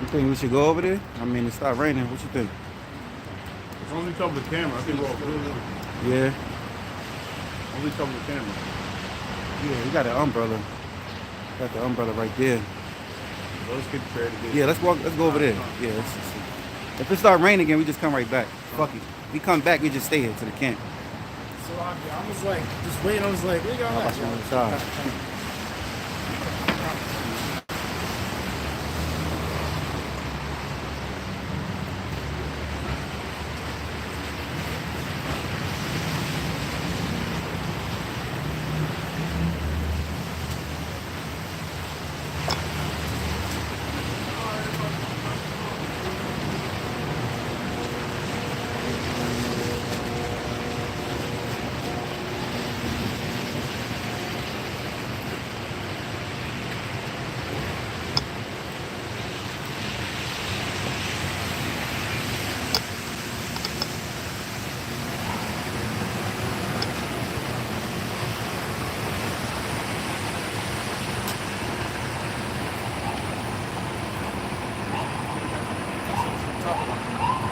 You think we should go over there? I mean, it stopped raining. What you think? It's only cover the camera. I think we're all good. Yeah. Only cover the camera. Yeah, we got an umbrella. Got the umbrella right there. So let's get prepared to get. Yeah, let's walk. Let's go over there. Yeah. If it start raining again, we just come right back. Fuck it. If we come back, we just stay here to the camp. So I was like, just waiting. I was like, where you going? Outside.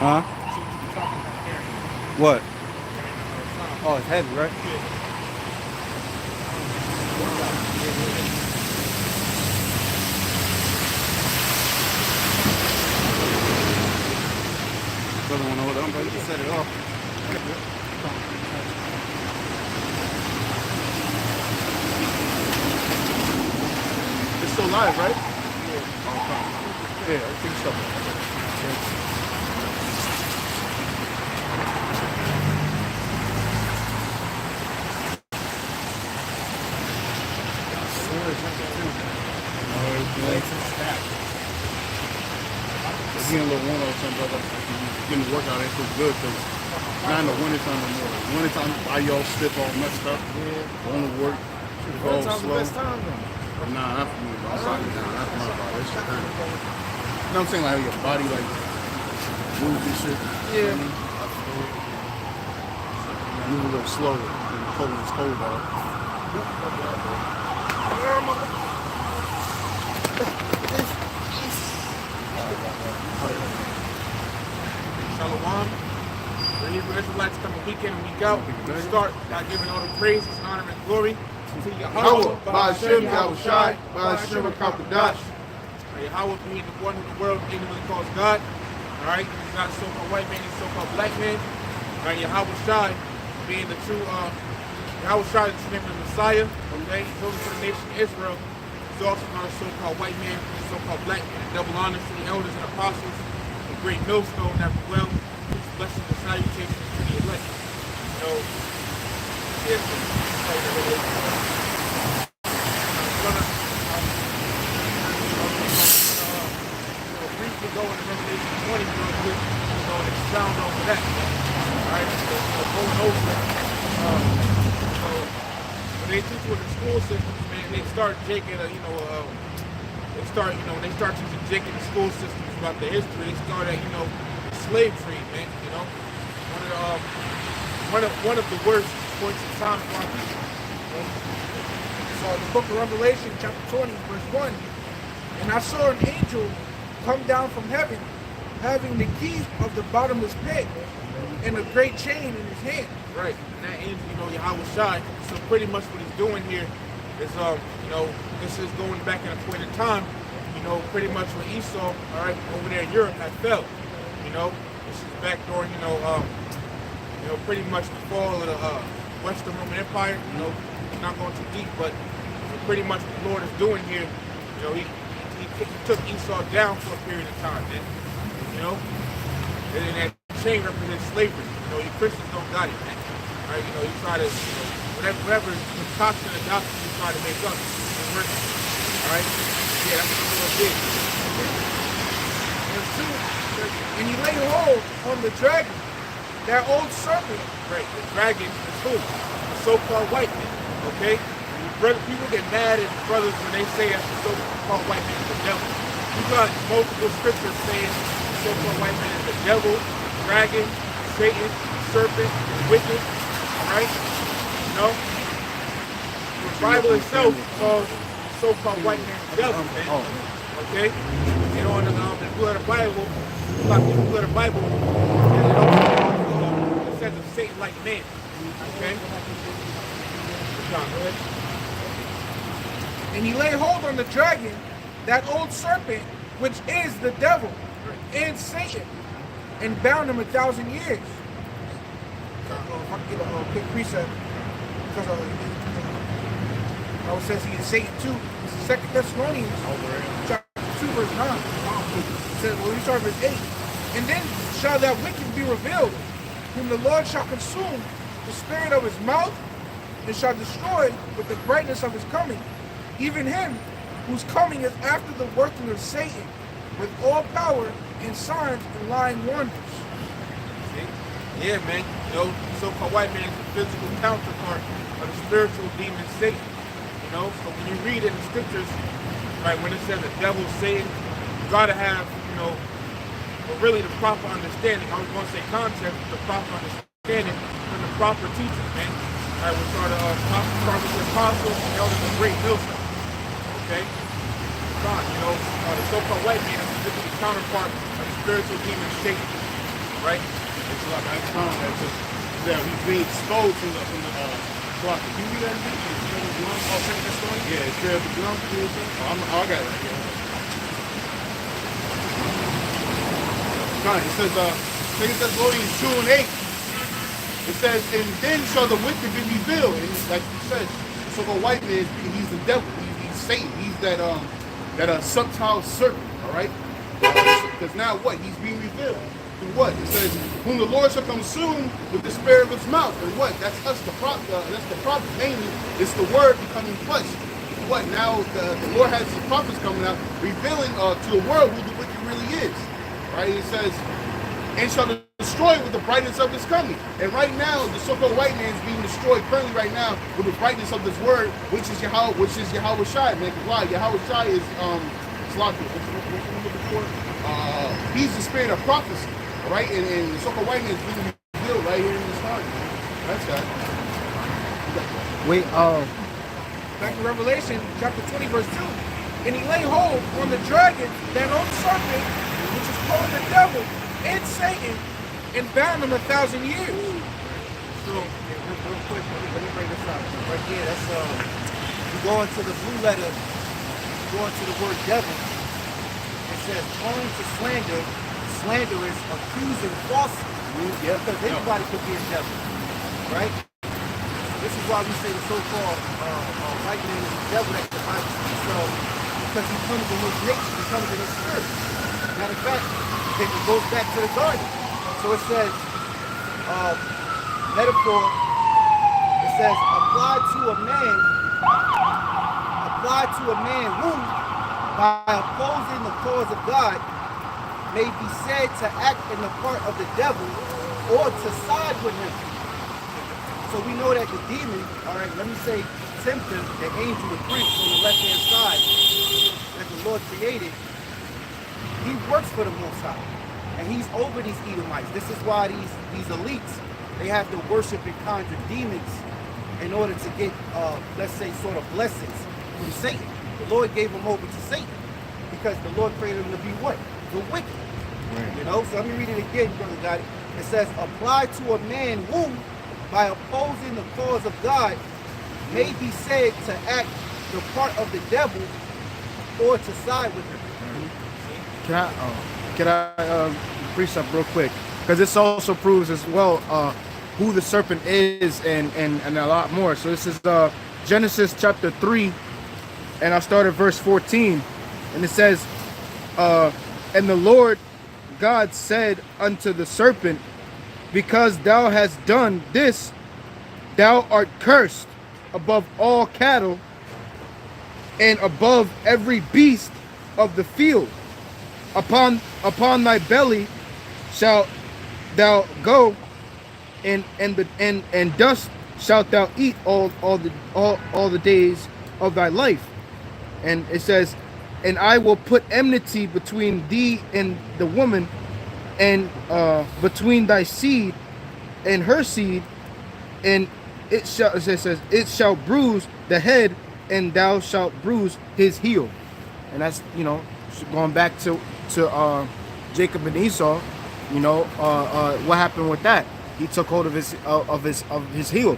Huh? What? Oh, it's heavy, right? Brother want to hold on, but you can set it off. It's still live, right? Yeah. Yeah, I think so. It's getting a little warm or something, but getting the workout ain't so good because not in the wintertime anymore. Wintertime, I y'all stiff, all messed up. Yeah. Going to work, all slow. Nah, not for me. I'm sorry, not for my body. It's just hurt. You know what I'm saying? Like your body, like, moves and shit. Yeah. Move a little slower. It's cold out. Shalom. The Hebrew Israelites come week in and week out. We start by giving all the praises, honor, and glory to Yahawah, BaHaSham, Yahawashi, BaHaSham, Qadash. Yahawah being the one who the world ignorantly calls God. Alright, he's not a so-called white man, he's a so-called black man. Alright, Yahawashi being the true Yahawashi, the true name of the Messiah. Okay, he's holy for the nation of Israel. He's also not a so-called white man, he's a so-called black man. Double honors to the elders and apostles. GreatMillStone as well. Blessings and salutations to the elect. So, yes, briefly go into Revelation 20 real quick, and expound over that. Alright, so going over that. So when they teach with the school systems, man, they start taking they start teaching Jake in the school systems about the history. They start at, slave trade, man, one of the worst points in time for our people. So in the book of Revelation, chapter 20, verse 1, and I saw an angel come down from heaven, having the keys of the bottomless pit and a great chain in his hand. Right, and that angel, Yahawashi. So pretty much what he's doing here is, this is going back in a point in time, pretty much when Esau, all right, over there in Europe had fell. This is back during, pretty much the fall of the Western Roman Empire. Not going too deep, but pretty much what the Lord is doing here, he took Esau down for a period of time, man. And that chain represents slavery. You Christians don't got it, man. All right, you try to, whatever concoction of doctrine you try to make up, it works. All right? Yeah, that's what the Lord did. And he laid hold on the dragon, that old serpent. Right, the dragon is who? The so-called white man, okay? People get mad at brothers when they say that the so-called white man is the devil. You got multiple scriptures saying the so-called white man is the devil, dragon, Satan, serpent, wicked, right? The Bible itself calls the so-called white man the devil, man. Okay? And you know, in the blue of the Bible, blue of the Bible, and it says of Satan like man. Okay? And he laid hold on the dragon, that old serpent, which is the devil and Satan, and bound him 1,000 years. If I can get a quick precept, because it says he is Satan too. This is 2 Thessalonians chapter 2 verse 9. It says, well, we start verse 8. And then shall that wicked be revealed, whom the Lord shall consume the spirit of his mouth, and shall destroy with the brightness of his coming, even him whose coming is after the working of Satan, with all power and signs and lying wonders. See? Yeah, man. You know, so-called white man is the physical counterpart of the spiritual demon Satan. You know, so when you read it in the scriptures, right, when it says the devil, Satan, you gotta have, you know, but really the proper understanding. I was gonna say concept, the proper understanding from the proper teachers, man. All right, we'll start with the apostles and elders of GreatMillStone. Okay? God, you know, the so-called white man is the physical counterpart of the spiritual demon Satan. Right? It's like I found that he's being exposed from the clock. Can you read that again? Oh, check this story? Yeah, it's the drum. I got it right here. It says, 2 Thessalonians 2 and 8. It says, and then shall the wicked be revealed. And like you said, the so-called white man, he's the devil. He's Satan. He's that subtile serpent. All right. Because now what? He's being revealed. Through what? It says, whom the Lord shall consume with the spirit of his mouth. And what? That's us, the prophet. That's the prophet. Mainly, it's the word becoming flesh. What? Now the Lord has his prophets coming out, revealing to the world who the wicked really is. Right? It says, and shall destroy with the brightness of his coming. And right now, the so-called white man is being destroyed currently right now with the brightness of this word, which is Yahawashi, man. Why? Yahawashi is he's the spirit of prophecy, right? And the so-called white man is being revealed right here in this time. That's that. Wait, back to Revelation chapter 20 verse 2. And he laid hold on the dragon, that old serpent, which is called the devil and Satan, and bound him 1,000 years. so real quick, let me bring this up. Right here, that's you go into the blue letter, go into the word devil. It says prone to slander, slanderous, accusing falsely. Yeah, because anybody could be a devil, right? This is why we say the so-called white man is the devil that the Bible speaks of, because he comes in his nature, he comes in his spirit. Matter of fact, it goes back to the garden. So it says, metaphor, it says, apply to a man who, by opposing the cause of God, may be said to act in the part of the devil or to side with him. So we know that the demon, all right, let me say, tempter, the angel, the prince on the left-hand side that the Lord created, he works for the Most High, and he's over these Edomites. This is why these elites, they have to worship and conjure demons in order to get, let's say, sort of blessings from Satan. The Lord gave them over to Satan because the Lord created them to be what? The wicked. Right. You know, so let me read it again, Brother Gotti. It says, apply to a man who, by opposing the cause of God, may be said to act the part of the devil or to side with him. Can I preach up real quick? Because this also proves as well who the serpent is and a lot more. So this is Genesis chapter 3, and I'll start at verse 14. And it says, and the Lord God said unto the serpent, because thou hast done this, thou art cursed above all cattle and above every beast of the field. Upon thy belly shalt thou go, and dust shalt thou eat all the days of thy life. And it says, and I will put enmity between thee and the woman, and between thy seed and her seed, and it shall bruise the head, and thou shalt bruise his heel. And that's, you know, going back to to Jacob and Esau, you know, what happened with that? He took hold of his heel,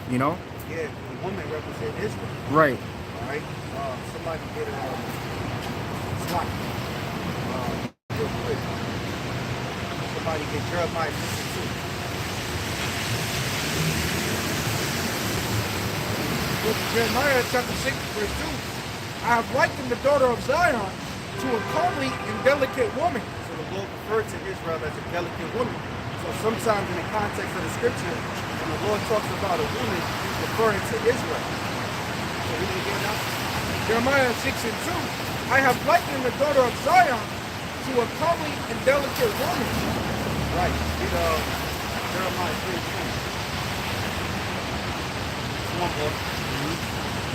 you know. Yeah, the woman represents Israel. Right. All right. Somebody get slot. Real quick. Somebody get Jeremiah 62. Jeremiah chapter 6, verse 2. I have likened the daughter of Zion to a comely and delicate woman. So the Lord referred to Israel as a delicate woman. So sometimes in the context of the scripture, when the Lord talks about a woman, he's referring to Israel. So read it again now. Jeremiah 6 and 2. I have likened the daughter of Zion to a comely and delicate woman. Right. Read Jeremiah 3:20. One more.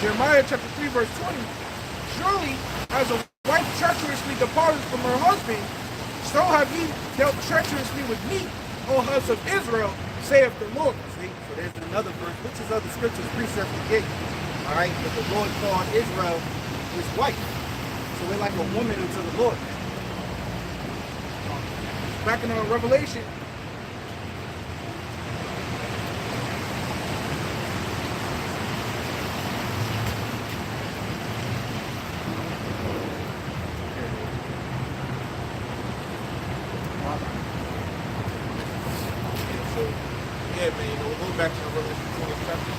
Jeremiah chapter 3, verse 20. Surely, as a wife treacherously departed from her husband, so have ye dealt treacherously with me, O house of Israel, saith the Lord. See, so there's another verse, which is other scriptures precept again. All right, but the Lord called Israel his wife. So we're like a woman unto the Lord. Back in Revelation. Yeah, man, you know, we'll go back to Revelation 20 chapter.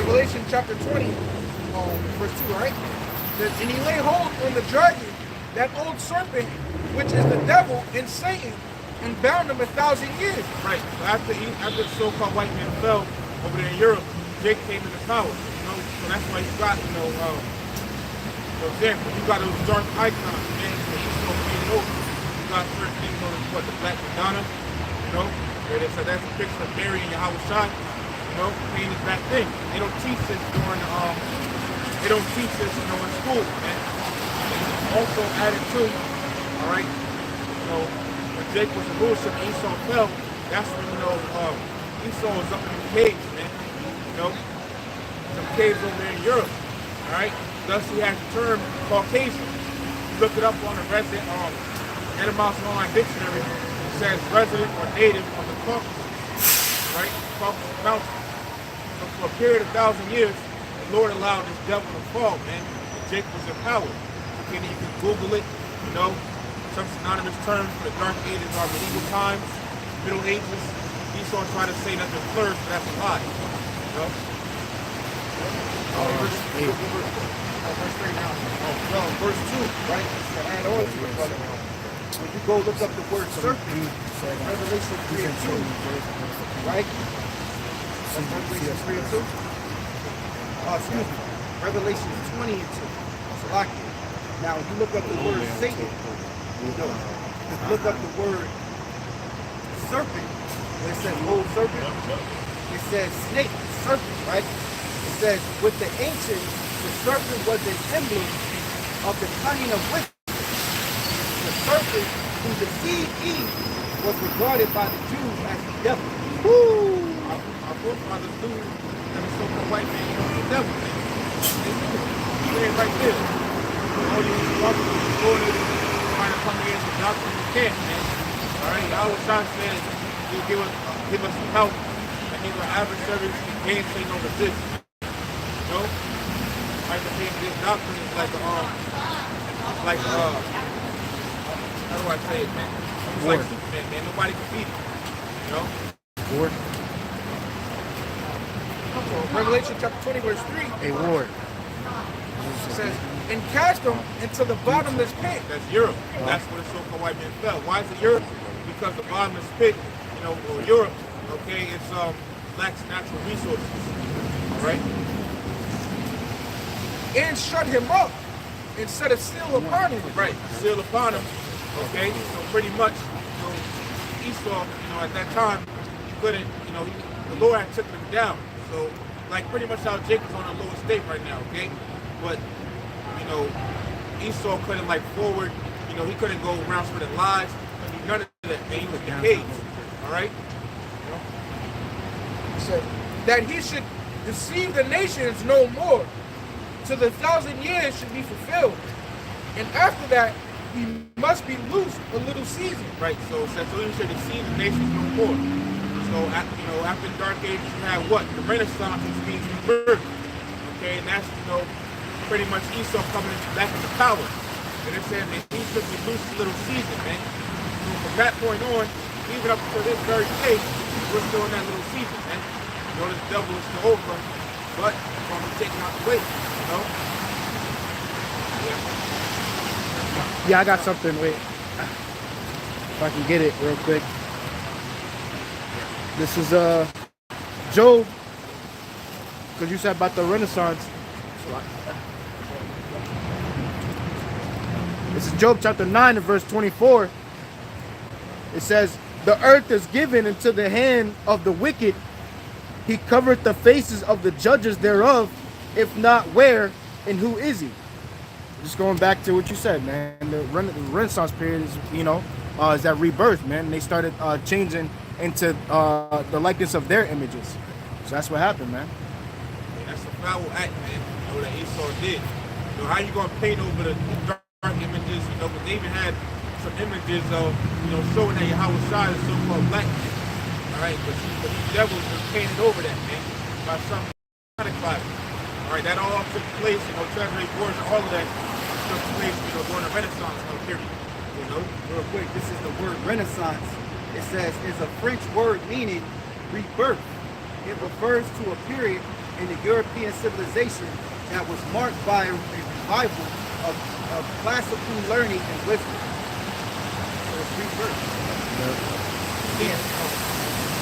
Revelation chapter 20, verse 2, right? Says, and he lay hold on the dragon, that old serpent, which is the devil and Satan, and bound him 1,000 years. Right. So after the so-called white man fell over there in Europe, Jake came into power. You know, so that's why you got, you know, for example, you got those dark icons, man, that you so painted over. You got certain things on what, the Black Madonna, you know, where they said that's a picture of Mary and Yahawashi, you know, painted back then. They don't teach this during they don't teach this, you know, in school, man. And also added to, all right, you know, when Jake was in Rawchaa and Esau fell, that's when, you know, Esau was up in the caves, man. You know, some caves over there in Europe, all right? Thus he has the term Caucasian. You look it up on the resident etymology online dictionary. It says resident or native of the Caucasus, right? Caucasus Mountains. So for a period of 1,000 years, the Lord allowed this devil to fall, man. And Jake was in power. Okay, you can Google it, you know. Some synonymous terms for the Dark Ages are medieval times, Middle Ages. Esau tried to say that they're flourished, but that's a lie. You know? Verse 3 now. No, verse 2, right? To add on to it, brother. When you go look up the word serpent, Revelation 3 and 2, right? That's Revelation 3 and 2. Excuse me. Revelation 20 and 2. Salaki. Now, if you look up the word Satan, look up the word serpent. Where it says old serpent, it says snake, serpent, right? It says with the ancients, the serpent was an emblem of the cunning of witches. The serpent who deceived Eve was regarded by the Jews as the devil. Woo! Our forefathers knew that the so-called white man was the devil. They knew it. Say it right there. All these brothers in Florida trying to come against the doctrine you can't, man. All right, I was trying to say that he'll give us some help, and he's our adversaries and can't say no resist. You know? Like the thing, this doctrine is like how do I say it, man? It's like Superman, man. Nobody can beat it. You know? Ward. Revelation chapter 20, verse 3. A ward. It says, and cast them into the bottomless pit. That's Europe. That's where the so-called white man fell. Why is it Europe? Because the bottomless pit, you know, or Europe, okay, it's lacks natural resources. All right? And shut him up and set a seal upon him. Right. Seal upon him. Okay. So pretty much, you know, Esau, you know, at that time, he couldn't, you know, the Lord had took him down. So, like pretty much how Jacob's on a lower state right now, okay? But, you know, Esau couldn't like forward, you know, he couldn't go around spreading lies, couldn't do none of that, man. He was engaged. All right? You know? He said, that he should deceive the nations no more, till the 1,000 years should be fulfilled. And after that, we must be loose a little season. Right. So it says, so you said the seed of nations no more. So after the Dark Ages, you had what? The Renaissance, which means rebirth. Okay, and that's pretty much Esau coming back into power. And it said that he took the loose little season, man. So from that point on, even up to this very day, we're still in that little season, man. You know, the devil is still over, but it's going to be taken out the way, you know? Yeah. Yeah, I got something. Wait, if I can get it real quick. This is Job, because you said about the Renaissance. This is Job chapter 9 and verse 24. It says, the earth is given into the hand of the wicked. He covered the faces of the judges thereof. If not, where and who is he? Just going back to what you said, man. The Renaissance period is, is that rebirth, man. They started changing into the likeness of their images. So that's what happened, man. Yeah, that's a foul act, man. That Esau did. How you gonna paint over the dark images? But they even had some images of, showing that Yahawashi is so-called black man. All right, but these devils were painted over that, man, by some Bible. All right, that all took place, treasury wars and all of that took place, during the Renaissance period. Real quick, this is the word Renaissance. It says it's a French word meaning rebirth. It refers to a period in the European civilization that was marked by a revival of classical learning and wisdom. So it's rebirth. Yeah.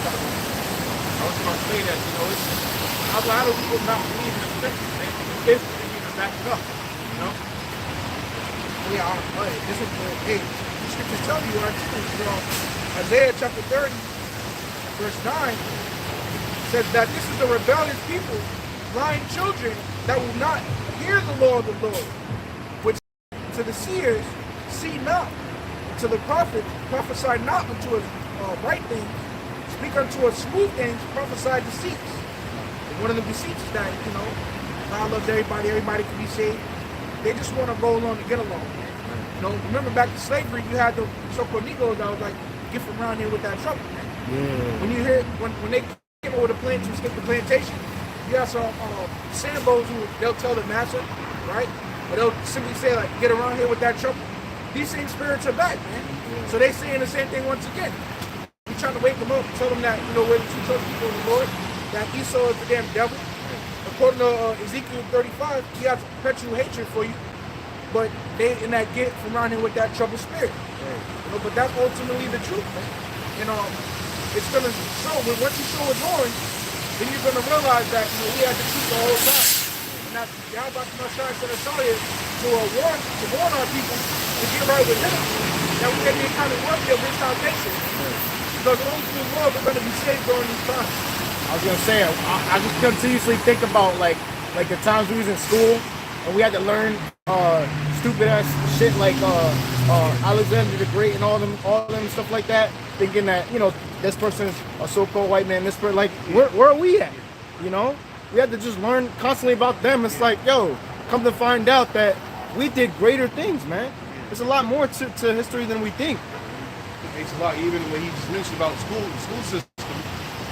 I was going to say that, a lot of people not believe in the scriptures, man. It's even back it up, Yeah, this is the scriptures tell you, Isaiah chapter 30, verse 9, says that this is the rebellious people, blind children, that will not hear the law of the Lord, which to the seers see not, to the prophet prophesy not unto us right things, speak unto us smooth things, prophesy deceits. And one of the deceits is that, God loves everybody, everybody can be saved. They just want to go along to get along. Remember back to slavery, you had the so-called Negroes that was like, get from around here with that trouble, man. Yeah. When you hear, when they came over the plane to escape the plantation, you have some Sambos who they'll tell the master, right? But they'll simply say, like, get around here with that trouble. These same spirits are back, man. Yeah. So they saying the same thing once again. You're trying to wake them up, tell them that, we're the true chosen people of the Lord, that Esau is the damn devil. According to Ezekiel 35, he has perpetual hatred for you. But they in that get from around here with that troubled spirit. But that's ultimately the truth, man. It's gonna show, when once you show it on, then you're gonna realize that we had the truth the whole time. And that Yahawashi sent us out here to warn our people to get right with him. That we can be accounted worthy of his salvation. Because only through the Lord we're gonna be saved during these times. I was gonna say, I just continuously think about like the times we was in school and we had to learn stupid ass shit like Alexander the Great and all them stuff like that, thinking that this person is a so-called white man, this person, like where are we at? We had to just learn constantly about them. It's like, yo, come to find out that we did greater things, man. There's a lot more to history than we think. It's a lot, even when he just mentioned about the school system.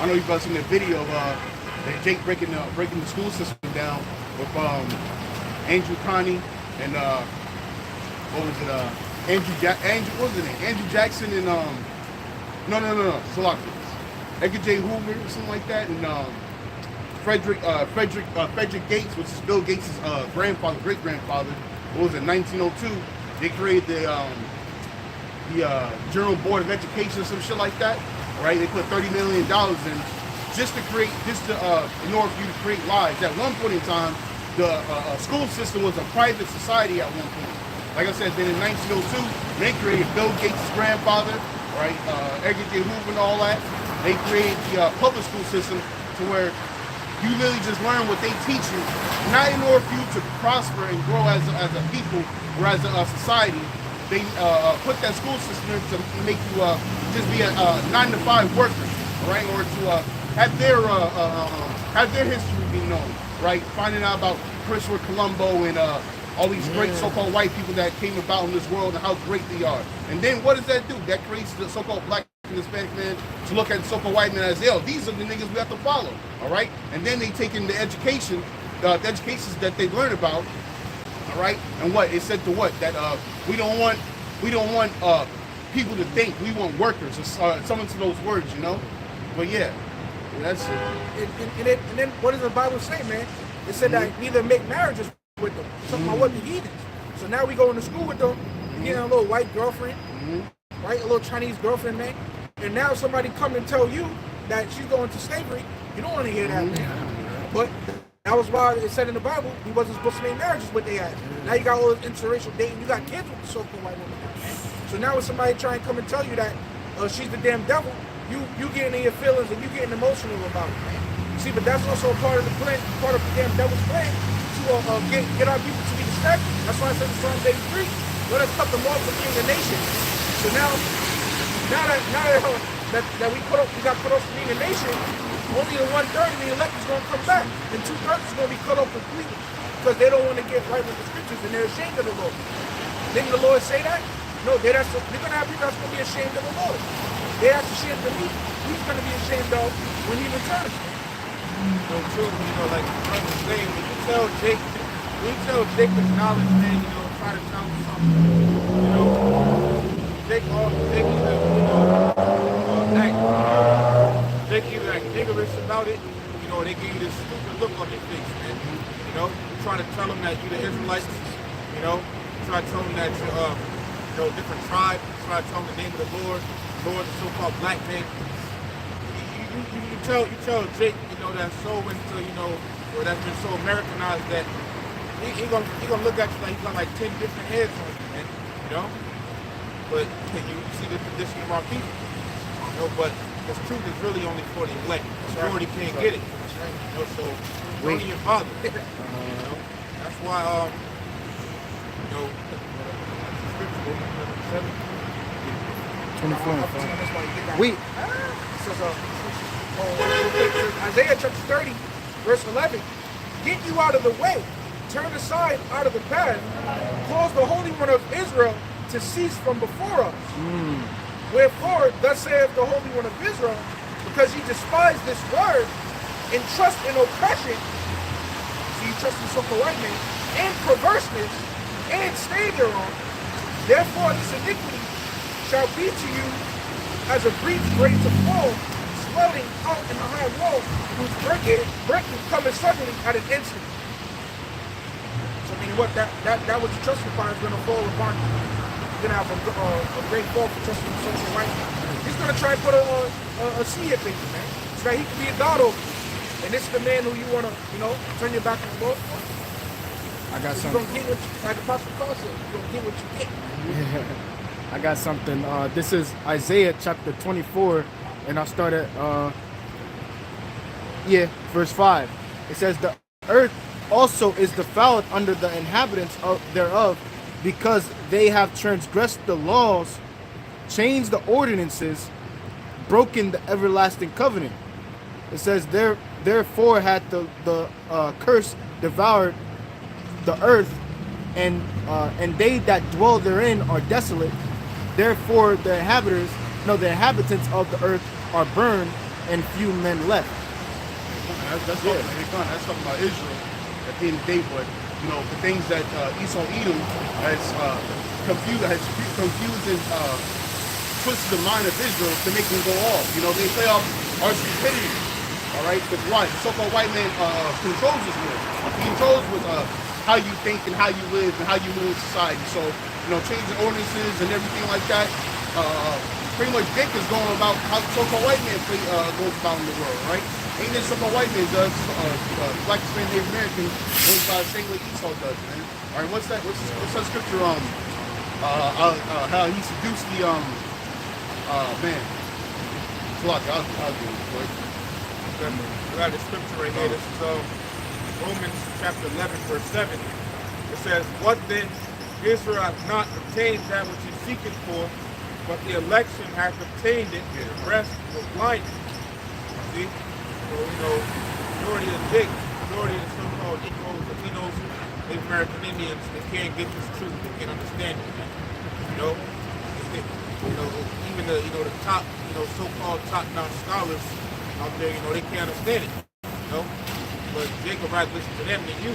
I know you've seen that video of that Jake breaking the school system down with Andrew Connie and Andrew Jackson and no, Salutations. Edgar J. Hoover or something like that, and Frederick Gates, which is Bill Gates' grandfather, great grandfather. What was it, 1902? They created the General Board of Education or some shit like that. Right? They put $30 million in just in order for you to create lives. At one point in time, the school system was a private society at one point. Like I said, then in 1902, they created Bill Gates' grandfather, right? Edgar J. Hoover and all that. They created the public school system to where you really just learn what they teach you, not in order for you to prosper and grow as a people or as a society. They put that school system in to make you just be a 9-to-5 worker, right? Or to have their history be known, right? Finding out about Christopher Colombo and all these great so-called white people that came about in this world and how great they are. And then what does that do? That creates the so-called black and Hispanic man to look at the so-called white man as, these are the niggas we have to follow, all right? And then they take in the education, the educations that they learn about, all right? And what it said to what that we don't want people to think, we want workers, or something to those words, you know. But yeah, that's it. And then what does the Bible say, man? It said that neither make marriages with them. Something about what the heathens. So now we go into school with them, getting a little white girlfriend, right? A little Chinese girlfriend, man. And now somebody come and tell you that she's going to slavery. You don't want to hear that, man. But that was why it said in the Bible, he wasn't supposed to make marriages with they had. Now you got all this interracial dating. You got kids with the so-called white woman. So now when somebody try and come and tell you that she's the damn devil, you getting in your feelings and you getting emotional about it, man. See, but that's also a part of the plan, part of the damn devil's plan to get our people to be distracted. That's why I said in Psalm 83, let us cut them off from being a nation. So now that we got put off from being a nation, only the 1/3 of the elect is going to come back, and 2/3 is going to be cut off completely because they don't want to get right with the scriptures and they're ashamed of the Lord. Didn't the Lord say that? No, they're going to have people that's going to be ashamed of the Lord. They're ashamed of me. He's going to be ashamed of when he returns. So true, like brother saying, when you tell Jacob's knowledge, man, try to tell him something. Jake either act ignorant about it, they give you this stupid look on your face, man. You try to tell them that you're the Israelites, try to tell them that you're different tribes, try to tell them the name of the Lord, the so-called black man. You tell Jake, that's so into, or that's been so Americanized that he gonna look at you like he's got like 10 different heads on you, man, But you see the condition of our people, but the truth is really only for the elect. The majority can't get it, so don't even bother. That's why, scripture, 24. Wait. Isaiah chapter 30, verse 11. Get you out of the way. Turn aside out of the path. Cause the Holy One of Israel to cease from before us. Wherefore, thus saith the Holy One of Israel, because ye despise this word and trust in oppression, so you trust in so-called white man, and perverseness, and stay thereon. Therefore, this iniquity shall be to you as a breach ready to fall, swelling out in the high wall, whose breaking cometh suddenly at an instant. So I mean, what that was the trust upon is going to fall upon you. You're going to have a great fall for trusting in social right. He's going to try and put a sea up in you, man, so that he can be a god over you. And this is the man who you want to, turn your back on the Lord for. I got something. You're going to get what, like Apostle Paul said, you're going to get what you get. I got something. This is Isaiah chapter 24, and I'll start at verse 5. It says, the earth also is defiled under the inhabitants thereof, because they have transgressed the laws, changed the ordinances, broken the everlasting covenant. It says, therefore hath the curse devoured the earth, and they that dwell therein are desolate. Therefore the inhabitants of the earth are burned, and few men left. That's talking about Israel at the end of the day, but the things that Esau Edom has confused and twisted the mind of Israel to make them go off. They play off our stupidity. All right, because why? The so-called white man controls this world. He controls with how you think and how you live and how you move in society. So, changing ordinances and everything like that. Pretty much Dick is going about how the so-called white man goes about in the world, right? Ain't this so-called white man does? Black Hispanic Native American goes by the same way Esau does, man. All right, what's that scripture? How he seduced the man. I'll do it quick. We got the scripture right here. This is Romans chapter 11, verse 7. It says, what then? Israel hath not obtained that which he seeketh for, but the election hath obtained it, and the rest was blinded. See? So, majority of the so-called Negroes, Latinos, the American Indians, they can't get this truth, they can't understand it, man. You know, even the the top, so-called top-notch scholars out there, they can't understand it. You know, but Jacob rather listen to them than you.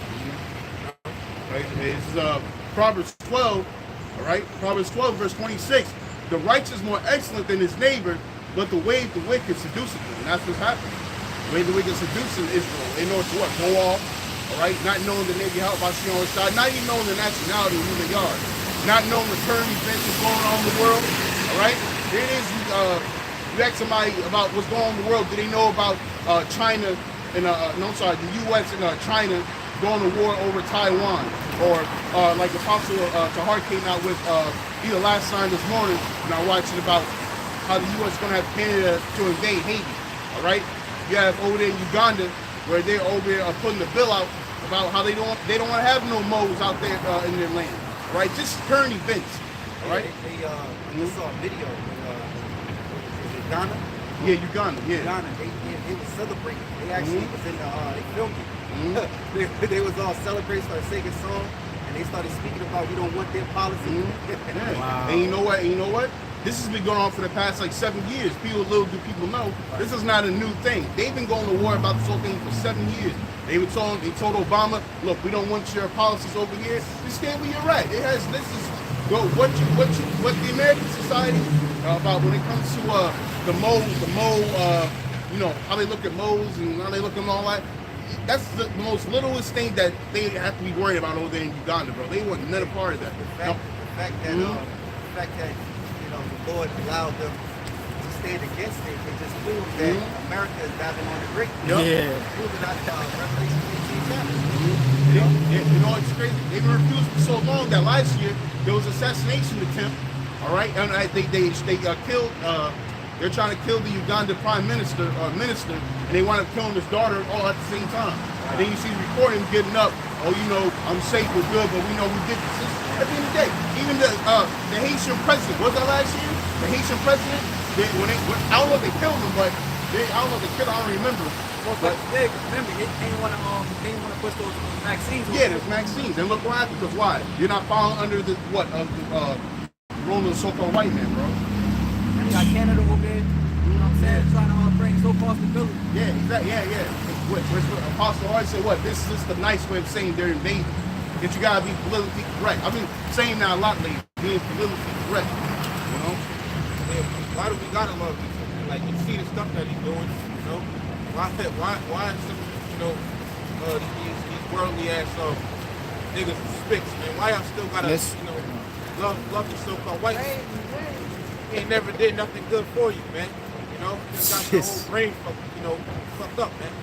Right? This is Proverbs 12, all right? Proverbs 12, verse 26. The righteous is more excellent than his neighbor, but the way of the wicked seduceth them. And that's what's happening. The way of the wicked seducing Israel. They know it's what? Go off, all right? Not knowing the name Yahawashi on the side, not even knowing the nationality of who they are. Not knowing the current events that's going on in the world, all right? Here it is, you ask somebody about what's going on in the world. Do they know about China and, the U.S. and China going to war over Taiwan? Or like Apostle Tahar came out with either last time this morning, and I watched it about how the U.S. is going to have Canada to invade Haiti, all right? You have over there in Uganda, where they're over there putting the bill out about how they don't want to have no moles out there in their land, right? Just current events, all right? They saw a video in Ghana. Yeah, Uganda, yeah. Ghana, they were celebrating. They actually was in they filmed it. They was all celebrating, started singing song, and they started speaking about we don't want their policy. Yeah. Wow. And you know what? This has been going on for the past like 7 years. Little do people know, this is not a new thing. They've been going to war about this whole thing for 7 years. They told Obama, look, we don't want your policies over here. Just stay where you're at. What the American society about when it comes to the mole, how they look at moles and how they look at all that. That's the most littlest thing that they have to be worried about over there in Uganda, bro. They want none part of that. The fact that the Lord allowed them to stand against it, it just proves that America is Babylon the Great. Yeah. Proves that Revelation 18 chapter. It's crazy. They've been refused for so long that last year there was an assassination attempt. All right, and they killed. They're trying to kill the Uganda prime minister, and they want to kill his daughter all at the same time. And then you see the recording getting up. Oh, I'm safe, we're good, but we know we did this. At the end of the day, even the Haitian president, was that last year? The Haitian president, I don't know if they killed him, but I don't know if they killed him, I don't remember. Well, but remember, they didn't want to push those vaccines. Yeah, there's vaccines. And look what happened, because why? You're not falling under the rule of the so-called white man, bro. You got Canada over there, I'm saying, trying to bring so-called stability. Yeah, exactly. Yeah. Apostle always said, what? This is just the nice way of saying they're invading. That you gotta be politically correct. I've been saying that a lot lately, being politically correct. Yeah, why do we gotta love each other? Like, you see the stuff that he's doing, Why some, these worldly ass niggas and spits, man? Why y'all still gotta, love the so-called white man? He ain't never did nothing good for you, man. Just got your whole brain fucked up, man.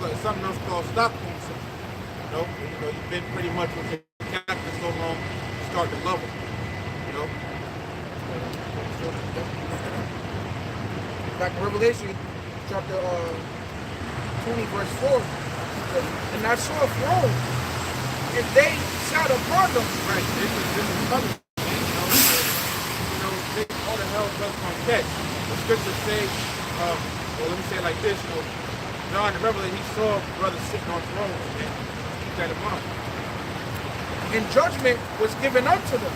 It's something else called Stockholm syndrome. You've been pretty much with your captain so long, you start to love him. Back in Revelation, chapter 20, verse 4. And I saw a throne, and they sat upon them. Right, this is coming. All the hell does come catch. The scriptures say, let me say it like this, John the Revelator, he saw brothers sitting on thrones, man. Keep that in mind. And judgment was given unto them.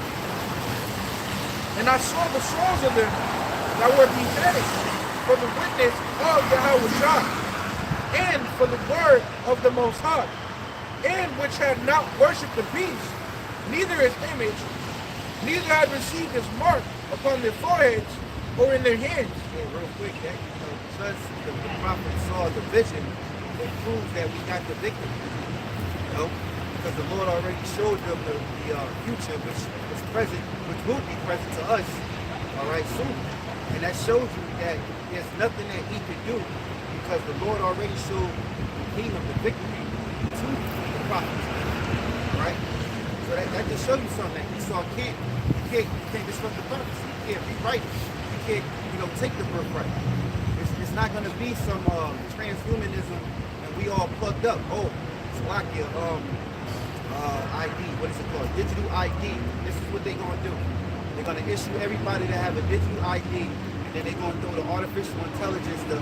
And I saw the souls of them that were beheaded for the witness of Yahawashi, and for the word of the Most High, and which had not worshipped the beast, neither his image, neither had received his mark upon their foreheads or in their hands. Yeah, real quick, because the prophet saw the vision, it proves that we got the victory. Because the Lord already showed them the future, which is present, which will be present to us, all right, soon. And that shows you that there's nothing that he can do, because the Lord already showed the kingdom the victory to the prophets, all right? So that just shows you something. That Esau can't disrupt the prophecy. You can't rewrite it. You can't, take the birthright. It's not going to be some transhumanism and we all plugged up. Oh, it's like your ID. What is it called? Digital ID. This is what they're going to do. They're going to issue everybody to have a digital ID, and then they're going to throw the artificial intelligence to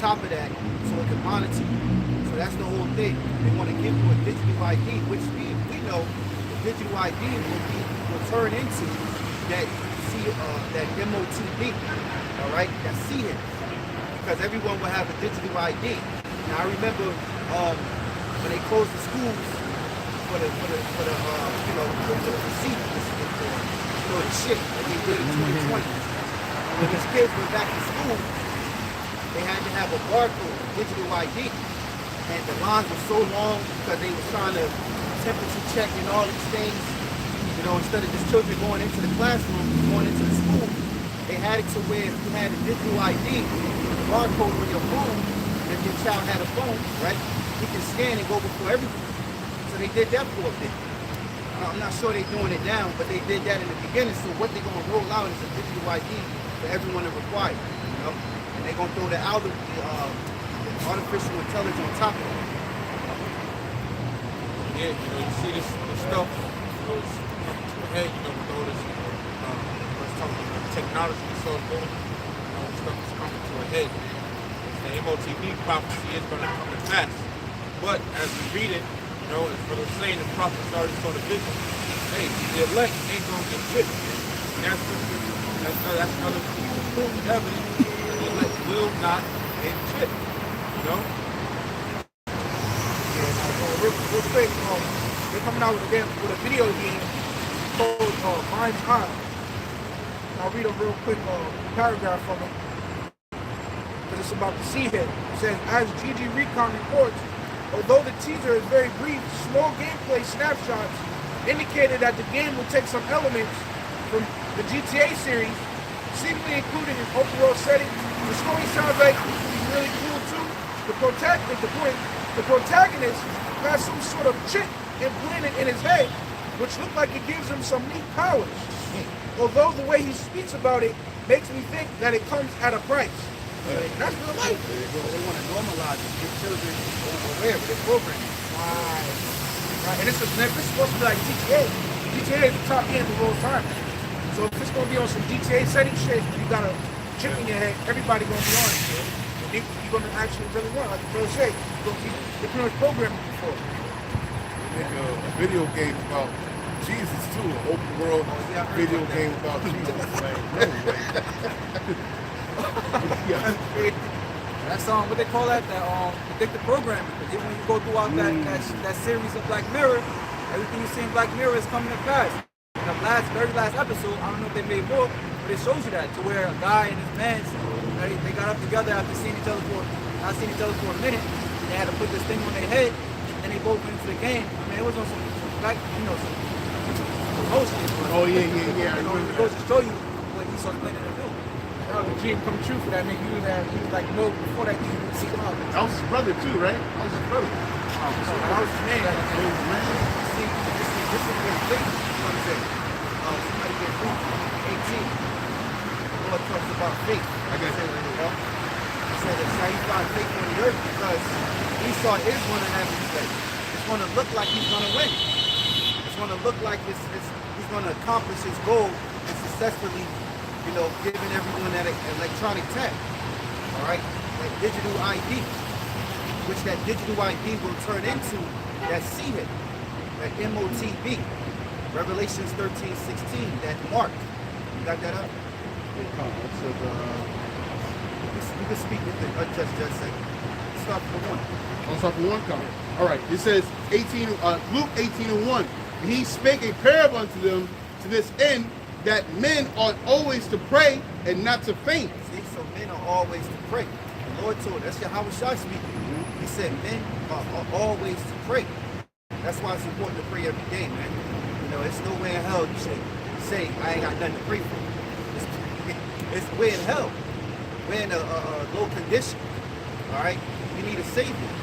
top of that so it can monitor you. So that's the whole thing. They want to give you a digital ID, which we know the digital ID will turn into that that MOTB, all right, that C-hit, because everyone will have a digital ID. Now I remember when they closed the schools for the receipt, the shit that they did in 2020. When these kids went back to school, they had to have a barcode, digital ID, and the lines were so long because they were trying to temperature check and all these things. You know, instead of just children going into the classroom, going into the school, they had it to where if you had a digital ID, the barcode on your phone, if your child had a phone, right, you can scan and go before everything. So they did that for a bit. I'm not sure they're doing it now, but they did that in the beginning. So what they're going to roll out is a digital ID for everyone that requires, you know, and they're going to throw the artificial intelligence on top of it. Yeah, you know, you see this stuff, you know, it's coming to a head, you know, with all this, let's talk about technology and so forth, you know, stuff is coming to a head. The MOTB prophecy is going to come to pass. But as we read it, you know, as for the saying, the prophets already saw the vision, hey, the elect ain't going to get tricked. And that's another proof evidence that the elect will not get tricked, you know? Real quick, they're coming out with a video game called Mind's Eye. I'll read a real quick paragraph from it, because it's about the C-hit. It says, as GG Recon reports, although the teaser is very brief, small gameplay snapshots indicated that the game will take some elements from the GTA series, seemingly including an open world setting. The story sounds like it would be really cool too. The protagonist has some sort of chip implanted in his head, which looked like it gives him some neat powers. Although the way he speaks about it makes me think that it comes at a price. That's real life. They want to normalize it, get children aware of this program. Right. And this is supposed to be like GTA. GTA is the top game of all time. So if it's going to be on some GTA setting shit, you got a chip in your head, everybody going to be on it. You're going to actually really want, like Bill said, you're going to be pretty much programming before. Make a video game about Jesus too, an open world video game about Jesus. That's what they call that, predictive programming. Because even when you go throughout that series of Black Mirror, everything you see in Black Mirror is coming to pass. In the very last episode, I don't know if they made more, but it shows you that, to where a guy and his man, they got up together after not seeing each other for a minute. They had to put this thing on their head, and they both went into the game. I mean, it was on some black, some promotion. Oh yeah. It goes to show you what he started planning to do. That was a dream come true for that nigga. He was like, no, before that, you would see him out. That was his brother too, right? That was his brother. So that was his name. See, this is where faith comes in. Somebody get free. 18. The Lord talks about faith. Like I said, you know, he said that shall he find faith on the earth, because Esau is going to have his way. It's going to look like he's going to win. It's going to look like he's going to accomplish his goal and successfully, you know, giving everyone that electronic tag. All right, that digital ID, which that digital ID will turn into that C-hit, that MOTB, Revelations 13:16, that mark. You got that up? You can speak with the unjust judge second. Start from 1. I'll start from 1 comment. All right, it says Luke 18:1. He spake a parable unto them to this end, that men ought always to pray and not to faint. See, so men are always to pray. The Lord told us, that's Yahawashi speaking. He said men are always to pray. That's why it's important to pray every day, man. You know, it's nowhere in hell you should say, I ain't got nothing to pray for. We're in hell. We're in a low condition. All right? We need a savior.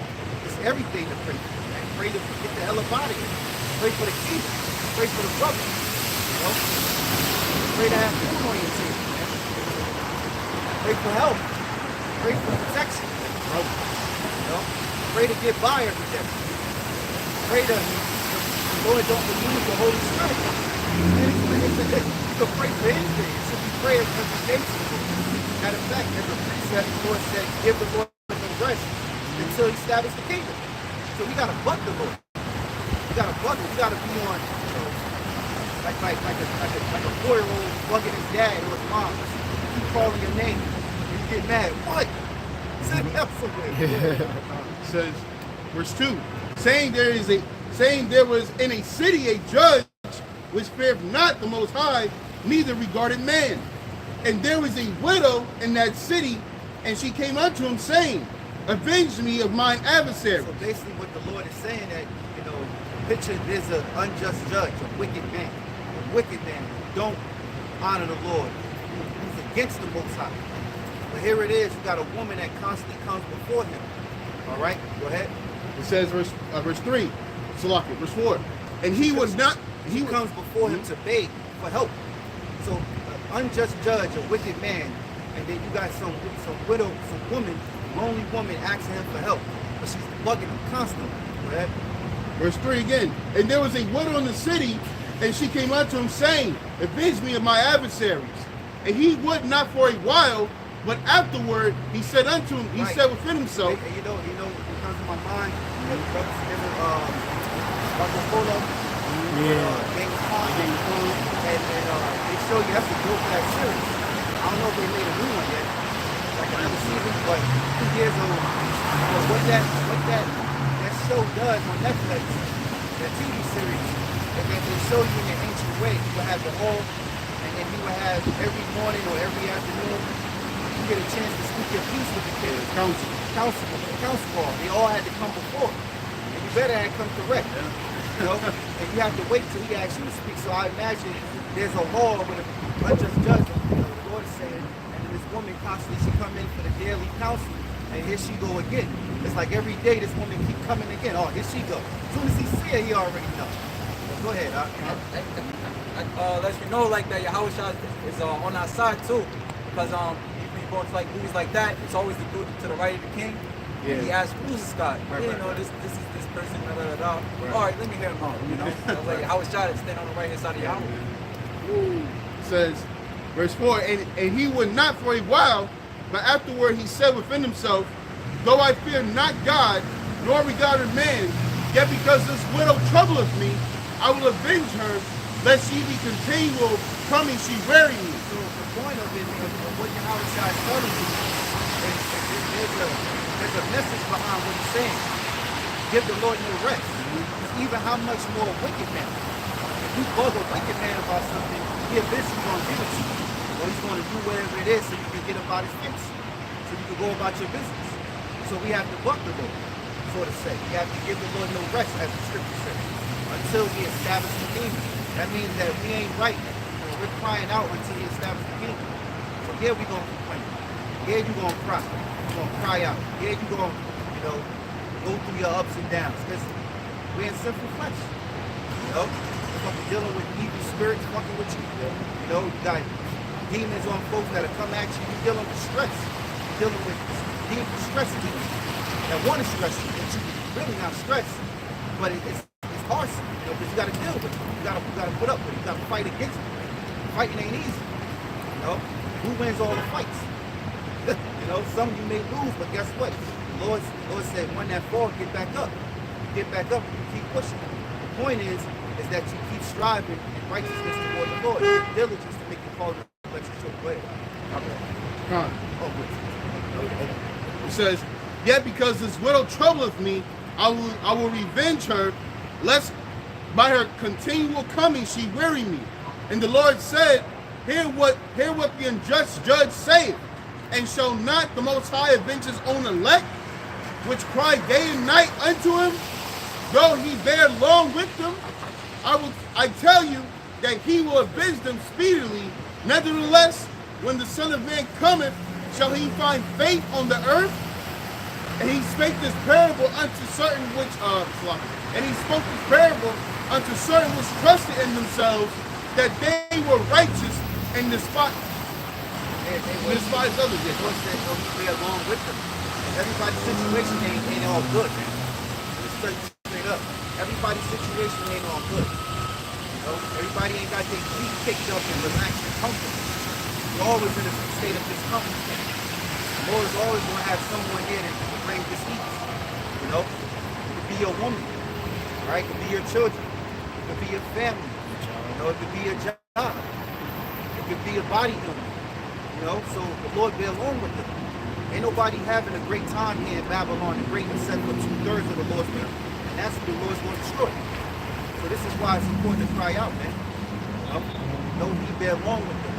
It's everything to pray for, man. Pray to get the hell up out of here. Pray for the kingdom. Pray for the brother. You know? Pray to have food on your table, man. Pray for help. Pray for protection, brother. You know? Pray to get by every day. Pray to Lord don't believe the Holy Spirit. You can pray for anything. It should be prayer every day. Matter of fact, as a precept, the Lord said, give the Lord rest until he established the kingdom. So we gotta buck the Lord. We gotta buck it. We gotta be on, you know, like a 4-year-old bugging his dad or his mom. Keep calling your name and you get mad. What? Sit down somewhere. Says, verse 2, saying there was in a city a judge which feared not the Most High, neither regarded man. And there was a widow in that city, and she came unto him, saying, avenge me of mine adversary. So basically what the Lord is saying that, you know, picture there's an unjust judge, a wicked man. A wicked man who don't honor the Lord, who's against the Most High. But here it is, you got a woman that constantly comes before him. All right, go ahead. It says, verse 3, Salaki, verse 4, and he was not, He comes before him to beg for help. So an unjust judge, a wicked man, and then you got some widow, some woman, lonely woman asking him for help. But she's bugging him constantly. Go ahead. verse 3 again, and there was a widow in the city, and she came unto him, saying, avenge me of my adversaries. And he would not for a while, but afterward he said unto him, he said within himself, and you know what comes to my mind? Marco Polo, Game of Thrones, and they show you, that's the joke of that series. I don't know if they made a new one yet, like another season, but 2 years old. But what that show does on Netflix, that TV series, is that they show you in the ancient way. You will have the hall, and then you will have every morning or every afternoon, you get a chance to speak your piece with the kids. Council hall. They all had to come before. And you better have come correct. You know? And you have to wait till he asks you to speak. So I imagine there's a hall with an unjust judge. You know, the Lord is saying, and then this woman constantly, she come in for the daily counsel. And here she go again. It's like every day this woman keep coming again. Oh, here she go. As soon as he see her, he already know. Well, go ahead. Let you know like that Yahawashi is on our side too, because when you go to like movies like that, it's always the dude to the right of the king. Yeah. And he asks, who's this guy? This is this person. Da, da, da, da. Right. All right, let me hear him out. You know, I was like, Yahawashi is standing on the right hand side of Yahawah. Says, verse 4, and he would not for a while, but afterward he said within himself, though I fear not God, nor regarded man, yet because this widow troubleth me, I will avenge her, lest she be continual coming, she weary me. So the point of it, of what Yahawashi is telling you, there's a message behind what he's saying. Give the Lord no rest. Even how much more wicked man. If you bug a wicked man about something, he eventually going to give it to you. Or he's going to do whatever it is so you can get about his face. So you can go about your business. So we have to buck the Lord, so to say. We have to give the Lord no rest, as the scripture says, until he establishes the kingdom. That means that we ain't right. We're crying out until he establishes the kingdom. So here we going to complain. Here you going to cry. You're going to cry out. Here you going to, go through your ups and downs. Because we're in sinful flesh. You're fucking dealing with evil spirits fucking with you. You got demons on folks that'll come at you. You're dealing with stress. You're dealing with stress demons that want to stress you, but you're really not stressed. But it's hard, because you got to deal with it. You got to put up with it. You got to fight against it. Fighting ain't easy. Who wins all the fights? Some you may lose, but guess what? The Lord said, when that fall, get back up. You get back up and you keep pushing. The point is that you keep striving in righteousness toward the Lord. Diligence to make you fall in the flesh short way. It says, yet because this widow troubleth me, I will revenge her, lest by her continual coming she weary me. And the Lord said, hear what the unjust judge saith, and shall not the Most High avenge his own elect, which cry day and night unto him, though he bear long with them? I tell you that he will avenge them speedily. Nevertheless, when the Son of Man cometh, shall he find faith on the earth? And he spake this parable unto certain which trusted in themselves that they were righteous and despised others. The Lord said, be along with them. Everybody's situation ain't all good, man. Just straight up. Everybody's situation ain't all good. Everybody ain't got their feet kicked up and relaxed and comfortable. You're always in a state of discomfort. Lord is always going to have someone here that bring this ease. You know, it could be your woman, right? It could be your children. It could be your family. You know, it could be your job. It could be a body illness. You know, so the Lord be along with them. Ain't nobody having a great time here in Babylon, the great except for 2/3 of the Lord's people. And that's what the Lord's going to destroy. So this is why it's important to cry out, man. You know he be along with them.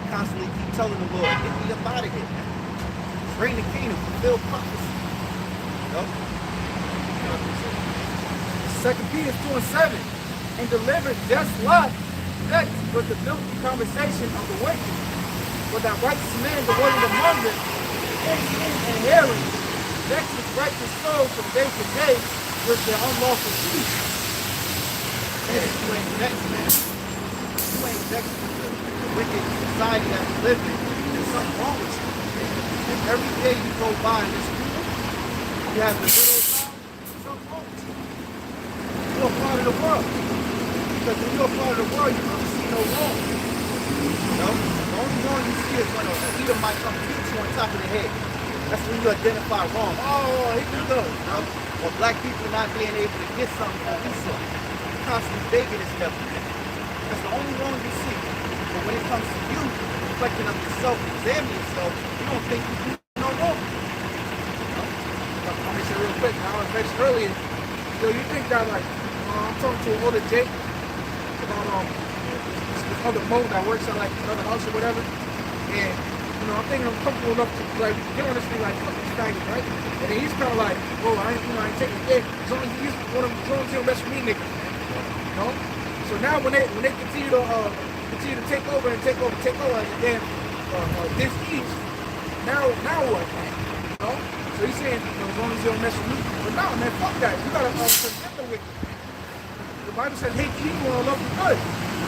Constantly keep telling the Lord, get me up out of here, man. Bring the kingdom, fulfill prophecy. You know? 2 Peter 2:7, and delivered just Lot, next was the filthy conversation of the wicked. For that righteous man dwelling among them, and hearing, next is righteous souls from day to day with their unlawful deeds. Man, you ain't next, man. You ain't next to the wicked society that we live in. There's something wrong with you. And every day you go by in this world, you have the good old time, there's something wrong with you. You're a part of the world. Because when you're a part of the world, you don't see no wrong. You know? The only wrong you see is when a leader might come beat you on top of the head. That's when you identify wrong. Oh, he can go. You know? Or black people not being able to get something or do something. Constantly begging this devil. That's the only wrong you see. But when it comes to you, reflecting of yourself, examining yourself, you don't think you do no wrong. I'll mention real quick. I mentioned earlier. So you think that like I'm talking to an older Jake about this other Mo that works at like another house or whatever, and you know I'm thinking I'm comfortable enough to like get on this thing like fuck this faggot, right? And then he's kind of like, whoa, I ain't taking it. As long as he's one of them, as long as he don't mess with me, nigga. You know? So now when they continue to take over and take over, and then this east, now what? You know? So he's saying, you know, as long as you don't mess with me. But nah, man, fuck that. You gotta condemn the wicked. The Bible says, hate evil and love the good.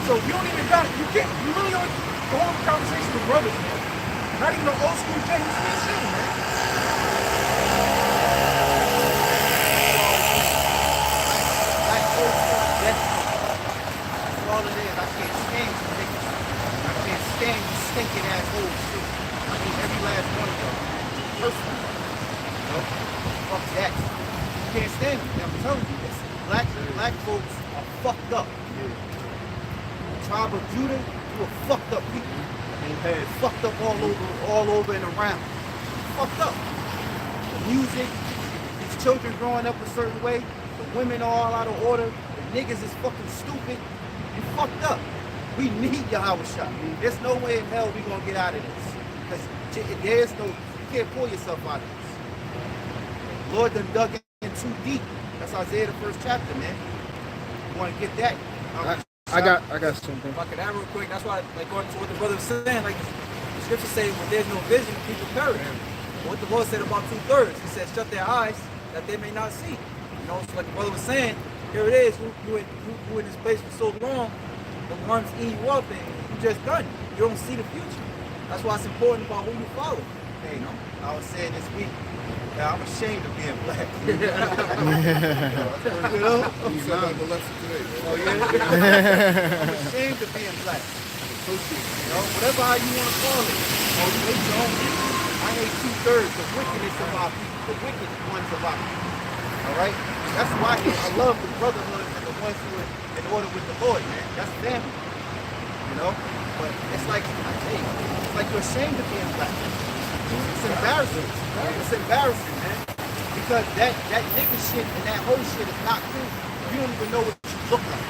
So you don't even got, you really don't go on a conversation with brothers, man. Not even an old school Jay, he's still shit, man. Like old school, that's all it is. I can't stand you niggas. I can't stand you stinking ass old shit. I mean every last one of y'all. Personally. You know? Fuck that. You can't stand them. I'm telling you this. Black folks are fucked up. Tribe of Judah, you are fucked up people. Fucked up all over and around. Fucked up. The music, these children growing up a certain way, the women are all out of order, the niggas is fucking stupid and fucked up. We need Yahawashi. There's no way in hell we gonna get out of this. Because there's no, you can't pull yourself out of this. Lord done dug in too deep. That's Isaiah the 1st chapter, man. You wanna get that? I got something. If I could add real quick, that's why, like, going to what the brother was saying, like, the scripture says, when there's no vision, people perish. What the Lord said about 2/3, he said, shut their eyes that they may not see. You know, so like the brother was saying, here it is, you in this place for so long, the ones eat you up and you just done. You don't see the future. That's why it's important about who you follow. Hey, you know, I was saying this week, I'm ashamed of being black. You know? You got the lesson today, man. Oh, yeah? I'm ashamed of being black. You know, whatever how you want to call it. Oh, you hate your own people. I hate 2/3, the wickedness of our people, the wicked ones of our people. All right? That's why I love the brotherhood and the ones who are in order with the Lord, man. That's family. You know? But it's like, I tell you, it's like you're ashamed of being black. It's embarrassing. It's embarrassing, man. Because that nigga shit and that whole shit is not cool. You don't even know what you look like.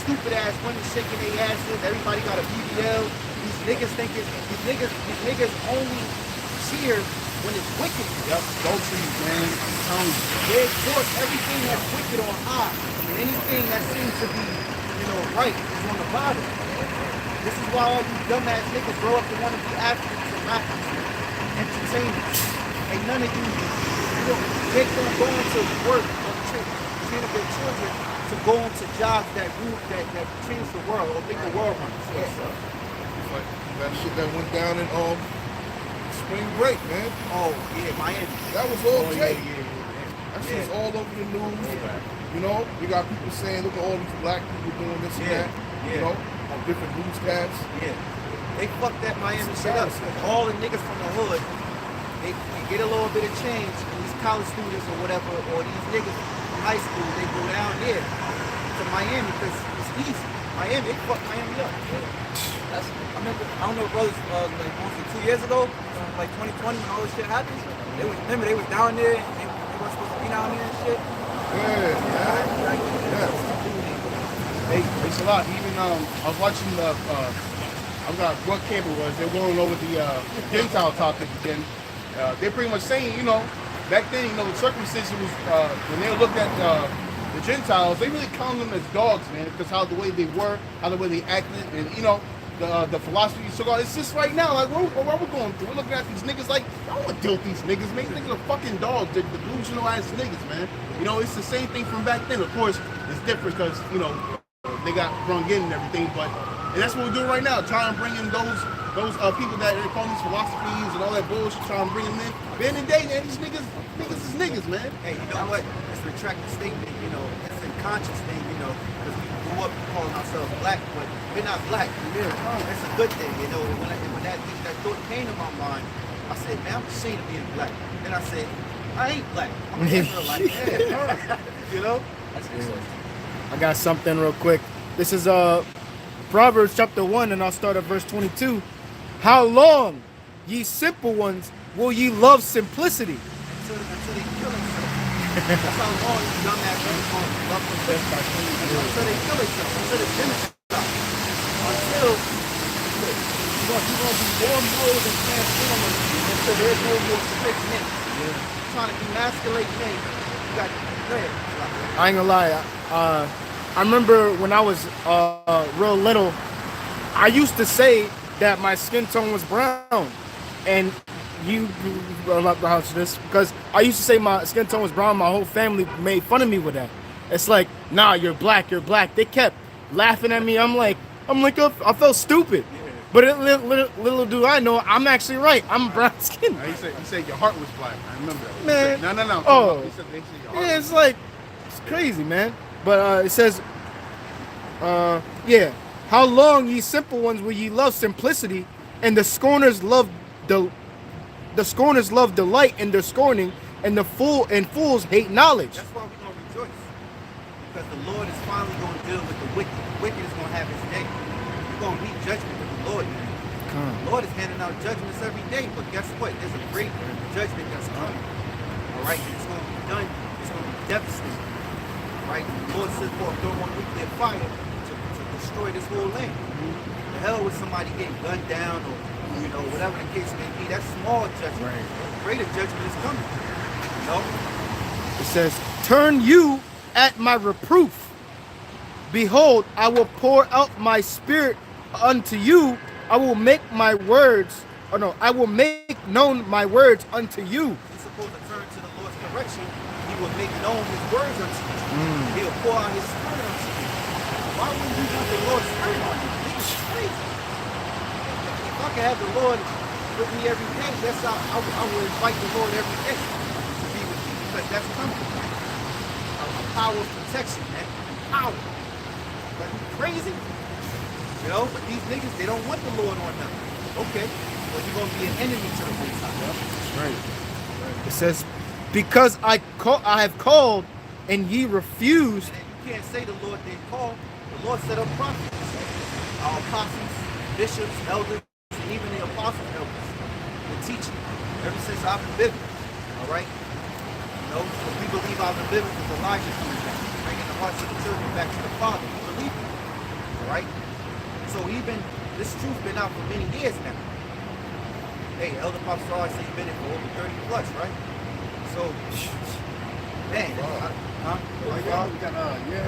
Stupid ass women shaking their asses. Everybody got a BBL. These niggas think these niggas only cheer when it's wicked. Yep, adultery, man. I'm telling you. They exhort everything that's wicked on high. And anything that seems to be, you know, right is on the bottom. This is why all you dumbass niggas grow up to want to be athletes and rappers, entertainers. Ain't none of you don't make them go into work or train up their children to go into jobs that change the world or make the world run. It's like that shit that went down in spring break, man. Oh yeah, Miami. That was all Jake. Yeah. That shit's all over the news. You know, you got people saying, look at all these black people doing this and that. You know, on different newscasts. Yeah. They fucked that Miami shit up. All the niggas from the hood they get a little bit of change, and these college students or whatever, or these niggas from high school, they go down there to Miami because it's easy. Miami, they fuck Miami up. I remember, I don't know, brothers, like mostly 2 years ago, like 2020 when all this shit happened. They was down there and they weren't supposed to be down there and shit. Hey, thanks a lot. Even I was watching the I forgot what cable was. They were going over the Gentile topic again. They're pretty much saying, you know, back then, you know, the circumcision was when they looked at the Gentiles, they really counted them as dogs, man, because how the way they were, how the way they acted, and you know, the philosophy. So it's just right now, like what we're going through. We're looking at these niggas like, I don't want to deal with these niggas, man. These niggas are fucking dogs. They're delusional ass niggas, man. You know, it's the same thing from back then. Of course, it's different because you know they got brung in and everything, but and that's what we're doing right now, trying to bring in those people that they call these philosophies and all that bullshit, trying to bring them in. But in the day, man, these niggas is niggas, man. Hey, you know what? It's a retracted statement, you know, it's a conscious thing, you know, because we grew up calling ourselves black, but we're not black. It's a good thing, you know. And when that thought came to my mind, I said, man, I'm ashamed of being black. Then I said, I ain't black. I'm an Israelite. Yeah. You know? That's good. I got something real quick. This is Proverbs chapter 1, and I'll start at verse 22. How long, ye simple ones, will ye love simplicity? Until they kill themselves. That's how long you've done that love simplicity. Until they kill themselves. Until the genocide. Until you're going to be more mold and transformers until there's no more strict men. Trying to emasculate men. You got go ahead. I ain't gonna lie. I remember when I was real little, I used to say that my skin tone was brown, and you about this because I used to say my skin tone was brown. My whole family made fun of me with that. It's like, nah, you're black, you're black. They kept laughing at me. I'm like, I felt stupid. But little do I know, I'm actually right. I'm brown skin. He said your heart was black. I remember that. Man. No. Oh. They said your heart Yeah, it's like, it's crazy, man. But it says, yeah. How long, ye simple ones, will ye love simplicity, and the scorners love delight in their scorning, and fools hate knowledge. That's why we're going to rejoice. Because the Lord is finally going to deal with the wicked. The wicked is going to have his day. We're going to meet judgment with the Lord, man. The Lord is handing out judgments every day, but guess what? There's a great judgment that's coming. All right? And it's going to be done. It's going to be devastating. All right? The Lord says, for a thermonuclear fire to destroy this whole land. The hell with somebody getting gunned down or, you know, whatever the case may be. That's small judgment. Right. Greater judgment is coming. You know? It says, turn you at my reproof. Behold, I will pour out my spirit unto you. I will make my words, I will make known my words unto you. You're supposed to turn to the Lord's correction. He will make known his words unto you. He'll pour out his spirit unto you. Why wouldn't you want the Lord's spirit on you? It's crazy. If I could have the Lord with me every day, that's how I would invite the Lord every day to be with me, because that's coming. A power of protection, man. Power. But you crazy? You know, but these niggas, they don't want the Lord on them. Okay, well, you're going to be an enemy to the Most High. That's right. It says, because I have called and ye refused. And you can't say the Lord didn't call. The Lord set up prophets. Our apostles, bishops, elders, and even the apostle elders. The teaching. Ever since I've been living. All right? You know, if we believe I've been living with Elijah coming back, bringing the hearts of the children back to the Father. We believe it. All right? So even this truth been out for many years now. Hey, Elder Papa always say you've been in for over 30 plus, right? So, man,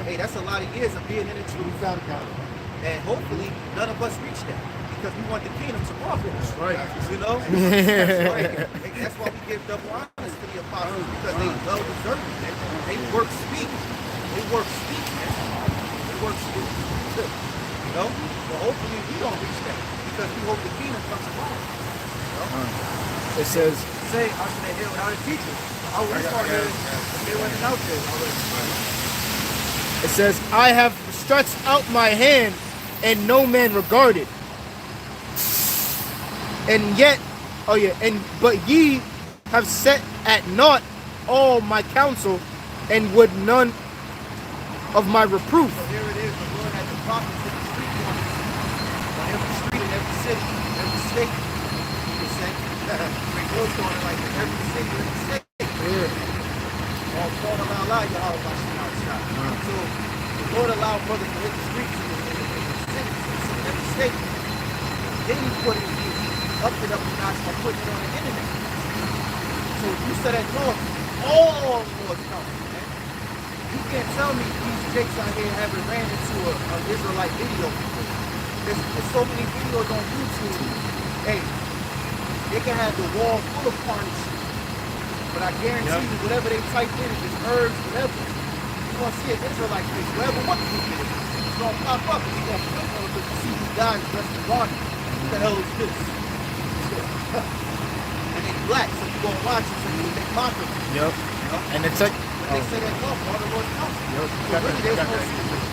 hey, that's a lot of years of being in the truth. And hopefully none of us reach that because we want the kingdom to profit. That's right. You know? That's right. Hey, that's why we give double honors to the apostles, because they well deserve it. They work speak. They work speak, man. They work speak. You know? But hopefully we don't reach that because we hope the kingdom comes along. You know? It says, Say, I should have here without a teacher. I was started, they wasn't out there already. it says, I have stretched out my hand and no man regarded. And yet, but ye have set at naught all my counsel, and would none of my reproof. So here it is, the Lord had the prophets in the street corners, on every street in every city, every state, you could say. GreatMillStone, like in every city, every state. All called around Allah, Yahawashi outside. So the Lord allowed brothers to hit the streets in the cities, in every state. Then he put it, he upped it up a notch by putting it on the internet. So if you said that north, all laws come, man. You can't tell me these jakes out here haven't ran into an Israelite video before. There's so many videos on YouTube. Hey, they can have the wall full of carnage shit. But I guarantee you, whatever they type in, if it's herbs, whatever, you're going to see an Israelite face. Whatever what you it is, it's going to pop up and you're going to click on it to see these guys dressed in garden. What the hell is this? And they black, so you're going to watch it, so you make mock of it. Yep. You know? And it's like, They say that no, all the Lord's counsel. So really, there's no secret.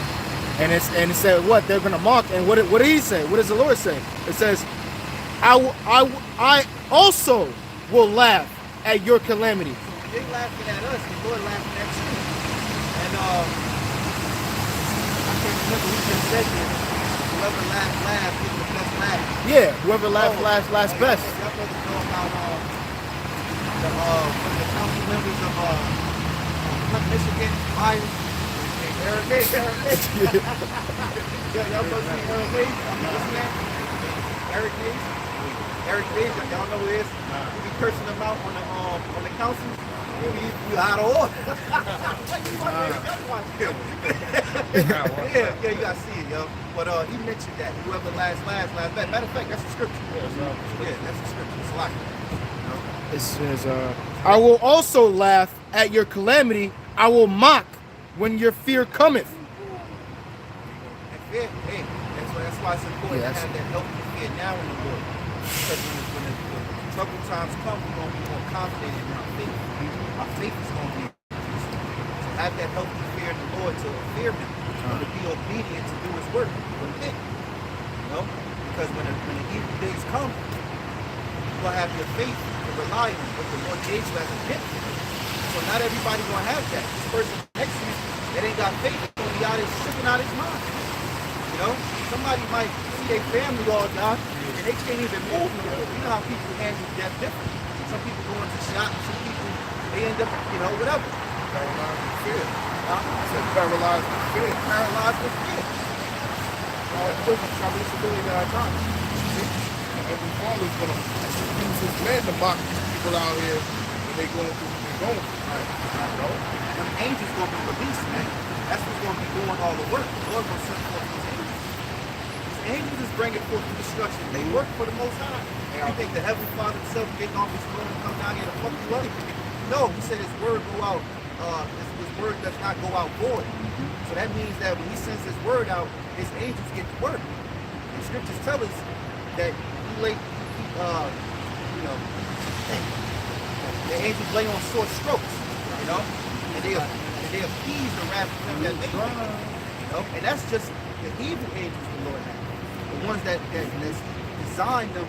and it said what they're gonna mock, and what did he say? What does the Lord say? It says, I also will laugh at your calamity. So they laughing at us, the Lord laughing at you. And I can't remember who just said this. Whoever laughs gets the best laugh. Yeah, whoever laughs best. Y'all brothers know about the council members of Michigan, Myers, Eric Hayes. Y'all brothers see Eric Hayes? What's his name? Eric Hayes? Eric Hayes, y'all know who it is? You be cursing them out on the council. You out of order. Yeah, you gotta see it, yo. But he mentioned that whoever laughs best. Matter of fact, that's the scripture. Yeah, that's the scripture. It's like It says, I will also laugh at your calamity. I will mock when your fear cometh. And fear, hey, that's why it's important to have that healthy fear now in the Lord. Because when the troubled times come, we're going to be more confident in our faith. Our faith is going to be increased. So have that healthy fear in the Lord to fear Him, to be obedient to do His work. Repent. You know? Because when the evil days come, you're going to have your faith to rely on what the Lord gave you as a gift. So not everybody's going to have that. This person next to you that ain't got faith is going to be out there tripping out his mind. You know? Somebody might see their family all die and they can't even move no more. You know how people handle death differently. Some people go into shock, some people, they end up, you know, whatever. Paralyzed with fear. I said paralyzed with fear. Paralyzed with fear. Responsibility that I got. Every father's gonna use his man to mock people out here when they going through what they're going through. Right, bro. Them angels gonna be released, man. That's what's gonna be doing all the work. The Lord gonna send forth these angels. These angels is bringing forth the destruction. They work for the Most High. You think the Heavenly Father himself getting off his throne and come down here to fuck you up? No, he said his word go out. His word does not go out void. So that means that when he sends his word out, his angels get to work. And scriptures tell us that the angels lay on sore strokes, you know, and they appease the wrath of them that make them, you know, and that's just the evil angels the Lord has, the ones that's designed them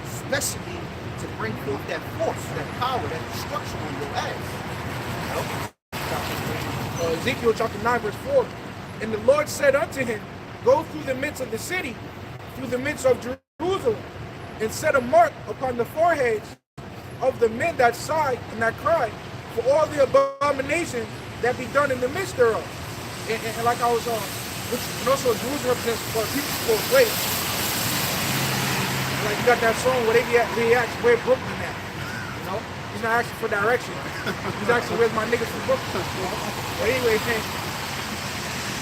especially to bring forth that force, that power, that destruction on your ass, you know. Ezekiel chapter 9 verse 4, and the Lord said unto him, go through the midst of the city, through the midst of Jerusalem, and set a mark upon the foreheads of the men that sigh and that cry for all the abominations that be done in the midst thereof. And like I was which also Jerusalem represents for people for slaves. Like you got that song where they ask where Brooklyn at, you know? He's not asking for direction. He's asking where's my niggas from Brooklyn. But anyway,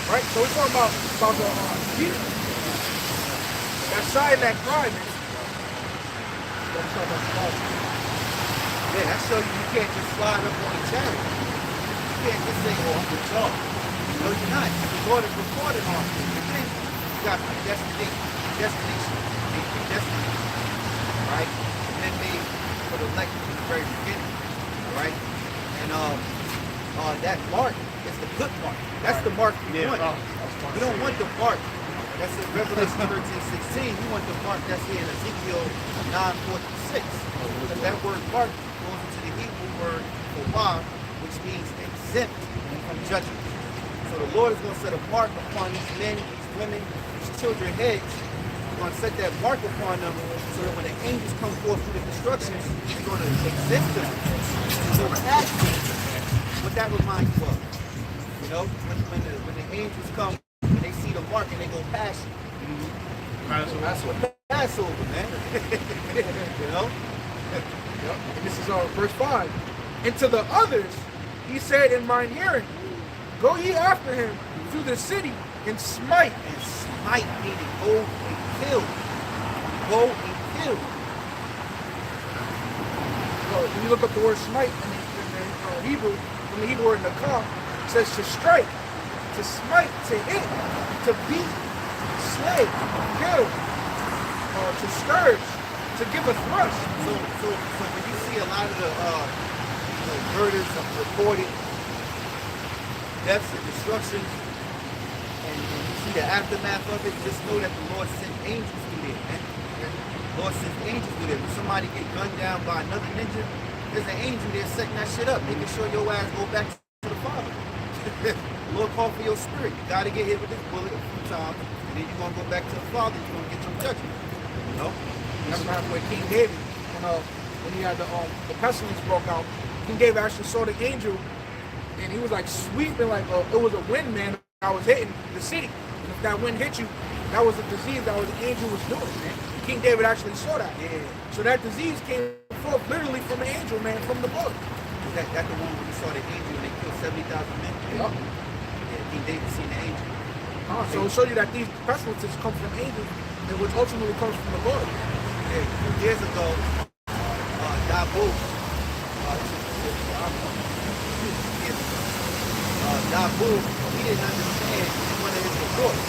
right? So we're talking about the people that sigh and that cry, man. Yeah, that shows you can't just slide up on the channel. You can't just say, oh, I'm with y'all. No, you're not. The Lord is recorded on you. You got destination. Right? And then made for the elect from the very beginning. Right? And that mark is the good mark. That's the mark we want. We don't want the mark That's in Revelation 13:16. You want the mark that's here in Ezekiel 9:4-6. But that word mark goes into the Hebrew word Yahawah, which means exempt from judgment. So the Lord is going to set a mark upon these men, these women, these children's heads. He's going to set that mark upon them so that when the angels come forth through the destructions, he's going to exempt them. So past them. What that reminds you of. You know, when the angels come and they see the mark and they go past you. Passover, man. You know? Yep. And this is verse 5. And to the others, he said in mine hearing, go ye after him through the city and smite. And smite meaning go and kill. Go and kill. Well, when you look up the word smite in the Hebrew, from the Hebrew word nakam, it says to strike, to smite, to hit, to beat, slay, kill, to scourge, to give a thrust. So when you see a lot of the murders of reported deaths and destructions, and you see the aftermath of it, just know that the Lord sent angels through there, man. The Lord sent angels through there. When somebody get gunned down by another ninja, there's an angel there setting that shit up, making sure your ass go back to the Father. The Lord called for your spirit. You gotta get hit with this bullet a few times, and then you're gonna go back to the Father, you're gonna get your judgment. You know? That's what happened with King David when he had the pestilence broke out. King David actually saw the angel, and he was like sweeping like it was a wind, man, that was hitting the city. And if that wind hit you, that was a disease that the angel was doing, man. King David actually saw that. Yeah. So that disease came forth literally from the angel, man, from the book. That's the one where you saw the angel and they killed 70,000 men? Yep. Yeah, King David seen the angel. So it'll show you that these pestilences come from angels, and which ultimately comes from the Lord. Yeah, years ago, Dabu, he didn't understand one of his reports.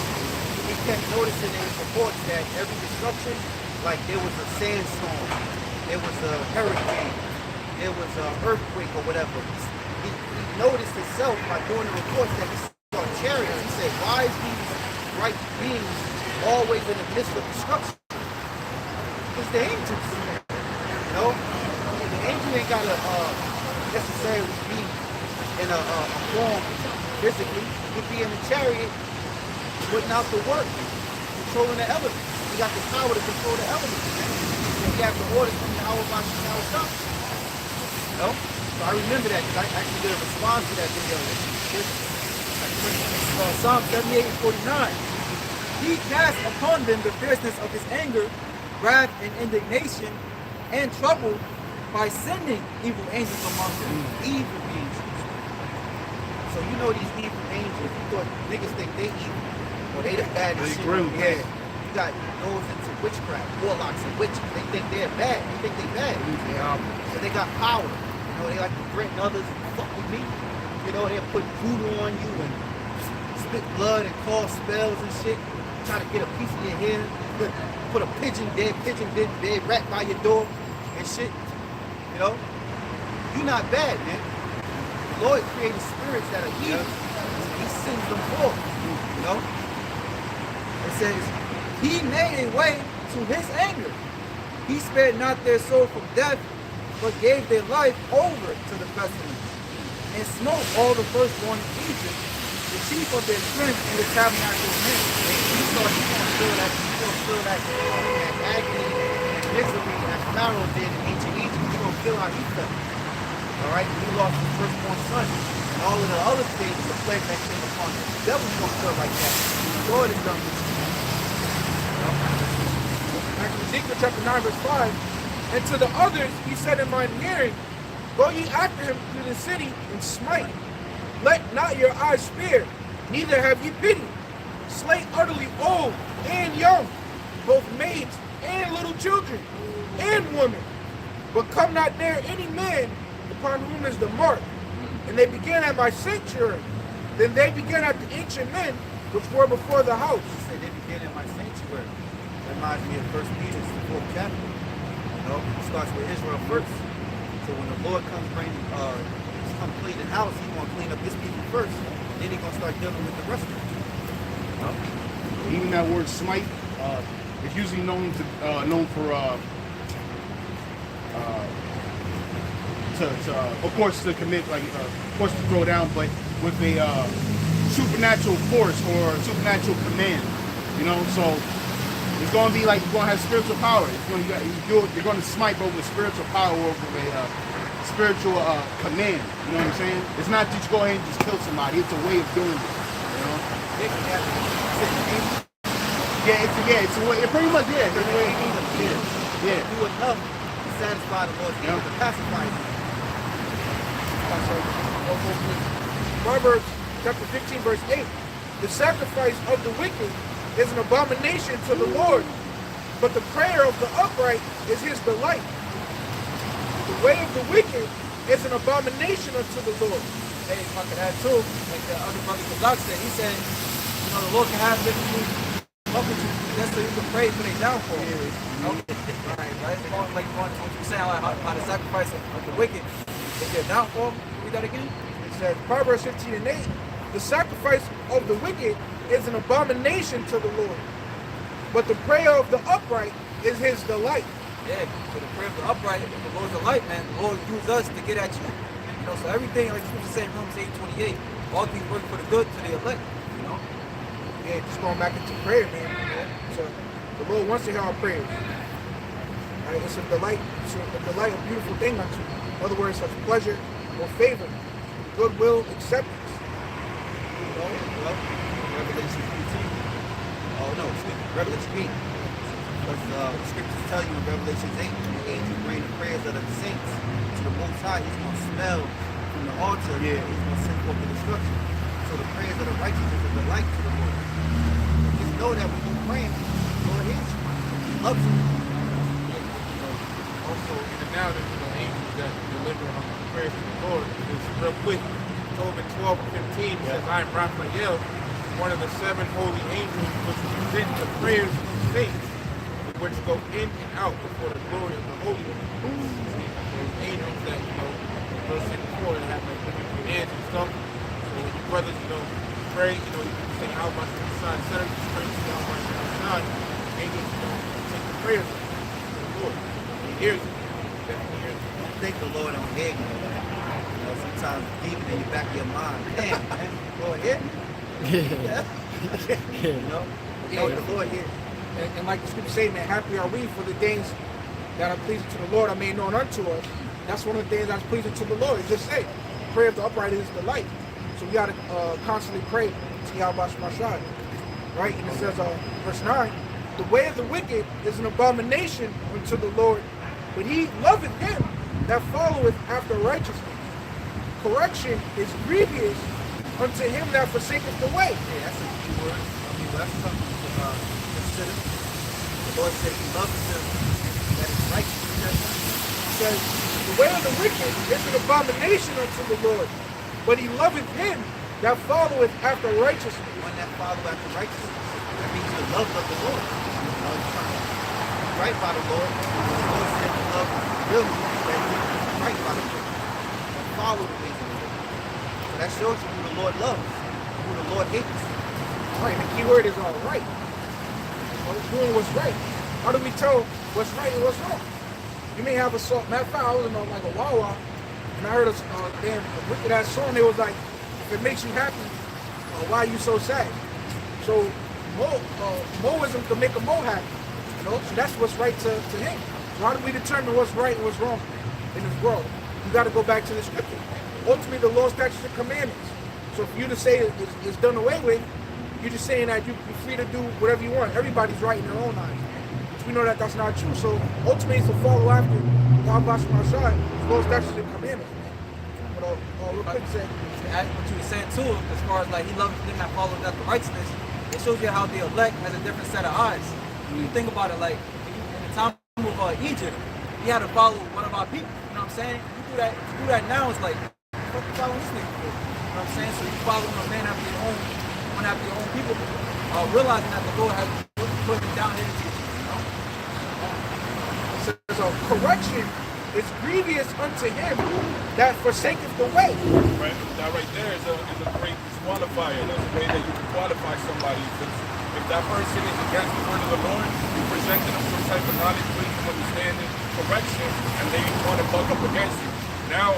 He kept noticing in his reports that every destruction, like there was a sandstorm, there was a hurricane, there was an earthquake or whatever. He noticed himself by doing the reports that he saw chariots. He said, why is these bright beings always in the midst of destruction? It's the angels. You know? The angel ain't gotta necessarily be in a form physically. He could be in a chariot putting out the work, controlling the elements. He got the power to control the elements. And he has the orders from Yahawashi. You know? So I remember that because I actually did a response to that video. Psalm 78:49. He cast upon them the fierceness of his anger, wrath and indignation, and trouble by sending evil angels among them. Evil angels. So you know these evil angels, you thought niggas think they evil. Or they the baddest shit. Yeah. You got those into witchcraft, warlocks and witches. They think they're bad. They think they bad. So they got power. You know, they like to threaten others and fuck with me. You know, they'll put voodoo on you and spit blood and call spells and shit. Try to get a piece of your hair. Put a dead rat by your door and shit. You know? You're not bad, man. The Lord created spirits that are evil. He sends them forth. You know? It says, he made a way to his anger. He spared not their soul from death, but gave their life over to the pestilence, and smote all the firstborn in Egypt, the chief of their strength in the tabernacle of men. You thought you gonna feel that agony and misery as Pharaoh did in ancient Egypt. You're gonna feel how he felt. Alright? He lost his firstborn son. And all of the other things, the plague that came upon him. The devil's gonna feel like that. The Lord is done with you. Back in Ezekiel chapter 9, verse 5. And to the others he said in mine hearing, go ye after him through the city and smite. Let not your eyes spare, neither have ye pity. Slay utterly old and young, both maids and little children, and women. But come not there any man upon whom is the mark. And they began at my sanctuary. Then they began at the ancient men which were before the house. He said they began in my sanctuary. That reminds me of 1 Peter, the 4th chapter. You know, it starts with Israel first. So when the Lord comes clean the house, he's gonna clean up his people first. Then he's gonna start dealing with the rest of them. You know? Even that word smite is usually known for of course to commit, like of course to throw down, but with a supernatural force or supernatural command. You know, so it's going to be like you're going to have spiritual power. You're going to smite, but with spiritual power over a spiritual command. You know what I'm saying? It's not just go ahead and just kill somebody. It's a way of doing it. You know? It's a way. It pretty much it's a way. Yeah. Do enough to satisfy the Lord's need to pacify you. Proverbs chapter 15, verse 8. The sacrifice of the wicked is an abomination to the Lord, but the prayer of the upright is his delight. The way of the wicked is an abomination unto the Lord. Hey, if I could add too, like the other brother Qadash said, he said, you know, the Lord can have different up with you just so you can pray for their downfall. You know? Right? Like what you saying, like how the sacrifice of the wicked is their downfall. Read that again. It says, Proverbs 15 and 8, the sacrifice of the wicked is an abomination to the Lord, but the prayer of the upright is his delight. Yeah, so the prayer of the upright, the Lord's delight, man, the Lord use us to get at you. You know, so everything, like Scripture saying, Romans 8:28, all things work for the good to the elect, you know? Yeah, just going back into prayer, man. So the Lord wants to hear our prayers. Right? It's a delight, a beautiful thing unto you. In other words, such pleasure or favor, goodwill, acceptance. You know, well, Revelation 15. Oh no, Revelation 8. Because the scriptures tell you in Revelation 8, when the angel bring the prayers of the saints to the Most High, he's going to smell from the altar, and he's going to send forth the destruction. So the prayers of the righteous is a delight to the Lord. Just know that when you're praying, the Lord hears you. He loves you. Also, in the narrative, angels that deliver the prayers to the Lord. It's real quick. Job 12 and 15 says, I am Raphael, one of the 7 holy angels which present the prayers of the saints, which go in and out before the glory of the Holy One. Those angels that, verse 64, that have like different commands and stuff. So when you brothers, pray, you can say Yahawashi, son, set up the prayers to Yahawashi, son. Angels, take the prayers to the Lord. He hears it. He definitely hears it. Don't think the Lord don't hear you. Sometimes deep in the back of your mind, damn, man, the Lord hear me. The Lord hear. And like the scripture say, man, happy are we for the things that are pleasing to the Lord are made known unto us. That's one of the things that's pleasing to the Lord. It just say, prayer of the upright is delight. So we got to constantly pray to Yahawashi, right? And it says, verse 9, the way of the wicked is an abomination unto the Lord, but he loveth him that followeth after righteousness. Correction is grievous unto him that forsaketh the way. Yeah, that's a key word. That's something to consider. The Lord said he loves them that is righteous. He says, the way of the wicked is an abomination unto the Lord, but he loveth him that followeth after righteousness. One that follow after righteousness, that means the love of the Lord. You're trying to be right by the Lord. The Lord said to love really, that you right by the Lord. And follow the ways of the Lord. So that shows you who the Lord loves, who the Lord hates. Right, the key word is all right. Doing what's right. How do we tell what's right and what's wrong? You may have a song. Matter of fact, I was in like a Yahawah, and I heard a wicked ass song. It was like, if it makes you happy, why are you so sad? So Moism can make a Mo happy. So that's what's right to him. So how do we determine what's right and what's wrong in this world? You got to go back to the scripture. Ultimately, the law, statutes, and commandments. So for you to say it's done away with, you're just saying that you're free to do whatever you want. Everybody's right in their own eyes. But we know that that's not true. So ultimately, it's to follow after Yahawashi, law, statutes, and commandments. But real quick, say, What you were saying too, as far as like he loves them that follow after righteousness, it shows you how the elect has a different set of eyes. When you think about it, like in the time of Egypt, he had to follow one of our people. You know what I'm saying? If you do that now, it's like, what you following this nigga for? You know what I'm saying? So you follow a man after your own, one after your own people, realizing that the Lord has put him down here to teach you. So correction is grievous unto him that forsaketh the way. Right, that right there is a great disqualifier. That's a way that you can qualify somebody. If that person is against the word of the Lord, you presented them some type of knowledge, wisdom, understanding, correction, and they want to buck up against you. Now,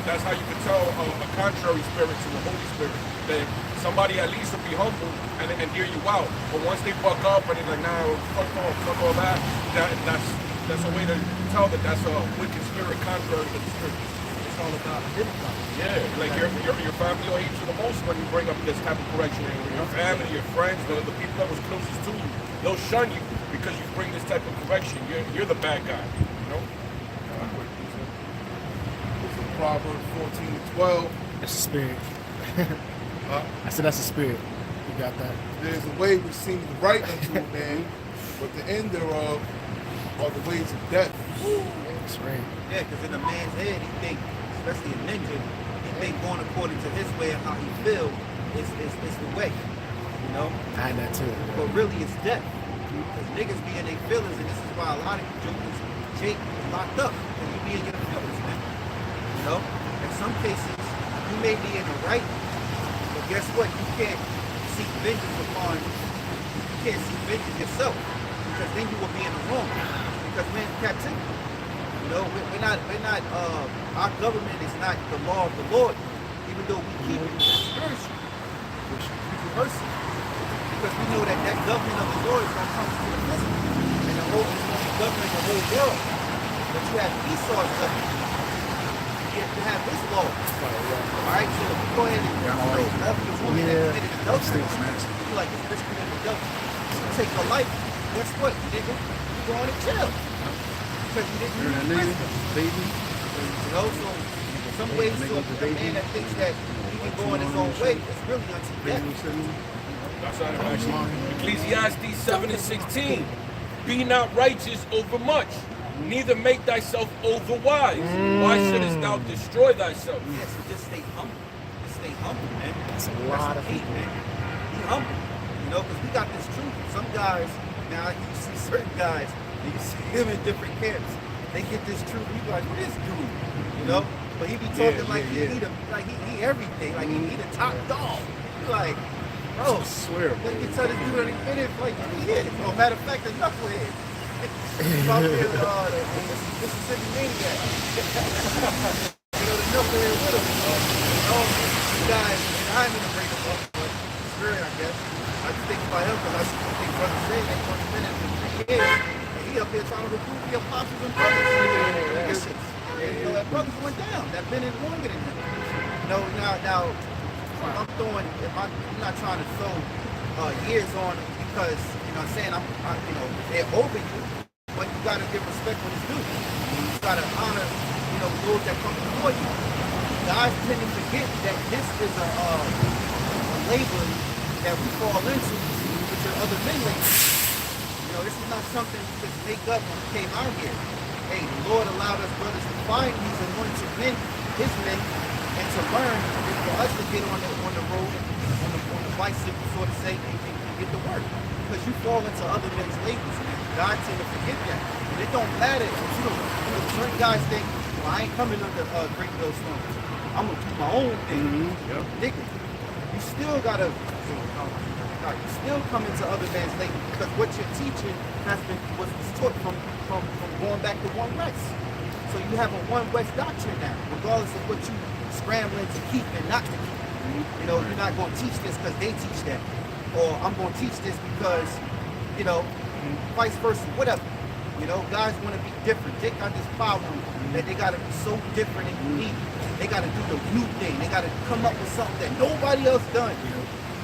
that's how you can tell a contrary spirit to the Holy Spirit. That somebody at least will be humble and hear you out. But once they buck up and they're like, nah, fuck all that, that's a way to tell that that's a wicked spirit contrary to the spirit. It's all about identifying. Yeah, like your family will hate you the most when you bring up this type of correction. Your family, your friends, the people that was closest to you, they'll shun you because you bring this type of correction. You're the bad guy, you know? Proverbs 14:12. That's a spirit. I said that's a spirit. You got that? There's a way which seems right unto a man, but the end thereof are the ways of death. That's right. Yeah, because in a man's head, he think, especially a ninja, he think going according to his way of how he feel is the way. You know? I had that too. But really it's death. Because niggas be in their feelings, and this is why a lot of you jokers, Jake, is locked up. Because you be in your feelings, man. You know? In some cases, you may be in the right, but guess what? You can't seek vengeance upon, you can't seek vengeance yourself. Because then you will be in the wrong. Because we're in captivity. You know, we're not, our government is not the law of the Lord, even though we keep it spiritual. We reverse it. Because we know that government of the Lord is going to come to the physical. And the whole is going to be governing the whole world. But you have Esau's government. You have his law. Alright, so if you go ahead and love your woman that committed adultery, you like this bitch committed adultery. You take her life, guess what? You go on to jail. Because you didn't use wisdom. You know, so in some ways, so the man that thinks that he can go in his own way is really unto death. Ecclesiastes 7:16. Be not righteous over much, neither make thyself over wise. Why shouldest thou destroy thyself? Yes, so just stay humble. Just stay humble, man. That's a lot of hate, people. man. Be humble. You know, because we got this truth. Some guys, now you see certain guys, and you see them in different camps. They get this truth, you be like, what is dude? You know? But he be talking he everything. Like he the top dog. You like, bro, I swear. Let me tell this dude that he fit in like he is. Or matter of fact, the knucklehead. He's out there, Mississippi maniac. You know, the knucklehead with him. These guys, and I ain't gonna bring him up, but it's very, I guess. I just think about him because I think Brother Say they 20 minutes in 3 years. And he up there trying to recruit the apostles and brothers. You know, that brothers went down. That been in longer than him. You know, now I'm throwing, I'm not trying to throw years on because, you know what I'm saying, they're over you, but you got to give respect when it's due. You got to honor, you know, those that come before you. Guys tend to forget that this is a labor that we fall into, which are other men labor. You know, this is not something we just make up when we came out here. Hey, the Lord allowed us brothers to find these anointed men, his men, and to learn, and for us to get on the road, on the bicycle, so to say, and get to work. Because you fall into other men's labors, man. God tend to forget that. And it don't matter if you know, certain guys think, well, I ain't coming under GreatMillStone. I'm gonna do my own thing. Nigga, you still gotta, you still come into other men's labors because what you're teaching was taught from going back to one West. So you have a one West doctrine now, regardless of what you scrambling to keep and not to keep. You know, you're not going to teach this because they teach that. Or I'm going to teach this because, you know, vice versa, whatever. You know, guys want to be different. They got this problem that they got to be so different and unique. They got to do the new thing. They got to come up with something that nobody else done.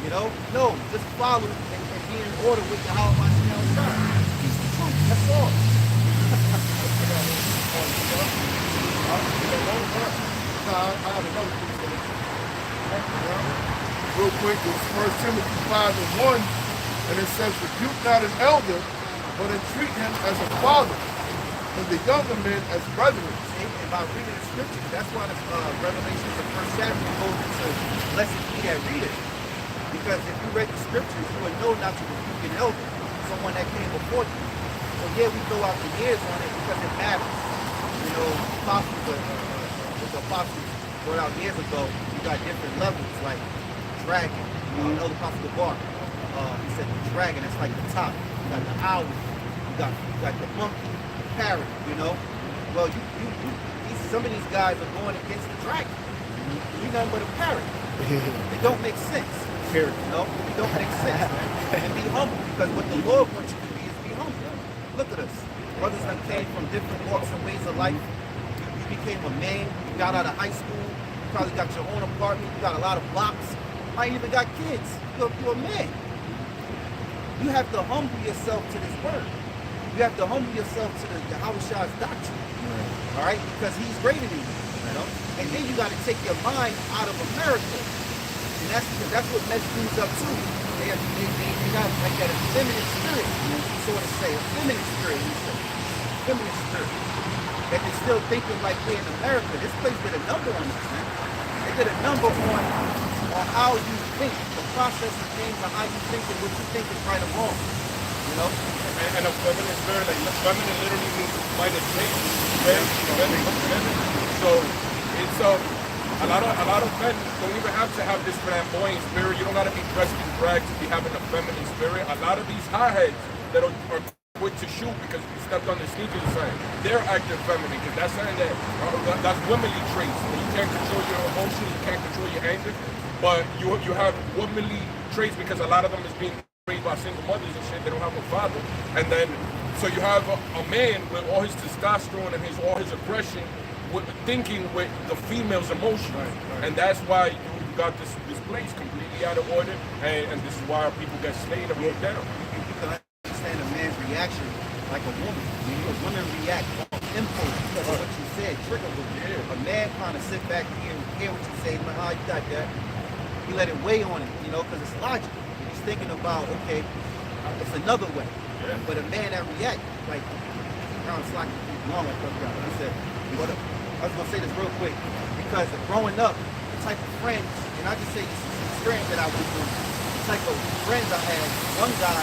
You know? No, just follow and be in order with Yahawashi on God. Teach the truth. That's all. I have another thing for you. Real quick, it's 1 Timothy 5:1, and it says, rebuke not an elder, but entreat him as a father, and the younger men as brethren. And by reading the scriptures, that's why the Revelation, the first chapter, goes into blessed be that reader. Because if you read the scriptures, you would know not to rebuke an elder, someone that came before you. So yeah, we throw out the years on it because it matters. You know, the apostles brought out years ago, you got different levels, like dragon, Elder Apostle Bar. he said the dragon, that's like the top. You got the owl, you got the monkey, the parrot, you know. Well, some of these guys are going against the dragon. You're nothing but a parrot. It don't make sense. Period. You know, it don't make sense, man. And be humble, because what the Lord wants you to be is be humble. Look at us. Brothers that came from different walks and ways of life. You became a man. You got out of high school. You probably got your own apartment. You got a lot of blocks. I even got kids. You're a man. You have to humble yourself to this word. You have to humble yourself to the Yahawah's doctrine. All right? Because he's greater than you know? And then you got to take your mind out of America. And that's what messes dudes up too. They got like that feminine spirit, sort of say, a feminine spirit, feminine spirit. That they still thinking like we're in America. This place did a number on us, man. They did a number on how you think, the process of things, and how you think and what you think is right or wrong. You know? And a feminine spirit, like feminine literally means minus change. Feminine. So it's a lot of men don't even have to have this flamboyant spirit. You don't gotta be dressed in drag to be having a feminine spirit. A lot of these hotheads that are quick to shoot because you stepped on the sneakers or something, they're acting feminine because that's something that's womanly traits. You can't control your emotions, you can't control your anger, but you have womanly traits because a lot of them is being raised by single mothers and shit. They don't have a father, and then so you have a man with all his testosterone and all his aggression, thinking with the female's emotion, and that's why you got this place completely out of order, and this is why people get slayed and broke down. You can understand a man's reaction like a woman. Because women react on impulse because of what you said, trigger them. A man kind of sit back and hear what you say, like, oh, you got that. You let it weigh on him, you know, because it's logical. He's thinking about, okay, it's another way. Yeah. But a man that reacts, like, around slacking long, I said, what up? I was going to say this real quick, because growing up, the type of friends, and I just say this is experience that I went through, the type of friends I had, one guy,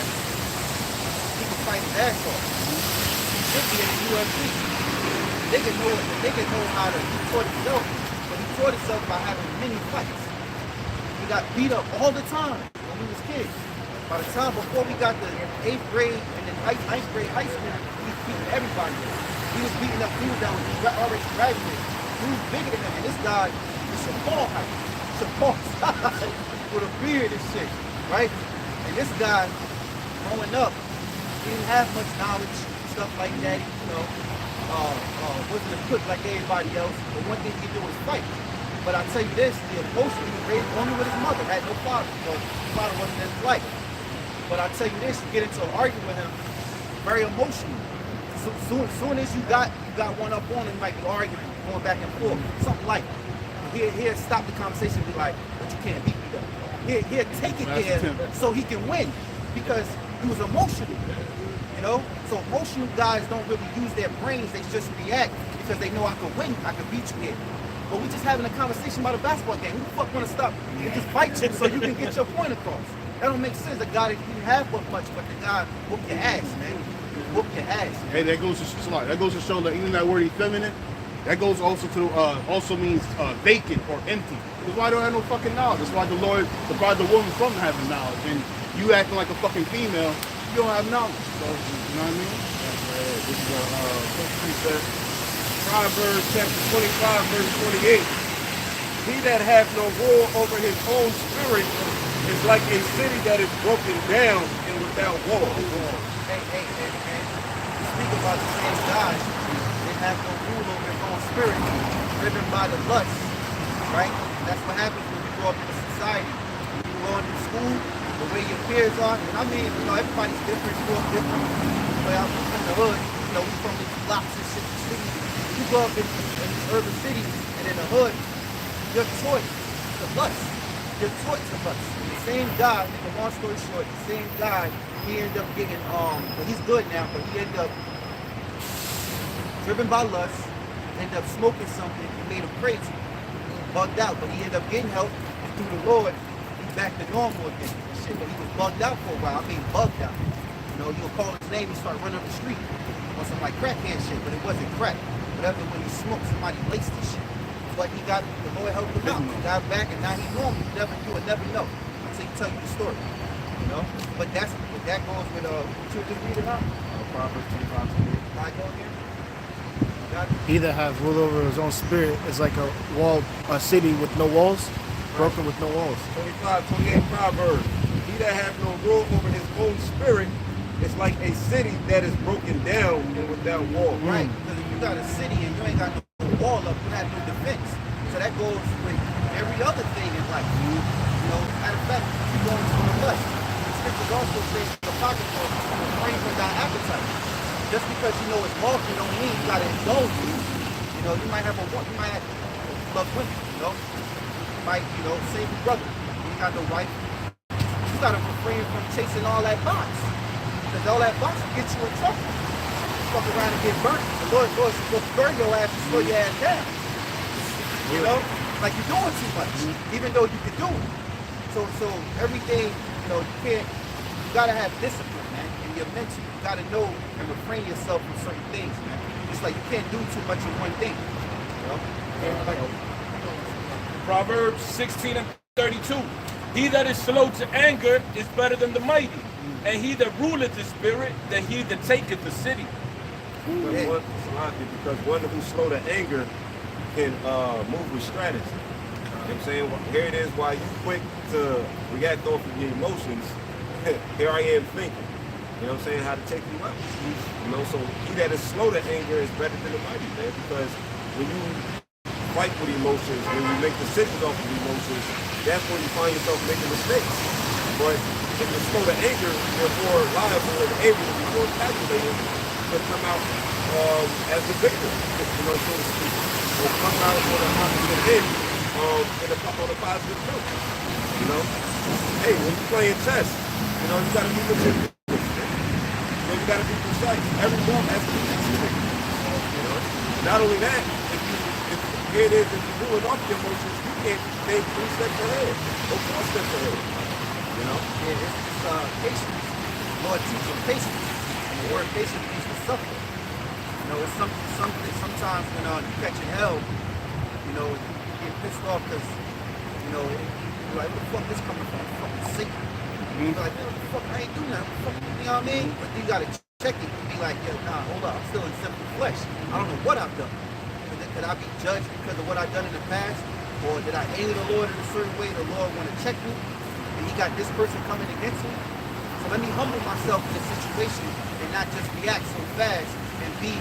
he could fight his ass off. He should be in the UFC. They could know how to, he taught himself, but he taught himself by having many fights. He got beat up all the time when we was kids. By the time before we got to 8th grade and then 9th grade high school, he was beating everybody. He was beating up dudes that was already graduated. He was bigger than him, and this guy is Shapar height. Shapar size with a beard and shit, right? And this guy, growing up, he didn't have much knowledge, stuff like that, you know. Wasn't a cook like everybody else, but one thing he could do was fight. But I tell you this, the emotion, he was raised only with his mother, had no father, because his father wasn't in his life. But I tell you this, you get into an argument with him, very emotional. Soon as you got one up on him, you might be arguing, going back and forth, something like he'll stop the conversation and be like, but you can't beat me though. He'll take it there so he can win, because he was emotional. You know? So emotional guys don't really use their brains, they just react because they know I can win, I can beat you here. But we just having a conversation about a basketball game. Who the fuck wanna stop and just fight you so you can get your point across? That don't make sense. The guy that you have but much, but the guy whoop your ass, man. Whoop your ass. Man. Hey, that goes to show that even that word effeminate, that goes also to also means vacant or empty. That's why I don't have no fucking knowledge. That's why the Lord deprived the woman from having knowledge. And you acting like a fucking female, you don't have knowledge. So, you know what I mean? This is precept. Proverbs chapter 25, verse 28. He that hath no rule over his own spirit is like a city that is broken down and without walls. Hey, speak about the same God. They have no rule over his own spirit, driven by the lust, right? That's what happens when you grow up in a society. When you go into school, the way your peers are, and I mean, you know, everybody's different, you grow up different. But I'm from the hood, you know, we from the blocks and shit, the cities. You grow up in these urban cities, and in the hood, your choice to lust. Your choice to lust. The same guy, make a long story short, the same guy, he ended up getting, well, he's good now, but he ended up driven by lust, ended up smoking something, it made him crazy. He bugged out, but he ended up getting help, and through the Lord, he's back to normal again. Shit, but he was bugged out for a while. I mean, bugged out. You know, you'll call his name and start running up the street on some like crackhead shit, but it wasn't crack. Whatever, when he smoked, somebody laced his shit. But he got, the Lord helped him out. He got back, and now he's normal. You would never know until he tell you the story. You know, but that goes with should we just read it out? Proverbs 25:28. I go again. Got it? He that hath rule over his own spirit is like a city with no walls, broken with no walls. 28 Proverbs. He that hath no rule over his own spirit is like a city that is broken down and without wall. Right, because if you got a city and you ain't got no wall up, you have no defense. So that goes with every other thing in life. You know, matter of fact, you go into the lust. The scriptures also say the pocket book, refrain from thy appetite. Just because you know it's lawful don't mean you gotta indulge it. You know, you might have love women, you know. You might, save your brother. You got no wife. You gotta refrain from chasing all that box. Because all that box will get you in trouble. You fuck around and get burnt. The Lord will burn your ass and slow your ass down. You know? Like you're doing too much, even though you can do it. So everything, you gotta have discipline, man, in your mental. You gotta know and refrain yourself from certain things, man. It's like you can't do too much of one thing. You know? Proverbs 16:32. He that is slow to anger is better than the mighty, and he that ruleth the spirit than he that taketh the city. Because one who's slow to anger can move with strategy. You know what I'm saying? Here it is, while you quick to react off of your emotions, here I am thinking. You know what I'm saying? How to take you out. You know, so he that is slow to anger is better than the mighty, man. Because when you fight with emotions, when you make decisions off of emotions, that's when you find yourself making mistakes. But if you're slow to anger, you're more liable and able to be more calculated to come out as the victor, so to speak. Or come out on a positive end, on a positive note. You know? Hey, when you're playing chess, you gotta be legit. You gotta be precise. Every move has to be executed. Not only that, if you're doing off your emotions, you can't stay 3 steps ahead or 4 steps ahead. Yeah, it's patience. Lord teaches patience. And the word patience means to suffer. It's something sometimes when you catching hell, you get pissed off because, you're like, where the fuck this coming from? Fucking Satan. You're like, man, what the fuck, I ain't do nothing. Fuck, you know what I mean? But you gotta check it and be like, yo, nah, hold up, I'm still in simple flesh. I don't know what I've done. Could I be judged because of what I've done in the past? Or did I anger the Lord in a certain way? The Lord want to check me? And he got this person coming against me? So let me humble myself in this situation and not just react so fast and be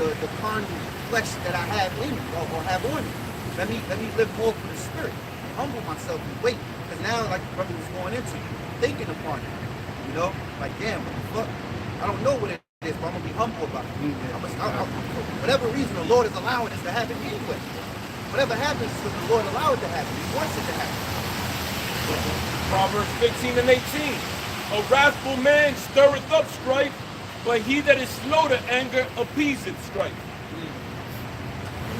the carnal flesh that I have in me or have on me. Let me live more for the spirit. Humble myself and wait. Because now, like the brother was going into, thinking upon it. Like, damn, what the fuck? I don't know what it is, but I'm going to be humble about it. For whatever reason, the Lord is allowing this to happen anyway. Whatever happens, because the Lord allowed it to happen. He wants it to happen. Proverbs 15:18. A wrathful man stirreth up strife, but he that is slow to anger appeaseth strife.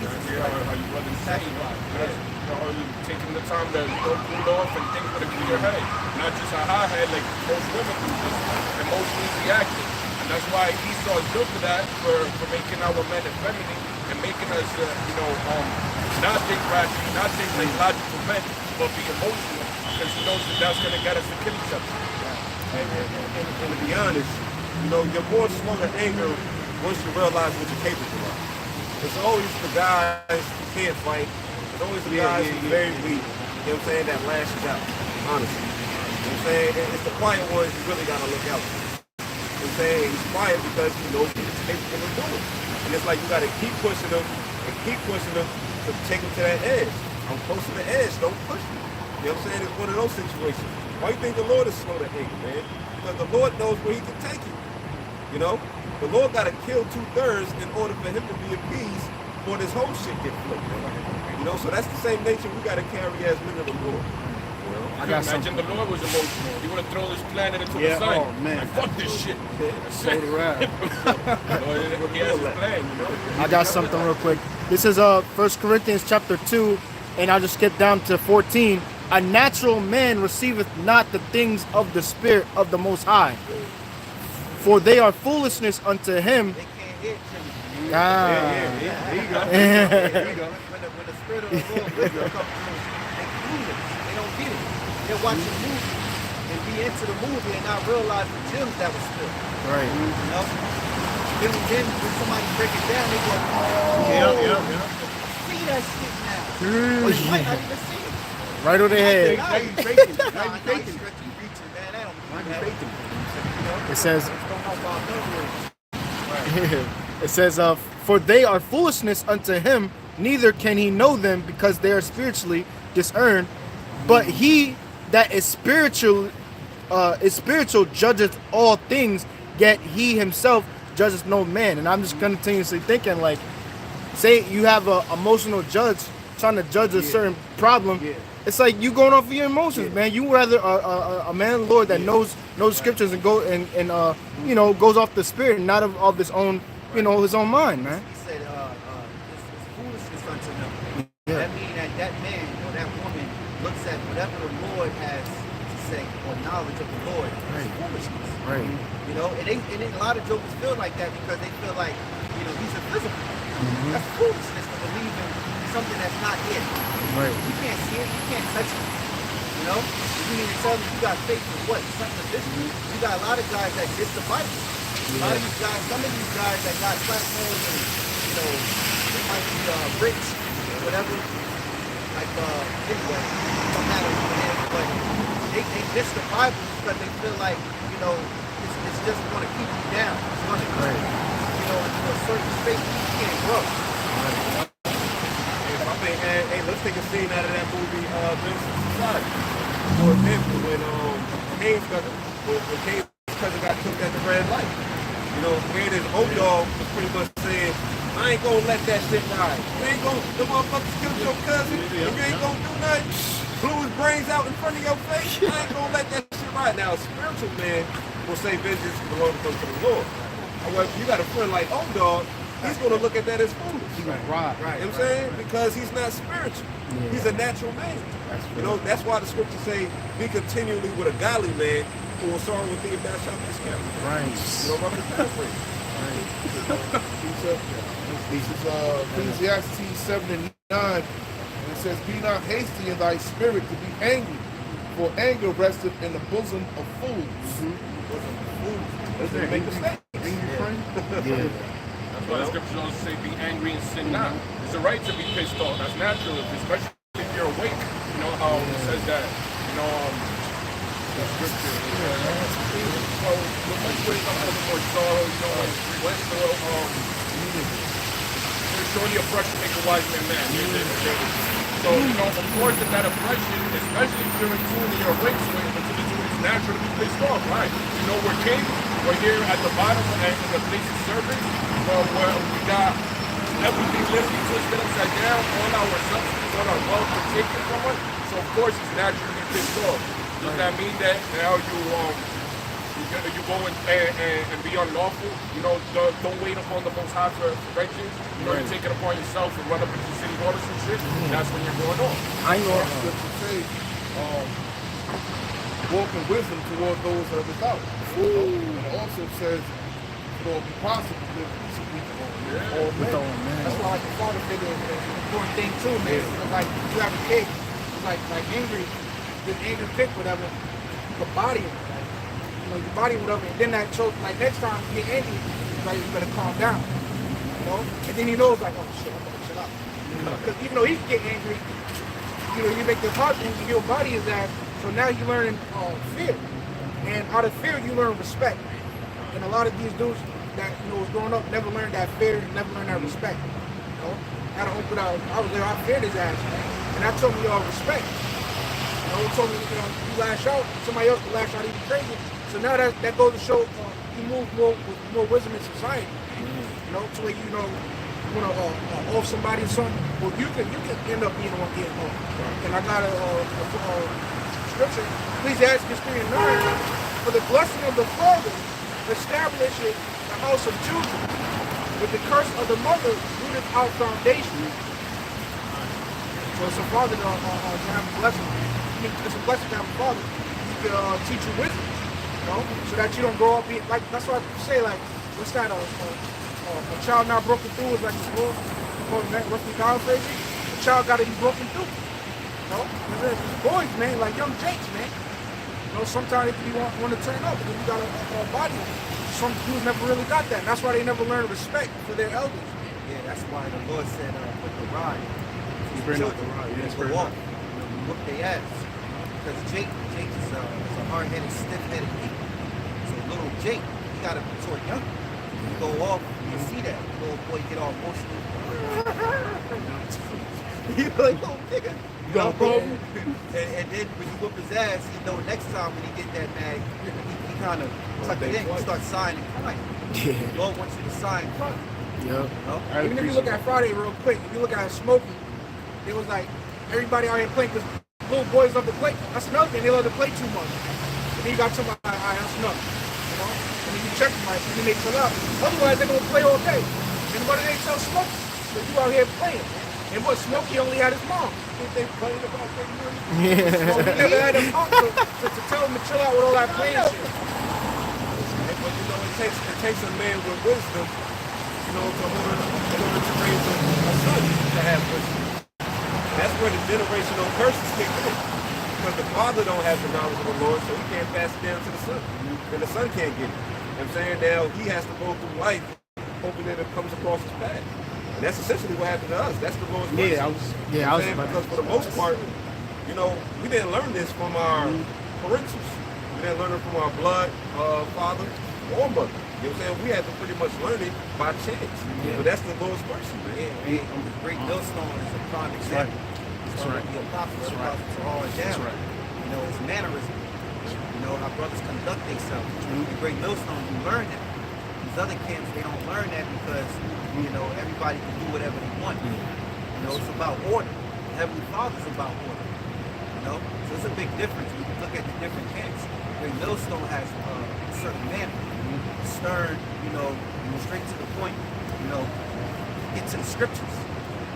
Are you brother saying? Are you taking the time to cool off and think with a clear head? Not just a high head like most women do, just emotionally reacting. And that's why Esau is built for that, for making our men effeminate and making us, not think rationally, not think like logical men, but be emotional, because he knows that that's going to get us to kill each other. And to be honest, you're more slow to anger once you realize what you're capable of. It's always the guys who can't fight. It's always the guys who are very weak. You know what I'm saying? That lashes out, honestly. You know what I'm saying? It's the quiet ones you really got to look out for. You know what I'm saying? He's quiet because he knows what he's capable of doing. And it's like you got to keep pushing them and keep pushing them to take them to that edge. I'm close to the edge, don't push me. You know what I'm saying? It's one of those situations. Why you think the Lord is slow to anger, man? Because the Lord knows where he can take you. The Lord got to kill 2/3 in order for him to be appeased before this whole shit get flipped. So that's the same nature we got to carry as men of the Lord. I can imagine the Lord was emotional. He would have thrown this planet into the sun. Oh, man. Like, fuck this shit. Float around. He has his plan, I got something real quick. This is 1 Corinthians chapter 2, and I'll just skip down to 14. A natural man receiveth not the things of the Spirit of the Most High, for they are foolishness unto him. They can't hear Jimmy. There you go. When the Spirit of the Lord wisdom comes through, they clueless. They don't get it. They're watching movies. and be into the movie and not realize the gems that was spilled. Right. You know? Then when somebody break it down, they go, oh, see that shit now. Or you might not even see it. Right on the head. Now you faking. Now you faking. You reaching, man. That don't mean faking. It says, Don't know about numbers. it says, for they are foolishness unto him, neither can he know them because they are spiritually discerned. But he that is spiritual judgeth all things, yet he himself judges no man. And I'm just continuously thinking, like, say you have an emotional judge trying to judge a certain problem. It's like you going off of your emotions, man. You rather a man of the Lord that knows scriptures and go and you know, goes off the spirit, not of his own, you know, his own mind, man. He said, it's foolishness unto them. That means that man or that woman looks at whatever the Lord has to say or knowledge of the Lord as foolishness. Right. You know, and a lot of jokers feel like that because they feel like, you know, he's invisible. That's foolishness to believe in something that's not here. Right. You can't see it, you can't touch it. You know? You need to tell me you got faith in what? Something invisible. You got a lot of guys that diss the Bible. A lot of these guys, some of these guys that got platforms and, you know, they might be rich or whatever. Like, anyway, don't matter who it is, but they diss the Bible because they feel like, you know, it's just going to keep you down. It's going to keep you, you know, into a certain space you can't grow. Hey, let's take a scene out of that movie, Minister Society. For example, when Cain's cousin got killed at the red light. You know, here this old dog was pretty much saying, I ain't gonna let that shit ride. You ain't gonna, the motherfuckers killed your cousin, and you ain't gonna do nothing. Blew his brains out in front of your face. I ain't gonna let that shit ride. Now, a spiritual man will say vengeance belongs to the Lord. However, you got a friend like old dog, he's going to look at that as foolish. Right. You know what I'm saying? Because he's not spiritual. Yeah. He's a natural man. You know, that's why the scriptures say, be continually with a godly man who will sorrow with thee if thou shalt be scattered. Right. You know, I'm going to paraphrase. This is Ecclesiastes 7 and 9. And it says, be not hasty in thy spirit to be angry, for anger resteth in the bosom of fools. Does they make mistakes? That's why the scriptures also say, be angry and sin not. It's a right to be pissed off. That's natural, especially if you're awake. You know how it says that, you know, the scripture. So, when it comes to the Lord sorrow, you know, when surely oppression make a wise man mad. So, you know, of course, if that oppression, especially if you're in tune and you're awake, so it's natural to be pissed off, right? You know, we're kings. We're here at the bottom and in the place of servants, where we got everything literally twisted upside down, all our substance, all our wealth is taken from us. So of course it's natural to be pissed off. Does that mean that now you go and be unlawful? You know, don't wait upon the Most High for vengeance. You know, you take it upon yourself and run up into city waters and shit. That's when you're going off. I know scripture say, walk in wisdom toward those that are without. And it also says, it will be possible to live with all men. That's why like the father figure is an important thing too, man. Because like you have a kid, it's like angry, this angry pick, whatever, the body, like, you know, your body, whatever, and then that shows like next time you get angry, like you better calm down. You know? And then he knows like, oh shit, I'm gonna shut up. Because even though he can get angry, you know, you make the heart and your body is that. So now you're learning fear. And out of fear, you learn respect. And a lot of these dudes that, you know, was growing up never learned that fear, never learned that respect. You know? I had an uncle that I was there, I feared his ass, man. And that told me respect. You know, it told me, you know, you lash out, somebody else will lash out even crazy. So now that goes to show you move more with more wisdom in society. You know, to where you know, you want to off somebody or something, well, you can end up being the one getting off. And I got a scripture, Ecclesiastes 3 and 9, for the blessing of the father establisheth the house of children, with the curse of the mother rooteth out foundation. So it's a father to have a blessing. It's a blessing to have a father. He can teach you wisdom, you know, so that you don't grow up being like. That's what I say. Like, what's that? A child not broken through is like a school. Roughly paraphrasing. A child got to be broken through. You know, boys, man, like young Jakes, man. You know, sometimes you want to turn up, but then you got a body. Some dudes never really got that. And that's why they never learn respect for their elders. Yeah, that's why the Lord said with the rod. You bring up the rod. Yeah, it's very walk. You whoop their ass. Because Jake is a hard-headed, stiff-headed people. So little Jake, he got to be taught young. You go off, you see that little boy get all emotional. You like, oh nigga. You know, and then when you whoop his ass, you know next time when he get that mad, he kind of tuck it in, he starts sighing and crying. The Lord wants you to sigh and cry. Yeah. You know? Even if you look at Friday real quick, if you look at Smokey, it was like everybody out here playing because little boys love to play. That's another thing, they love to play too much. And then you got somebody, all right, that's enough. You know? And then you check them right, and then they chill out. Otherwise, they're going to play all day. And what do they tell Smokey? So you out here playing. And what, Smokey only had his mom. Think they playing about their money? Yeah. So he never had a pop to tell him to chill out with all that playing shit. But you know, it takes a man with wisdom, you know, in order to raise a son to have wisdom. That's where the generational curses kick in. Because the father don't have the knowledge of the Lord, so he can't pass it down to the son. And the son can't get it. You know what I'm saying? Now he has to go through life hoping that it comes across his path. And that's essentially what happened to us. That's the Lord's mercy. Because for the most part, you know, we didn't learn this from our parentals. We didn't learn it from our blood father or mother. You know what I'm saying? We had to pretty much learn it by chance. But that's the Lord's mercy, man. Yeah, the GreatMillStone is a prime example. That's right. The apostles are all down. That's right. You know, it's mannerism. You know, how brothers conduct themselves. The GreatMillStone, you learn that. These other camps, they don't learn that because, you know, everybody can do whatever they want. You know, it's about order. The Heavenly Father's about order. You know? So it's a big difference when you look at the different camps. GreatMillStone has a certain manner. Stern, you know, straight to the point, you know, get to the scriptures.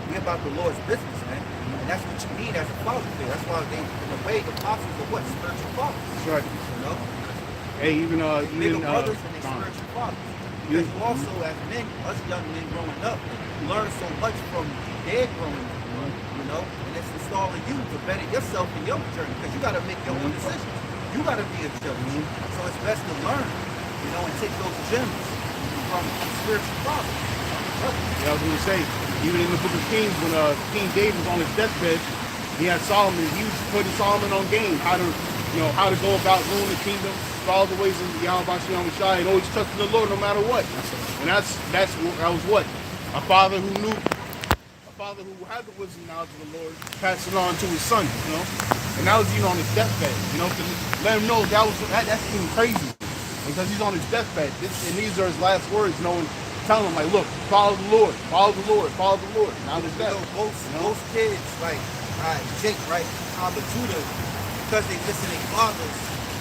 We about the Lord's business, man. And that's what you need as a father figure. That's why they, in a way, the apostles are what? Spiritual fathers. That's right. You know? Hey, even Bigger brothers and they spiritual fathers. Because you also, as men, us young men growing up, you learn so much from their growing up, you know? And it's installing you to better yourself in your journey because you got to make your own decisions. You got to be a judge. So it's best to learn, you know, and take those gems from spiritual fathers. Yeah, I was going to say, even in the book of Kings, when King David was on his deathbed, he had Solomon. He was putting Solomon on game, how to go about ruling the kingdom, follow the ways of Yahawashi and always trusting the Lord no matter what. And that was what a father who had the wisdom and knowledge of the Lord, passed it on to his son. You know, and that was even on his deathbed. You know, to let him know that's even crazy because he's on his deathbed. And these are his last words, knowing. Tell them, like, look, follow the Lord, follow the Lord, follow the Lord. Now there's that. Most kids, like Jake, right, Judah, because they listen to fathers,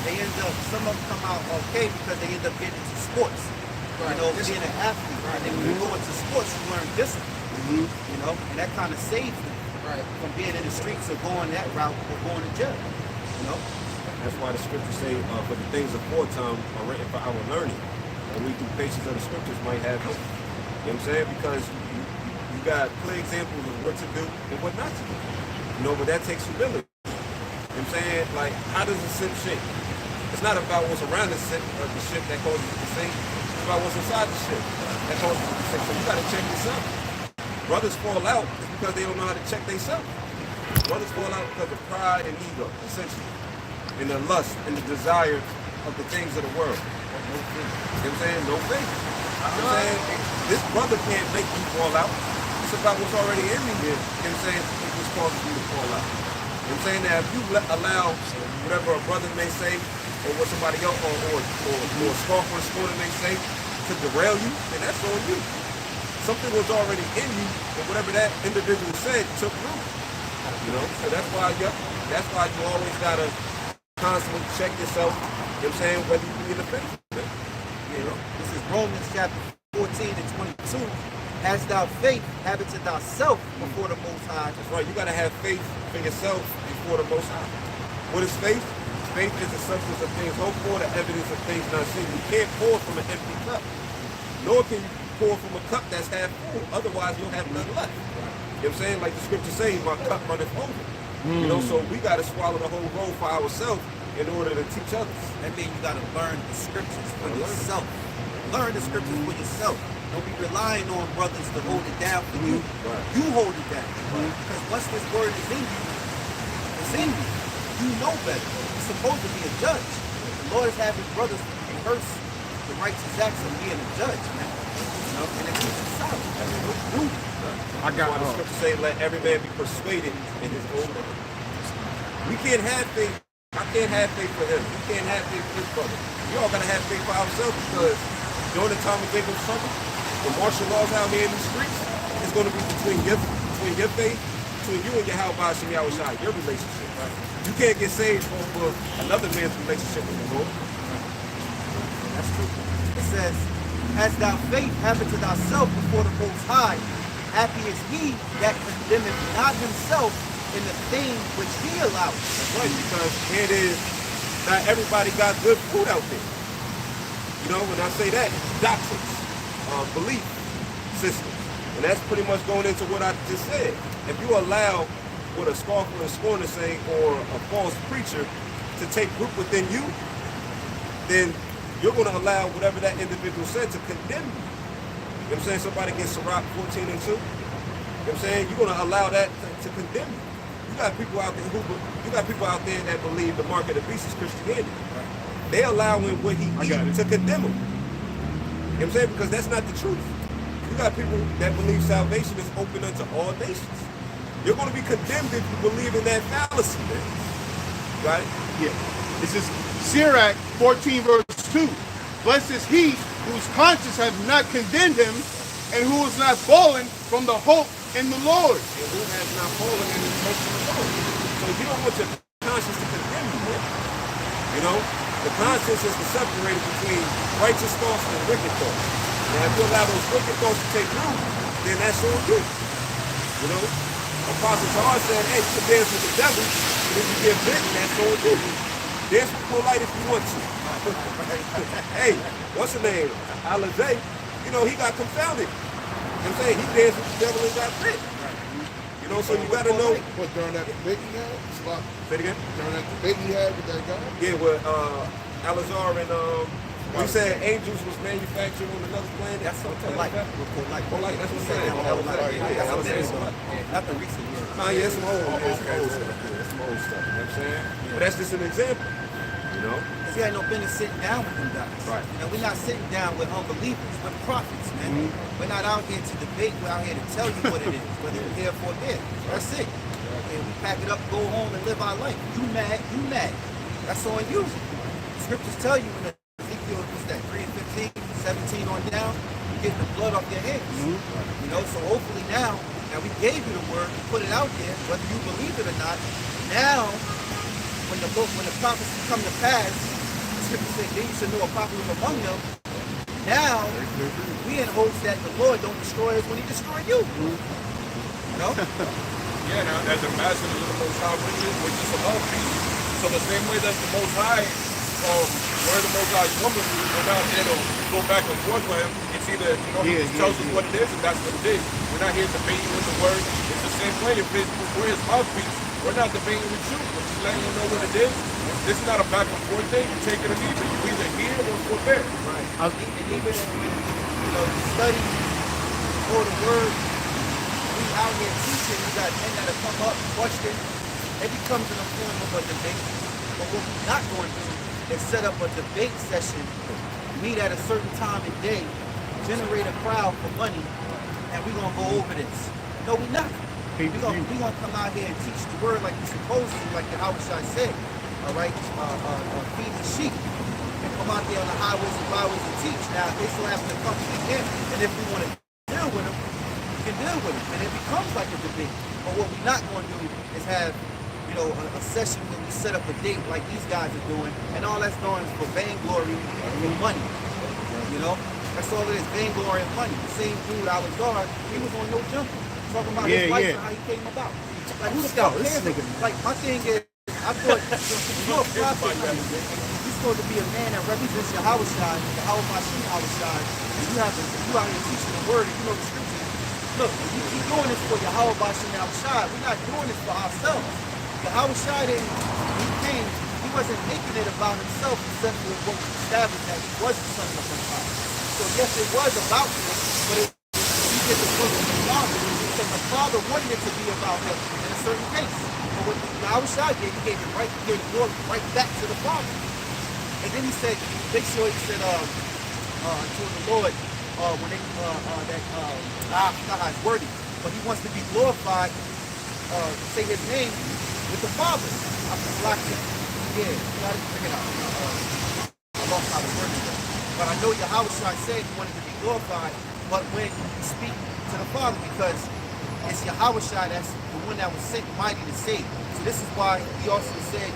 they end up, some of them come out okay because they end up getting into sports. Right. You know, being an athlete. Right. And then when you go into sports, you learn discipline. You know, and that kind of saves them from being in the streets or going that route or going to jail. You know? That's why the scriptures say, for the things aforetime are written for our learning. And we through patience of the scriptures might have hope. You know what I'm saying? Because you got clear examples of what to do and what not to do. You know, but that takes humility. You know what I'm saying? Like, how does a ship shake? It's not about what's around the ship that causes it to sink. It's about what's inside the ship that causes it to sink. So you got to check yourself. Brothers fall out because they don't know how to check themselves. Brothers fall out because of pride and ego, essentially. And the lust and the desire of the things of the world. You know what I'm saying? No faith. You know what I'm saying? This brother can't make you fall out. It's about what's already in me here. You know what I'm saying? Which causes you to fall out. You know what I'm saying? Now, if you allow whatever a brother may say, or what somebody else, or a scoff or a scorner may say, to derail you, then that's on you. Something was already in you, and whatever that individual said took root. You know? So that's why you always gotta constantly check yourself. You know what I'm saying? Whether you be in the faith. You know, this is Romans chapter 14 and 22. As thou faith, have it to thyself before the Most High. That's right. You got to have faith for yourself before the Most High. What is faith? Faith is the substance of things hoped for, the evidence of things not seen. You can't pour from an empty cup. Nor can you pour from a cup that's half full. Otherwise, you'll have none left. You know what I'm saying? Like the scripture says, my cup runneth over. You know, so we got to swallow the whole roll for ourselves in order to teach others. That means you got to learn the scriptures for yourself. Learn the scriptures for yourself. Don't be relying on brothers to hold it down for you. Right. You hold it down. Because once this word is in you, it's in you. You know better. You're supposed to be a judge. The Lord is having brothers rehearse the righteous acts of being a judge, man. You know, and it keeps you solid. I got Why the scripture say, let every man be persuaded in his own mind. We can't have faith. I can't have faith for him. We can't have faith for his brother. We all gotta have faith for ourselves because during the time of Jacob's trouble, the martial laws out here in the streets is going to be between your faith, between you and Yahawashi and Yahawashi, your relationship. Right? You can't get saved over another man's relationship with the Lord. That's true. It says, hast thou faith, have it to thyself before the Most High. Happy is he that condemneth not himself in the thing which he allows. That's right, because it is not everybody got good food out there. You know, when I say that, doctrines, belief systems. And that's pretty much going into what I just said. If you allow what a scoffer and scorner say or a false preacher to take root within you, then you're going to allow whatever that individual said to condemn you. You know what I'm saying? Somebody gets Sirach 14 and 2. You know what I'm saying? You're going to allow that to condemn you. You got people out there that believe the mark of the beast is Christianity. They allowing what he eats to condemn them. You know what I'm saying? Because that's not the truth. You got people that believe salvation is open unto all nations. You're going to be condemned if you believe in that fallacy, man. Right? Yeah. This is Sirach 14 verse 2. Blessed is he whose conscience hath not condemned him, and who is not fallen from the hope in the Lord. And who has not fallen in his hope in the Lord. So you don't want your conscience to condemn you, man. You know? The conscience is the separator between righteous thoughts and wicked thoughts. Now, if you allow those wicked thoughts to take root, then that's on you. You know? Apostle Paul said, hey, you can dance with the devil, but if you get bitten, that's on you. Dance with polite if you want to. Hey, what's the name? Alizé, you know, he got confounded. You know what I'm saying? He danced with the devil and got bit. You know, so you got to know. What, during that debate he had? Say it again? During that debate he had with that guy? Yeah, with Alazar and we said angels was manufactured on another planet. That's so polite. Polite, that's what I'm saying. Not the recent years. Nah, yeah, it's some old stuff. Yeah, it's some old stuff. You know what I'm saying? But that's just an example. You know? Because he had no business sitting down with them guys. Right. You know, we're not sitting down with unbelievers, we're prophets, man. We're not out here to debate, we're out here to tell you what it is, whether you're here for there. That's it. And we pack it up, go home, and live our life. You mad, you mad. That's on you. The scriptures tell you in Ezekiel, what's that, 3 and 15, 17 on down, you get the blood off your hands. You know, so hopefully now we gave you the word, put it out there, whether you believe it or not. Now, when the prophecy come to pass, the scripture said, then you should know a prophet was among them. Now, we in hopes that the Lord don't destroy us when he destroy you. You know? Yeah, now as ambassadors of the Most High, which is a mouthpiece. So the same way that the Most High, where the Most High is coming from, we're not here to go back and forth with him. It's either, you know, he just tells us what it is, and that's what it is. We're not here debating with the word. It's the same way if we're his mouthpiece. We're not debating with you. We're just letting you know what it is. This is not a back and forth thing. You take it or leave it. You either here or for there. Right. And even, you know, study for the word, we out here teaching, we got men that have come up, question. It becomes in the form of a debate. But what we're not going to do is set up a debate session, meet at a certain time and day, generate a crowd for money, and we're going to go over this. No, we're not. We're gonna come out here and teach the word like we're supposed to, like the Yahawashi said. All right, feed the sheep and come out there on the highways and byways and teach. Now, if they still have to come to the camp, and if we want to deal with them, we can deal with them, and it becomes like a debate. But what we're not going to do is have, you know, a session where we set up a date like these guys are doing, and all that's doing is for vainglory and money. You know, that's all it is, vainglory and money. The same dude, Alazar, he was on No Jumper. Talking about his life and how he came about. Like, who the fuck cares? Like, my thing is, I thought, you're a prophet, you're supposed to be a man that represents Yahawashi, Yahawashi, and you out here teaching the word, and you know the scriptures. Look, we keep doing this for Yahawashi and Yahawashi. We're not doing this for ourselves. Yahawashi didn't, he came, he wasn't making it about himself, except for what was established that he was the son of the Most High. So yes, it was about him, but he did the work of the Father, because the Father wanted it to be about him in a certain case. But what Yahawashi did, he gave the glory right back to the Father. And then he said, make sure he said, to the Lord, when they, I forgot how it's worded, but he wants to be glorified, say his name with the Father. I forgot it. Yeah, you gotta bring it out. I lost how the word is. But I know Yahawashi said he wanted to be glorified, but when you speak to the Father, because it's Yahawashi that's the one that was sent mighty to save. So this is why he also said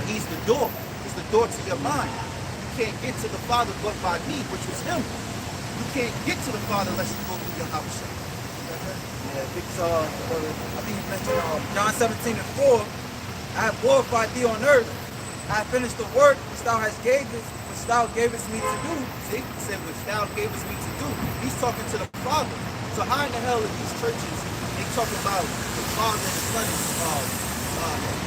he's the door. He's the door to your mind. You can't get to the Father but by me, which was him. You can't get to the Father unless you go through Yahawashi. Yeah, because I think you mentioned John 17:4. I have glorified thee on earth. I have finished the work which thou gavest me to do. See, he said, which thou gavest me to do. He's talking to the Father. So how in the hell in these churches they talking about the Father and the Son is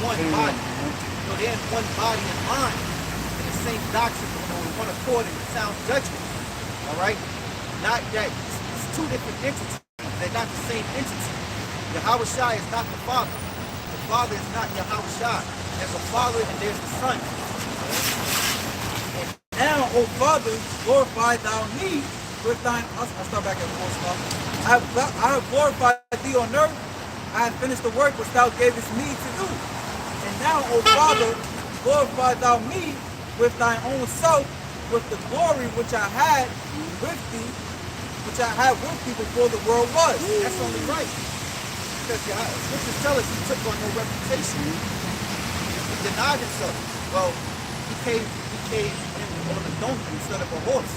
one body? You know, they're in one body and mind, in the same doctrine, in one accord, in sound judgment. All right? Not that it's two different entities. They're not the same entity. Yahawashi is not the Father. The Father is not Yahawashi. There's a Father and there's the Son. And now, O Father, glorify thou me with thine. I'll start back at the first stop. I have glorified thee on earth. I have finished the work which thou gavest me to do. And now, O Father, glorify thou me with thine own self, with the glory which I had with thee, before the world was. That's only right. Because the scriptures tell us he took on no reputation. He denied himself. Well, he came in on a donkey instead of a horse.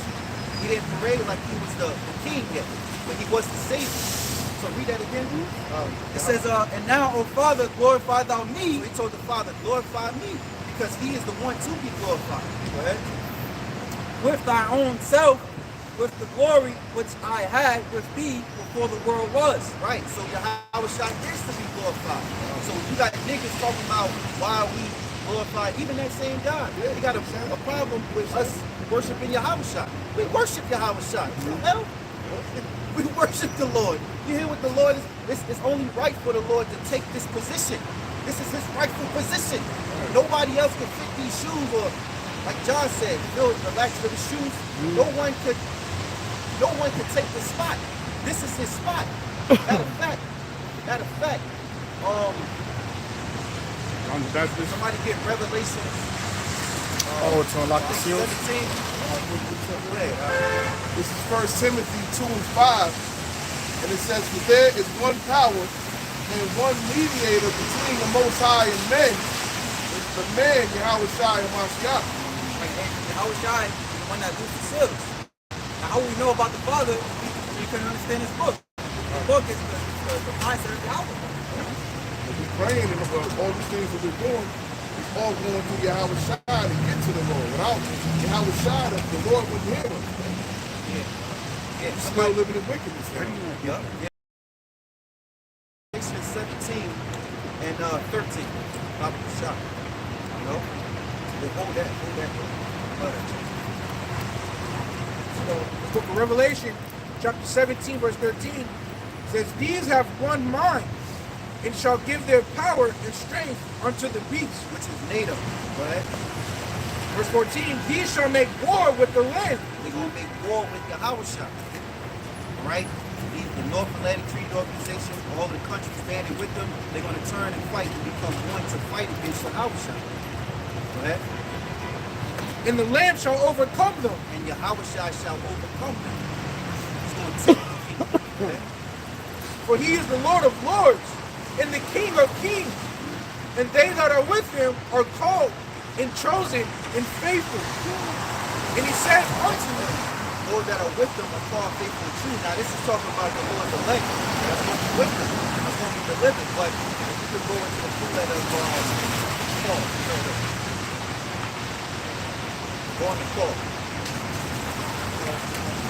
He didn't parade like he was the king yet, but he was the savior. So read that again. It says, and now, O Father, glorify thou me. So he told the Father, glorify me, because he is the one to be glorified. Go ahead. With thy own self, with the glory which I had with thee before the world was. Right, so Yahawashi is to be glorified. So you got niggas talking about why we glorify even that same God. He got a problem with us worshiping Yahawashi. We worship Yahawashi. What the hell? We worship the Lord. You hear what the Lord is? It's only right for the Lord to take this position. This is his rightful position. Nobody else can fit these shoes, or like John said, the latches of the shoes. No one could take the spot. This is his spot. Matter of fact, somebody get Revelation. To unlock the seals. 17. This is 1 Timothy 2:5, and it says, for there is one power and one mediator between the Most High and men, the man Yahawashi and Mashiach. Yahawashi is the one that does the seals. Now, how we know about the Father, we couldn't understand his book. The book is the mindset of Yahweh. We're praying, and all these things that we're doing, it's all going through Yahawashi to get to the Lord. Without Yahawashi, the Lord wouldn't hear us. We're still living in wickedness. Yep. Revelation 17 and 13. Probably shot. You know? They hold that. So the book of Revelation, chapter 17, verse 13, says, these have one mind, and shall give their power and strength unto the beast, Which is native. Right? verse 14, these shall make war with the land. They're going to make war with Yahawashi. Right? The North Atlantic Treaty Organization, all the countries banded with them, they're going to turn and fight and become one to fight against Yahawashi. Go ahead. And the Lamb shall overcome them. And Yahawashi shall overcome them. He's going to take the kingdom. Go ahead. For he is the Lord of lords, and the King of kings. And they that are with him are called, and chosen, and faithful. And he said unto them, Lord that are with them are called faithful and true. Now this is talking about the Lord elect. That's going to be with them. That's going to be the living. But if you could go into the full letter of Paul. Go on to Paul.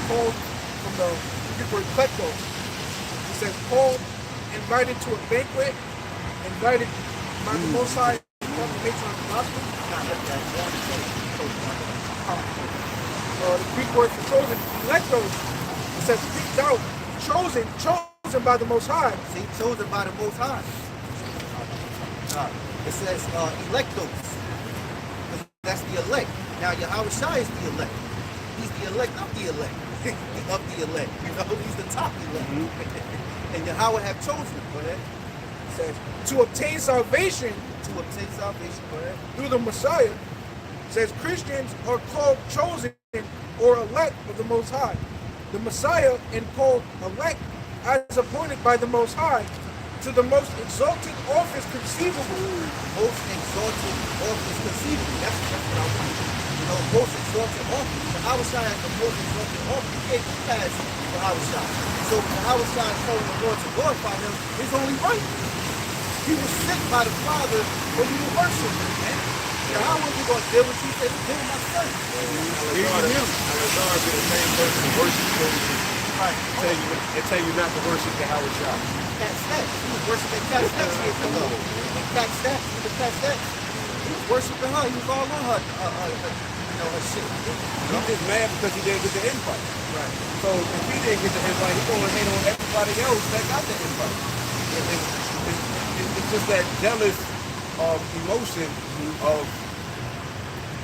Paul, from the Greek word kletko, he says, Paul invited to a banquet, invited by the Most High proclamation of the gospel? Not that born and chosen. The Greek word for chosen, electos, it says picked out, chosen by the Most High. See, chosen by the Most High. It says electos. That's the elect. Now Yahawashi is the elect. He's the elect of the elect. Of the elect. You know, he's the top elect. And Yahawah have chosen him. Go ahead. It says to obtain salvation. To obtain salvation. Go ahead. Through the Messiah. It says Christians are called chosen or elect of the Most High. The Messiah and called elect as appointed by the Most High to the most exalted office conceivable. Most exalted office conceivable. That's what I want. You know, most exalted office. Yahawashi has the most exalted office. He can't pass Yahawashi. So Yahawashi told the Lord to glorify him is only right. He was sent by the Father for you to worship him, man. How was he going to deal with you? He said, deal with my son. Alazar be the same person who worship you. Right. Tell you not to worship Yahawashi. Catch that. He was worshiping Catch that. And Catch that. He was worshiping her. He was all on her, her shit. He's just mad because he didn't get the invite. Right. So if he didn't get the invite, he's going to hate on everybody else that got the invite. It's just that jealous emotion of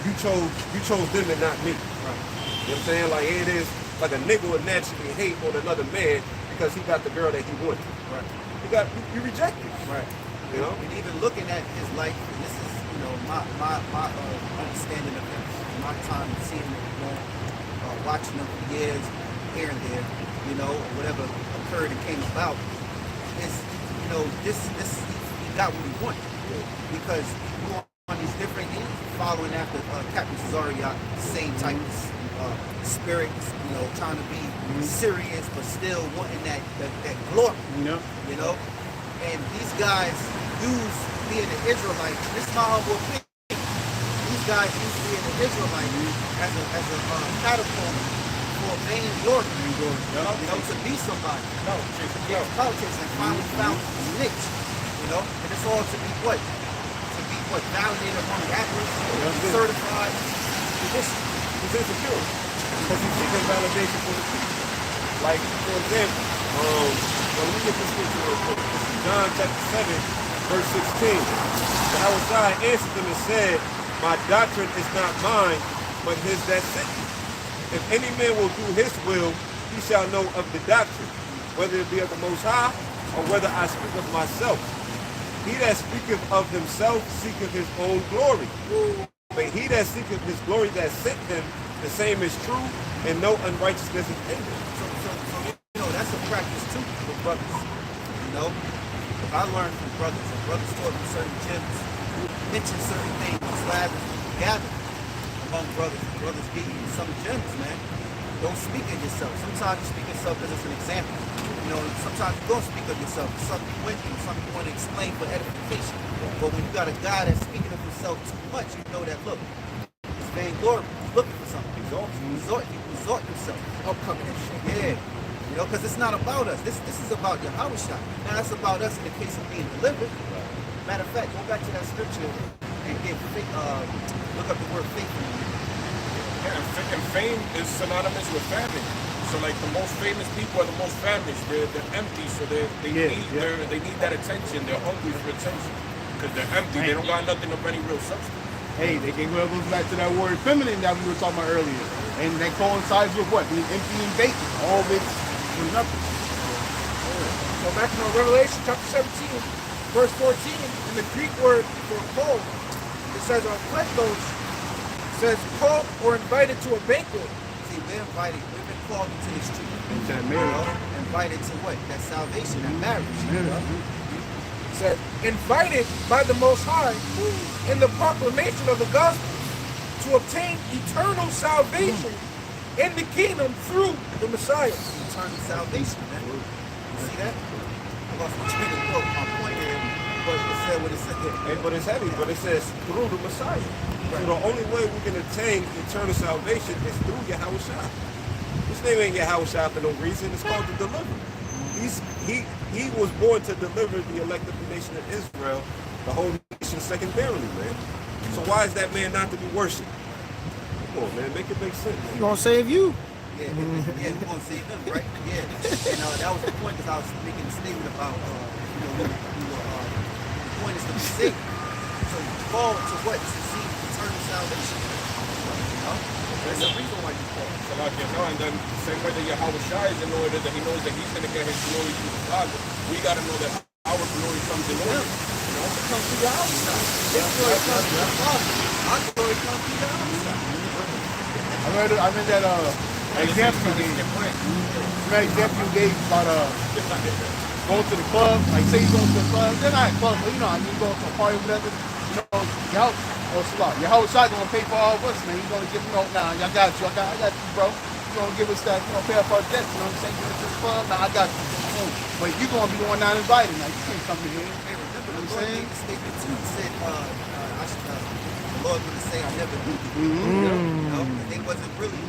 you chose them and not me. Right. You know what I'm saying? Like it is like a nigga would naturally hate on another man because he got the girl that he wanted. Right. You rejected. Right. You know? And even looking at his life, and this is, you know, my understanding of him, my time seeing him, you know, watching him for years, here and there, you know, whatever occurred and came about, is, you know, this he got what he wanted. Because he grew on these different things, following after Captain Cesario, same type of spirit, you know, trying to be serious, but still wanting that glory, you know? And these guys use being an Israelite, this is my humble opinion, these guys use being an Israelite as a catapult for vain glory, you know, to be somebody. Politics and finally found his niche, you know, and it's all to be what? To be what? Validated among the athletes, certified position. He's insecure because he's seeking validation for the people. Like, for example, when we get this scripture real quick, this is John chapter 7, verse 16. Yahawashi answered them and said, my doctrine is not mine, but his that sent me. If any man will do his will, he shall know of the doctrine, whether it be of the Most High, or whether I speak of myself. He that speaketh of himself seeketh his own glory. But he that seeketh his glory that sent him, the same is true, and no unrighteousness is in him. So, you know, that's a practice too for brothers. You know, if I learned from brothers, and brothers taught me certain gems, mention certain things, just so happens to gather among brothers. Brothers give you some gems, man. Don't speak of yourself. Sometimes you speak of yourself as an example. You know, sometimes you don't speak of yourself. Something you went through, something you want to explain for edification. But when you got a guy that's speaking of himself too much, you know that, look, it's vainglory. He's looking for something. Exalt himself. Upcoming and shit. Yeah. You know, because it's not about us. This is about Yahawashi. Now, that's about us in the case of being delivered. Matter of fact, go back to that scripture and get look up the word faith. Yeah, and fame is synonymous with famine. So like the most famous people are the most famished. They're empty, so they need that attention. They're hungry for attention because they're empty. They don't got nothing of any real substance. Hey, they well goes back to that word feminine that we were talking about earlier, and that coincides with what? Being empty and vacant. All of it for nothing. So back in Revelation chapter 17, verse 14, in the Greek word for called, it says "kletos," says called or invited to a banquet. See, we're invited. We've been called into this truth. Into that marriage. Invited to what? That salvation, that marriage. You know? It says invited by the Most High in the proclamation of the gospel to obtain eternal salvation in the kingdom through the Messiah. Eternal salvation, man. You see that? I lost my train of thought. My point here, but it said what it said. Hey, but it's heavy, but it says through the Messiah. So the only way we can attain eternal salvation is through Yahawashi. His name ain't Yahawashi for no reason. It's called the deliverer. He was born to deliver the elect of the nation of Israel, the whole nation salvation secondarily, man. So why is that man not to be worshipped? Come on, man, make it make sense. He gonna save you. Yeah, yeah, we're gonna save him, right? Yeah, and that was the point because I was making a statement about, the point is to be saved. So you fall to what? To see eternal salvation. That's the reason why you fall. So like you know, and then same way that Yahawashi is in order, that he knows that he's gonna get his glory through the Father. We gotta know that our glory comes in order. You know, it comes through the outside. His glory comes through the Father. Our glory comes through the outside. I mean that example you gave. That example you gave about going to the club. Like say you go to the club, they're not club, but you know, I mean, you go to a party or whatever. You know, Yahawashi gonna pay for all of us, man. He's gonna give, nah, I got you, I got you, bro. You gonna give us that, pay off our debts, you know what I'm saying? Give us to the club, nah, I got you. But you gonna be the one not invited, now you can't come to here. Hey, remember the Lord made a statement too. He said, the Lord would say, I never knew you. You know, and they wasn't really,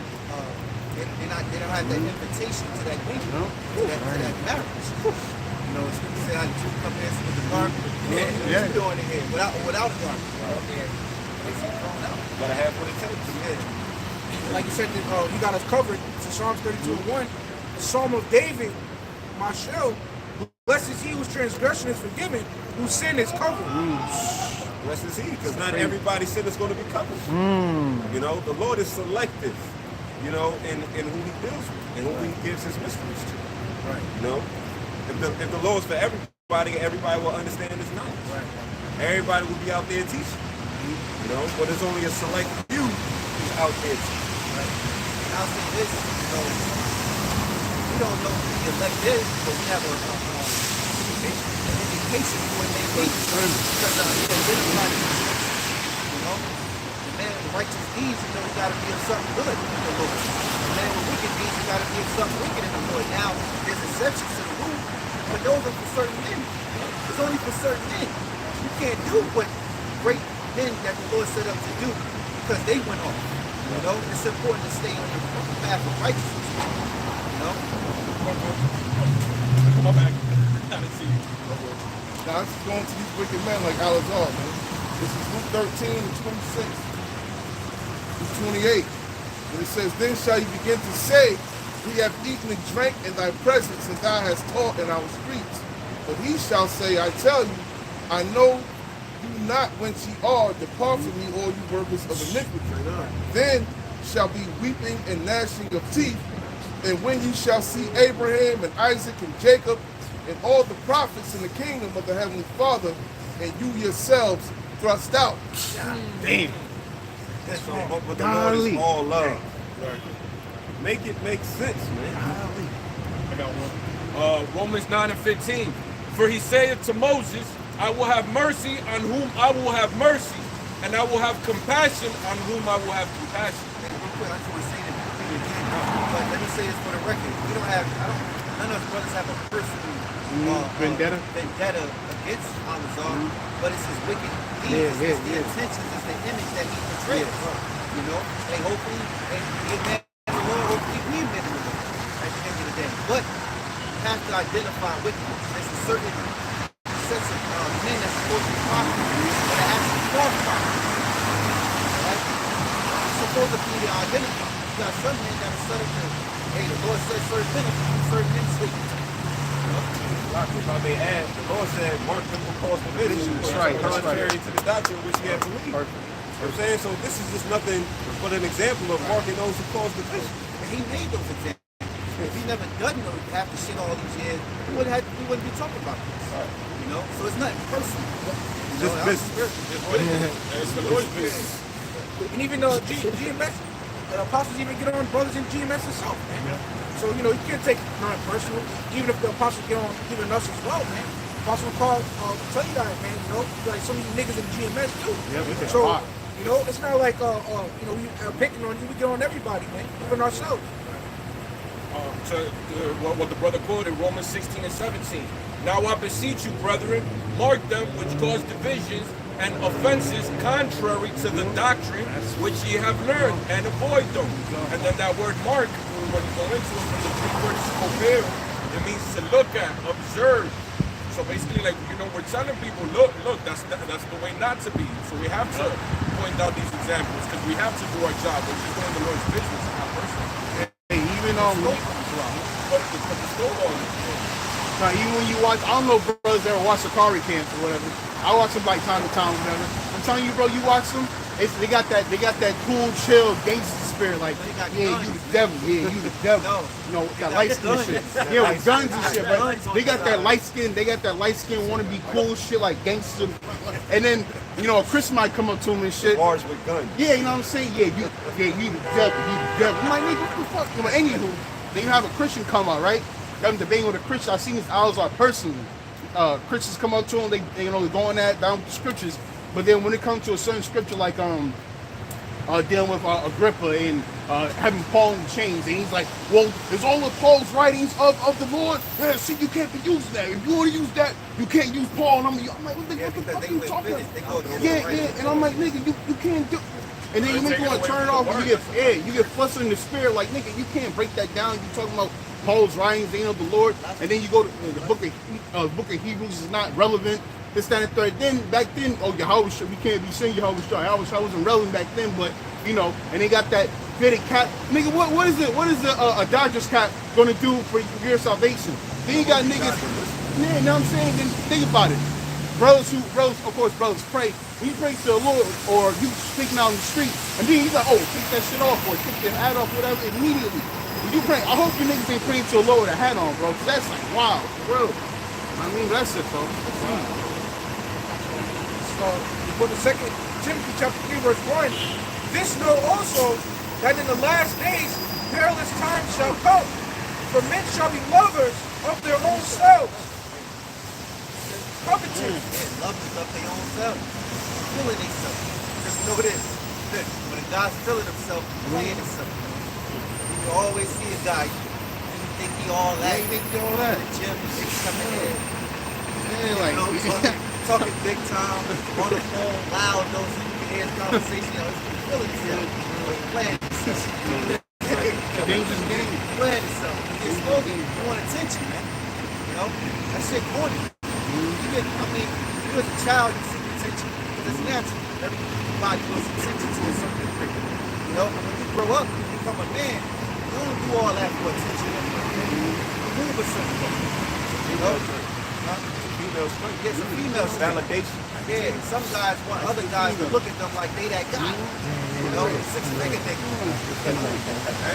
they don't have that invitation to that union, to that marriage. You know, it's say how you come in with the garment, what you doing in here without a garment. Gotta have what it takes. Yeah. Like you said, you got us covered. It's Psalms 32:1. The Psalm of David, Mashel, blessed is he whose transgression is forgiven, whose sin is covered. Blessed is he, because not everybody's sin is going to be covered. You know, the Lord is selective, you know, in who he deals with and who he gives his mysteries to. Right. You know, if the law is for everybody, everybody will understand his knowledge. Right. Everybody will be out there teaching. You know, but there's only a select few who's out there teaching. Right. And I'll say this, you know, we don't know who the elect is, but we have an indication for when they wait. Because they identify the you know, the man with righteous deeds, you know, he got to be of something good in the Lord. The man with wicked deeds, he got to be of something wicked in the Lord. Now, there's exceptions to the rule, but those are for certain men. It's only for certain men. You can't do what great men that the Lord set up to do because they went off. You know, it's important to stay on the path of righteousness. You know? Come back. I didn't see you. Now, this is going to these wicked men like Alazar, man. This is Luke 13 and 26 through 28. And it says, then shall you begin to say, we have eaten and drank in thy presence, and thou hast taught in our streets. But he shall say, I tell you, I know you not whence ye are, depart from me, all you workers of iniquity. Then shall be weeping and gnashing of teeth, and when ye shall see Abraham and Isaac and Jacob and all the prophets in the kingdom of the heavenly Father, and you yourselves thrust out. Damn. But the Lord is all love. Make it make sense, man. I got one. Romans 9 and 15. For he saith to Moses, I will have mercy on whom I will have mercy, and I will have compassion on whom I will have compassion. Real quick, I just want to say that again, but let me say this for the record. We don't have, none of us brothers have a personal vendetta against Alazar, but it's his wicked deeds, it's the intentions, it's the image that he portrays. You know, and hopefully, and we met in the Lord, hopefully we met in the Lord at the end of the day. But you have to identify wickedness. There's a certain sets of men that's supposed to be prophets, but are actually false prophets. Right? It's supposed to be the identity. You got some men that are set up to, hey, the Lord says certain men sleep. If I may add, the Lord said, mark them who cause division. That's right. Contrary to the doctrine which he had believed. You know what I'm saying? So this is just nothing but an example of marking those who cause division. And he made those examples. If he never done those half the shit all these years, we wouldn't be talking about this. You know? So it's nothing personal. It's just business. It's the Lord's business. And even GMS, the apostles even get on brothers in GMS itself, man. So, you know, you can't take non personal, even if the apostles get on even us as well, man. Apostle Paul tell you that, man, you know, like some of you niggas in GMS too. Yeah, so, you know, it's not like, you know, we are picking on you, we get on everybody, man, even ourselves. What the brother quoted, Romans 16 and 17. Now I beseech you, brethren, mark them which cause divisions and offenses contrary to the doctrine which ye have learned, and avoid them. And then that word mark, when you go into it, from the Greek word is koper, it means to look at, observe, So basically, like, you know, we're telling people, look, that's the way not to be. So we have to point out these examples because we have to do our job. We're just doing the Lord's business, not personal. Hey, even But the snowball is even when you watch, I don't know if brothers ever watch Sakari camps or whatever. I watch them like time to time, whatever. I'm telling you, bro, you watch them, they got that cool, chill, gangster spirit. Like, yeah, you the devil, yeah, you the devil. You know, that light skin shit. Yeah, with guns and shit, bro. They got that light skin, wanna be cool shit like gangster. And then, you know, a Chris might come up to him and shit. Bars with guns. Yeah, you know what I'm saying? Yeah, you the devil, I'm like, nigga, what the fuck? You know, anywho, then you have a Christian come out, right? I'm debating with a Christian. I've seen his eyes are personally. Christians come up to him, they you know, going down with the scriptures. But then when it comes to a certain scripture like dealing with Agrippa and having Paul in chains, and he's like, well, is all of Paul's writings of the Lord? Yeah, see, you can't be using that. If you want to use that, you can't use Paul. And I'm like, what the fuck are you talking about? Yeah, and I'm like, nigga, you can't do. And then you make you want to turn it off, and you get flustered in the spirit, like, nigga, you can't break that down. You talking about Paul's writings, they know the Lord, and then you go to the book of Hebrews is not relevant. This, that, and third. Then back then, Yahawashi, we can't be saying Yahawashi. Yahawashi wasn't relevant back then, but you know, and they got that fitted cap. Nigga, what is it? What is a Dodgers cap gonna do for your salvation? Then you got niggas. Yeah, you know what I'm saying? Then think about it. Brothers, of course, brothers pray. When you pray to the Lord, or you speaking out in the street, and then he's like, oh, take that shit off, or take your hat off, whatever, immediately. When you pray, I hope you niggas ain't praying to the Lord with a hat on, bro, because that's like, wow, bro. I mean, that's it, bro. So, for the 2 Timothy chapter 3, verse 1, this know also that in the last days perilous times shall come, for men shall be lovers of their own selves, covetous, Lovers of their own self, feeling themselves. Just know this. When a guy's feeling himself, playing himself, you can always see a guy. You think he all that. You think he all that. The gym, he coming in. Yeah, like, You know, talking big time, on the phone, loud, no, so you can hear the conversation. You know, he's feeling himself, playing himself. dangerous game. Playing himself. He's smoking. You want attention, man. You know, that shit corny. You as a child, you seek attention because it's natural. Everybody wants attention to a certain degree. You know, when you grow up, you become a man. You don't do all that for attention. You move a certain way. You know, Female strength. get some female Validation. Yeah, some guys want other guys to look at them like they that guy. You know, six-figure nigga.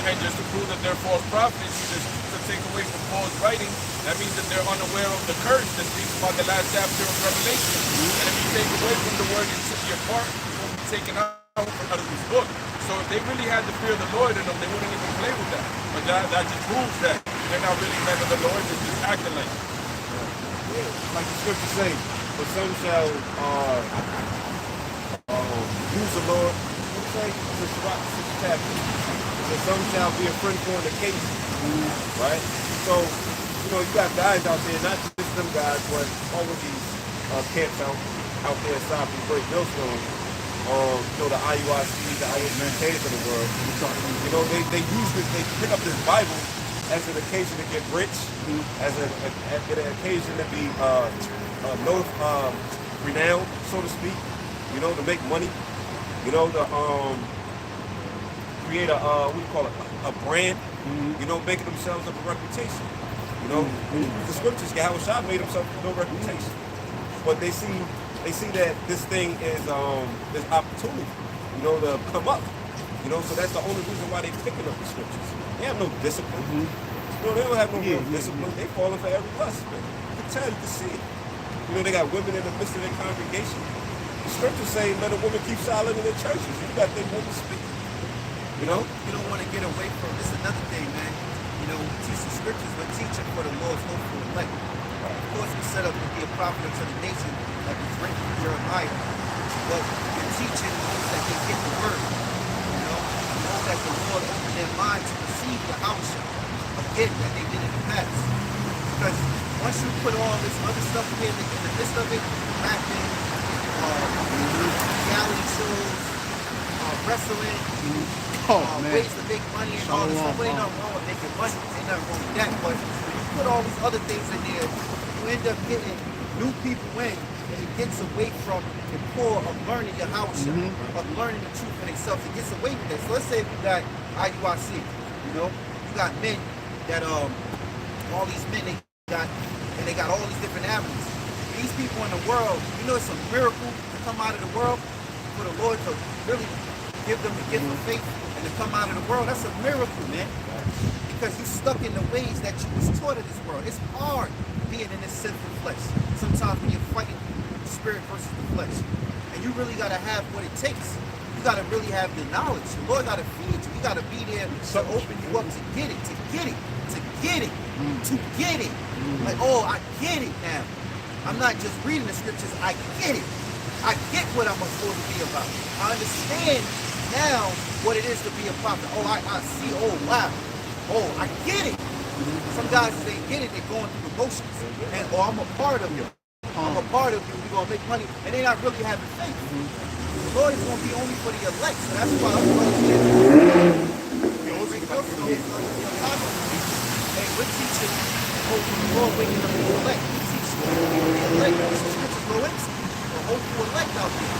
And just to prove that they're false prophets, you just to take away from Paul's writing, that means that they're unaware of the curse that speaks about the last chapter of Revelation. And if you take away from the word you took your part, you will be taken out of this book. So if they really had the fear of the Lord in them, they wouldn't even play with that. But that just proves that they're not really men of the Lord, they're just acting like it. Like the scriptures say, but some shall use the Lord. What do you say? It's a Shabbat 6 chapter. So some shall be a friend for the case. Right? So, you know, you got guys out there, not just them guys, but all of these camps out there aside from GreatMillStone. You know, the Yahawashi, the ISBKs of the world. You know, they use this, they pick up this Bible as an occasion to get rich, as an occasion to be renowned, so to speak, you know, to make money, you know, to create a, what do you call it, a brand, you know, making themselves up a reputation. You know, the scriptures, Yahawashi made himself no reputation. But they see that this thing is opportunity, you know, to come up. You know, so that's the only reason why they're picking up the scriptures. They have no discipline. You know, they don't have no real discipline. They falling for every lust, man. You can tell, you can see it. You know, they got women in the midst of their congregation. The scriptures say, let a woman keep silent in their churches. You got their women speak. You know? You don't want to get away from this. Is another thing, man. You know, we teach the scriptures, but teaching for the Lord's hopeful elect. Of course, we set up to be a prophet to the nation, like it's written in Jeremiah. But we're teaching those that they get the word. You know, those that the Lord opened their mind to receive the Rawchaa again that they did in the past. Because once you put all this other stuff in the midst of it, rapping, reality shows, wrestling, ways to make money and all this stuff. Ain't nothing wrong with making money. Ain't nothing wrong with that. But when you put all these other things in there, you end up getting new people in, and it gets away from the core of learning Yahawah, of learning the truth for themselves. It gets away from that. So let's say you got IUIC, you know, you got men that all these men they got all these different avenues. These people in the world, you know, it's a miracle to come out of the world for the Lord to really give them the gift of faith and to come out of the world. That's a miracle, man. Because you're stuck in the ways that you was taught in this world. It's hard being in this sinful flesh. Sometimes when you're fighting the spirit versus the flesh. And you really got to have what it takes. You got to really have the knowledge. The Lord got to feed you. You got to be there to open you up to get it, to get it, to get it, to get it. Like, oh, I get it now. I'm not just reading the scriptures. I get it. I get what I'm supposed to be about. I understand now what it is to be a prophet. Oh, I see. Oh, wow. Oh, I get it. Some guys, they get it, they're going through the motions. And, oh, I'm a part of you. I'm a part of you. We're going to make money. And they're not really having faith. The Lord is going to be only for the elect. So that's why I'm going to get hey, we're teaching hope for the Lord waking up the elect. We teach the elect. The scriptures go into the hope for elect out there.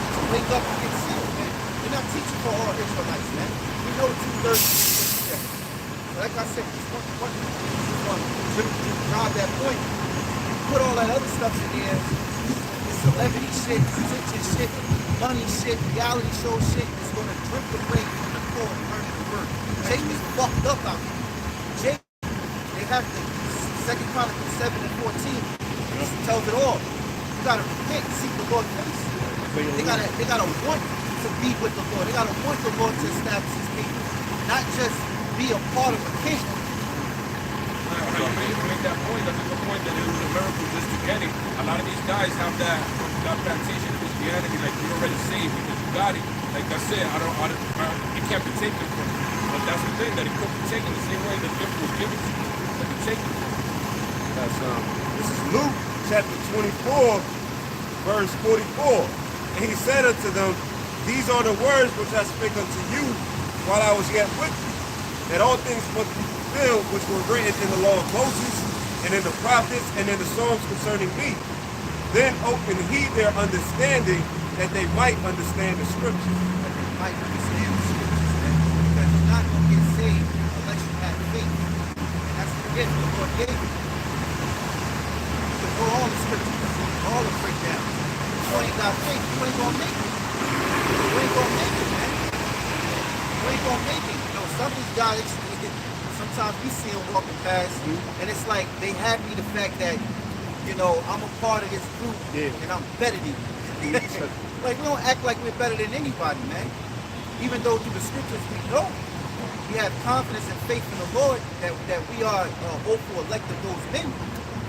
To wake up and get sealed, man. We're not teaching for all Israelites, man. We know 2/3. Like I said, just want to drive that point. You put all that other stuff in there, the celebrity shit, attention shit, money shit, reality show shit, it's going to drift away from the core of learning the word. Jake is fucked up out here. Jake, they have the 2 Chronicles 7 and 14. It tells it all. You got to repent, seek the Lord's face. They gotta want to be with the Lord. They got to want the Lord to establish his kingdom. Not just be a part of a kingdom. How you make that point? That's a good point that it was a miracle just to get it. A lot of these guys have that plantation of Christianity, like you're already saved because you got it. Like I said, it can't be taken from you. But that's the thing, that it couldn't be taken the same way the gift was given to you. It can take it. That's this is Luke chapter 24, verse 44. And he said unto them, these are the words which I spake unto you while I was yet with you, that all things must be fulfilled which were written in the law of Moses, and in the prophets, and in the Psalms concerning me. Then opened he their understanding, that they might understand the scriptures. That they might understand the scriptures, man. Because you're not going to get saved unless you have faith. And that's the gift the Lord gave you. You can know all the scriptures, all the breakdowns. If you ain't got faith, you ain't going to make it. You ain't going to make it, man. You ain't going to make it. You know, some of these guys, sometimes we see them walking past, and it's like they happy the fact that, you know, I'm a part of this group, and I'm better than you. Like, we don't act like we're better than anybody, man. Even though through the scriptures we know, we have confidence and faith in the Lord that we are hopeful elect of those men.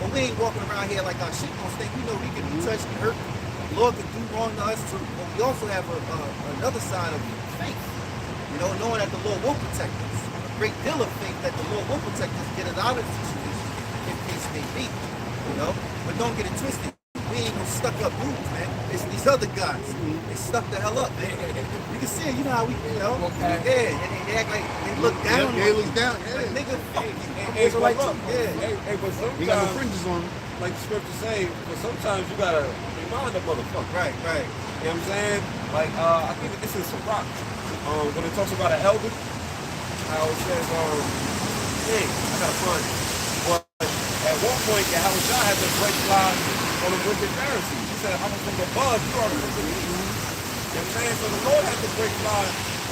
But we ain't walking around here like our shit gonna stink. We know we can be touched and hurt. The Lord can do wrong to us too. But we also have another side of faith. You know, knowing that the Lord will protect us. A great deal of faith that the Lord will protect us, get us out of the situation, in case may be. You know? But don't get it twisted. We ain't no stuck up dudes, man. It's these other guys. They stuck the hell up, man. You can see it, you know how we, you know? Yeah, and they act like they look down. They look down. Like, nigga, Hey, but like, look, yeah. hey, but He got no sometimes, fringes on. like the scripture say, but sometimes you gotta remind the motherfucker. Right. You know what I'm saying? Like, I think this is some rock. When it talks about an elder, how it says, hey, I gotta find it. But at one point, Yahawashi had to break fly on the wicked Pharisees. He said, I'm from above, you are the wicked. You know what I'm saying? So the Lord had to break fly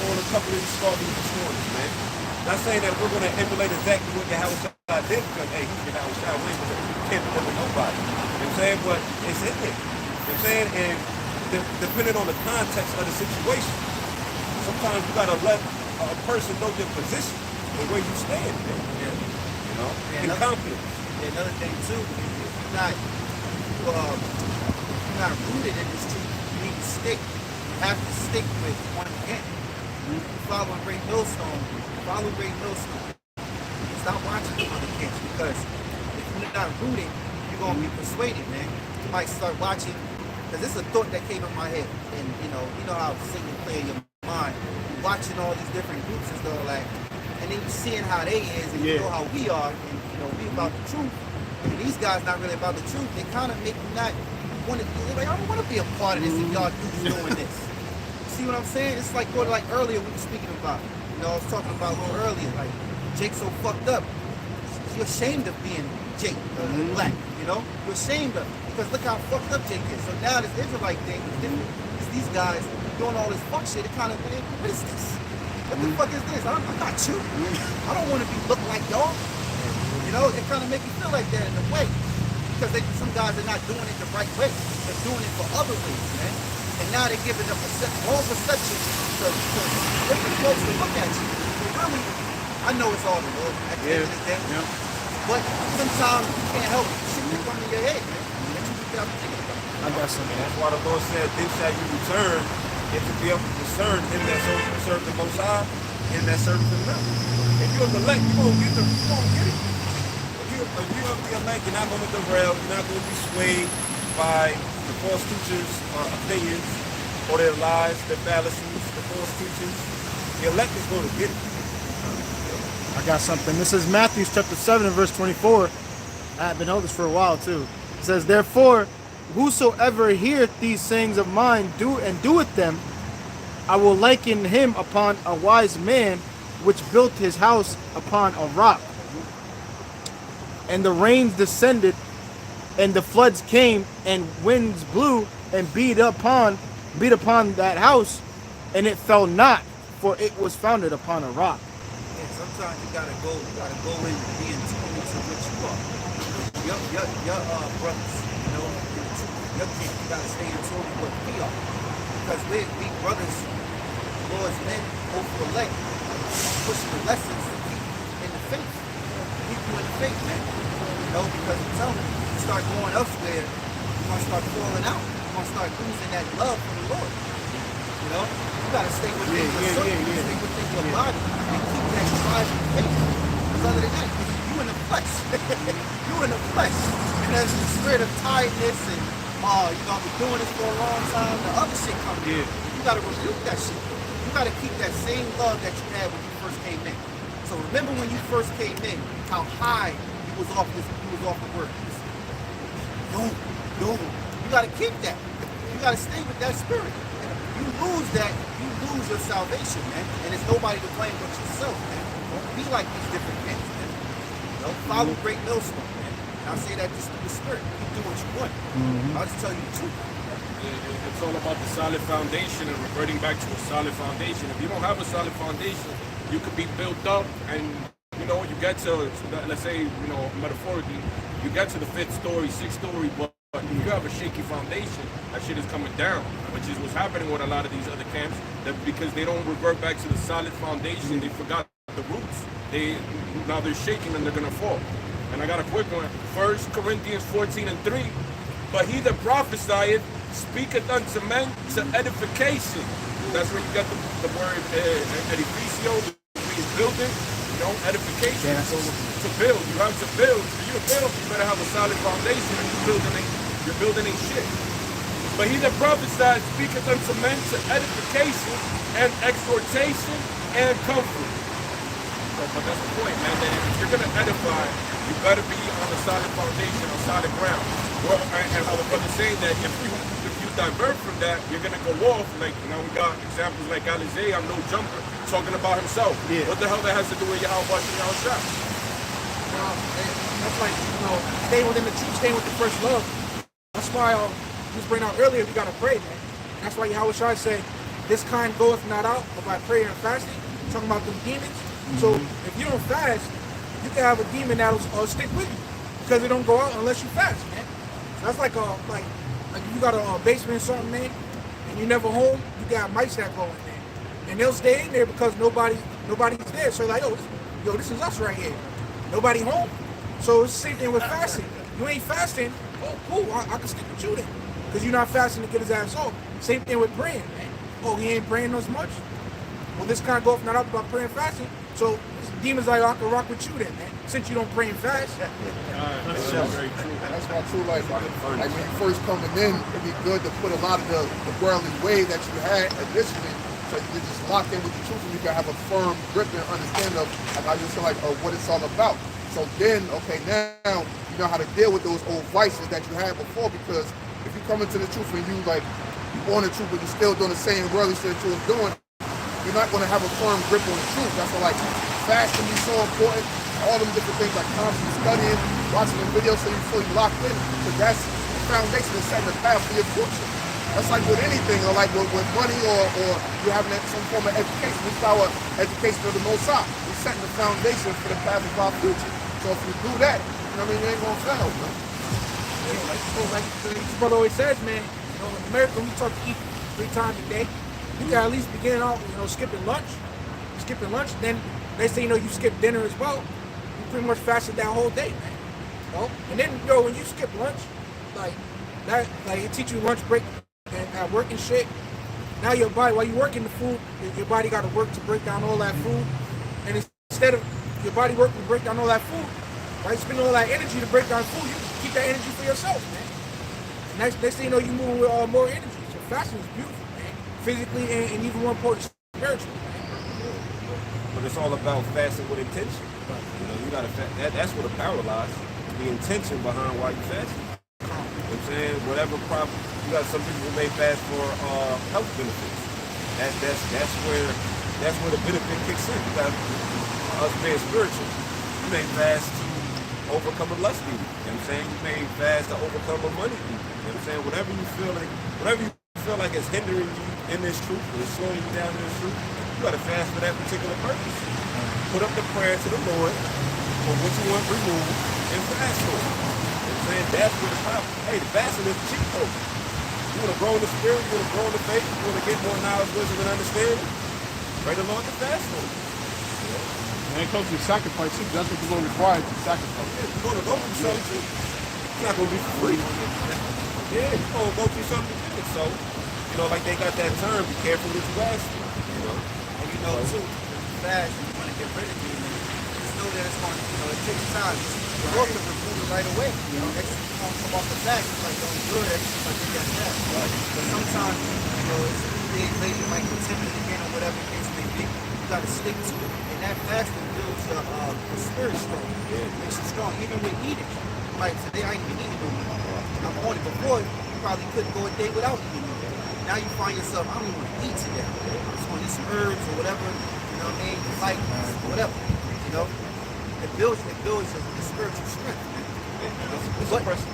on a couple of these scorpions this morning, man. Not saying that we're going to emulate exactly what Yahawashi did, because, hey, Yahawashi wins, but we can't deliver nobody. You know what I'm saying? But it's in there. You know what I'm saying? And depending on the context of the situation, sometimes you got to let a person know your position and where you stand there. You know? And confidence. Another thing, too, if you're not rooted in this truth, you need to stick. You have to stick with one again. Following GreatMillStone. Follow GreatMillStone. Stop watching the other kids, because if you're not rooted, you're going to be persuaded, man. You might start watching, because this is a thought that came in my head. And, you know how Satan play in your mind. You're watching all these different groups and stuff like that. And then you're seeing how they is, and you know how we are, and you know, we about the truth. And these guys not really about the truth. They kind of make you not want to. Like, I don't want to be a part of this if y'all dudes doing this. See what I'm saying? It's like what like earlier we were speaking about. You know, I was talking about a little earlier. Like Jake's so fucked up. You're ashamed of being Jake, black. You know, you're ashamed of it because look how fucked up Jake is. So now this Israelite thing is different. It's these guys doing all this fuck shit. It kind of, man, what is this? What the fuck is this? I'm not you. I don't want to be look like y'all. You know, it kind of make you feel like that in a way because some guys are not doing it the right way. They're doing it for other ways, man. And now they're giving a wrong perception to different folks to look at you. So really, I know it's all the Lord at the end of the day. Yeah. But sometimes you can't help it. Shit will come to your head, man. That you got to think about. I got some. And that's why the Lord said, then shall you return, and to be able to discern him that serve the Most High and that serve the Lamb. If you're the elect, you're going to get it. If you're of the elect, you're not going to derail, you're not going to be swayed by the false teachers' opinions or their lies, their fallacies, the false teachings. The elect is going to get it. I got something. This is Matthew chapter 7 and verse 24. I've been holding this for a while too. It says, therefore, whosoever heareth these sayings of mine doeth them, I will liken him upon a wise man which built his house upon a rock. And the rains descended, and the floods came, and winds blew, and beat upon that house, and it fell not, for it was founded upon a rock. Sometimes you gotta go in and be in tune to what you are. Your brothers, you know, your king, you gotta stay in tune with what we are. Because we brothers, Lord's men, both elect, pushing the lessons to keep in the faith. Keep you in the faith, man. You know, because I'm telling you, you start going elsewhere, you're gonna start falling out. You're gonna start losing that love for the Lord. You know? You gotta stay within your circle, stay within your body, and keep that drive of faith. Because other than that, you in the flesh. You in the flesh. And there's the spirit of tiredness and you know, I've been doing this for a long time, the other shit comes in. You gotta rebuke that shit. You gotta keep that same love that you had when you first came in. So remember when you first came in, how high you was off the word. No. You gotta keep that. You gotta stay with that spirit. You lose that, you lose your salvation, man. And there's nobody to blame but yourself, man. Don't be like these different men, man. You know, follow GreatMillStone, man. And I say that just through the spirit. You do what you want. I'll just tell you the truth. It's all about the solid foundation and reverting back to a solid foundation. If you don't have a solid foundation, you could be built up and, you know, you get to, let's say, you know, metaphorically, you get to the 5th story, 6th story, but if you have a shaky foundation, that shit is coming down, which is what's happening with a lot of these other camps, that because they don't revert back to the solid foundation, they forgot the roots. Now they're shaking and they're gonna fall. And I got a quick one. 1 Corinthians 14 and 3. But he that prophesieth speaketh unto men to edification. That's where you got the word edificio, means building, you know, edification. Yes. So to build, you have to build. For you to build, you better have a solid foundation, and you're building a shit. But he that prophesied speaketh unto men to edification and exhortation and comfort. But that's the point, man, that if you're gonna edify, you better be on a solid foundation, on solid ground. Well, and I was brother saying that if you divert from that, you're gonna go off. Like, you know, we got examples like Alizé, I'm no jumper, talking about himself. Yeah. What the hell that has to do with Yahawashi and Rawchaa? That's like, you know, staying within the truth, staying with the first love. That's why you was bringing out earlier, we gotta pray, man. That's why Yahawashi said, this kind goeth not out but by prayer and fasting. Talking about them demons. So if you don't fast, you can have a demon that'll stick with you because it don't go out unless you fast, man. So that's like if you got a basement or something, man, and you never home, you got mice that go in there, and they'll stay in there because nobody's there. So like, yo, this is us right here. Nobody home. So it's the same thing with fasting. You ain't fasting, oh cool, I can stick with you then, because you're not fasting to get his ass off. Same thing with praying, man. Oh, he ain't praying as much. Well, this kind of go off not up about praying and fasting. So demons like, I can rock with you then, man, since you don't pray and fast. That's very true. That's my true life. Like when you first coming in, it'd be good to put a lot of the worldly way that you had initially, so you just lock in with the truth and you can have a firm grip and understanding of, like I just feel like, what it's all about. So then, okay, now you know how to deal with those old vices that you had before, because if you come into the truth and you like you on the truth but you're still doing the same worldly shit that you was doing, you're not going to have a firm grip on the truth. That's why like fasting is so important. All them different things like constantly studying, watching the videos so you fully locked in, because that's the foundation of setting the path for your future. That's like with anything, or like with money, or you having some form of education. This is our education of the Most High. We're setting the foundation for the path of our future. So if you do that, you know what I mean, you ain't gonna fail, man. Yeah, like this brother always says, man, you know, in America, we talk to eat 3 times a day. You can at least begin out, you know, skipping lunch. Then they say, you know, you skip dinner as well. You pretty much fasted that whole day, man. You know? And then, yo, when you skip lunch, like that, like it teach you lunch break and at work and shit. Now your body, while you working the food, your body got to work to break down all that food. And instead of your body working to break down all that food, right, spending all that energy to break down food, you keep that energy for yourself, man. And next thing you know, you moving with more energy. So fasting is beautiful, man. Physically and even more important, spiritually, man. But it's all about fasting with intention. You know, you gotta that's what the power lies. The intention behind why you fasting. You know what I'm saying? Whatever problem, you got some people who may fast for health benefits. That's where the benefit kicks in. You got us being spiritual. You may fast to overcome a lust demon. You know what I'm saying? You may fast to overcome a money demon. You know what I'm saying? Whatever you feel like is hindering you in this truth, or is slowing you down in this truth, you gotta fast for that particular purpose. Put up the prayer to the Lord for what you want removed and fast for it. You know what I'm saying? That's where the power. Hey, the fasting is cheap though. You wanna grow in the spirit, you wanna grow in the faith, you wanna get more knowledge, wisdom, and understanding, pray the Lord to fast for it. And it comes to sacrifice too. That's what the Lord requires, to sacrifice. You're gonna go through something. It's not gonna be for free. Yeah, you're gonna go through something to get it. So, you know, like they got that term, be careful what you ask for. You know? And you know too, when you fast and you want to get rid of demons, just know that it's going to, you know, it takes time. The Lord can remove it right away. You know, next thing you gonna come off the back, it's like, oh, good, it's like you got that. But sometimes, you know, it's 3 days later, you might continue again or whatever the case may be. You got to stick to it. And that fasting builds your spirit strong. It makes you strong. Even with eating. Like today, I ain't even eating no more. I'm on it. Before, you probably couldn't go a day without eating. Now you find yourself, I don't even want to eat today. I'm just going to eat some herbs or whatever, you know what I mean? Like, whatever, you know? It builds your spiritual strength, man. It's a person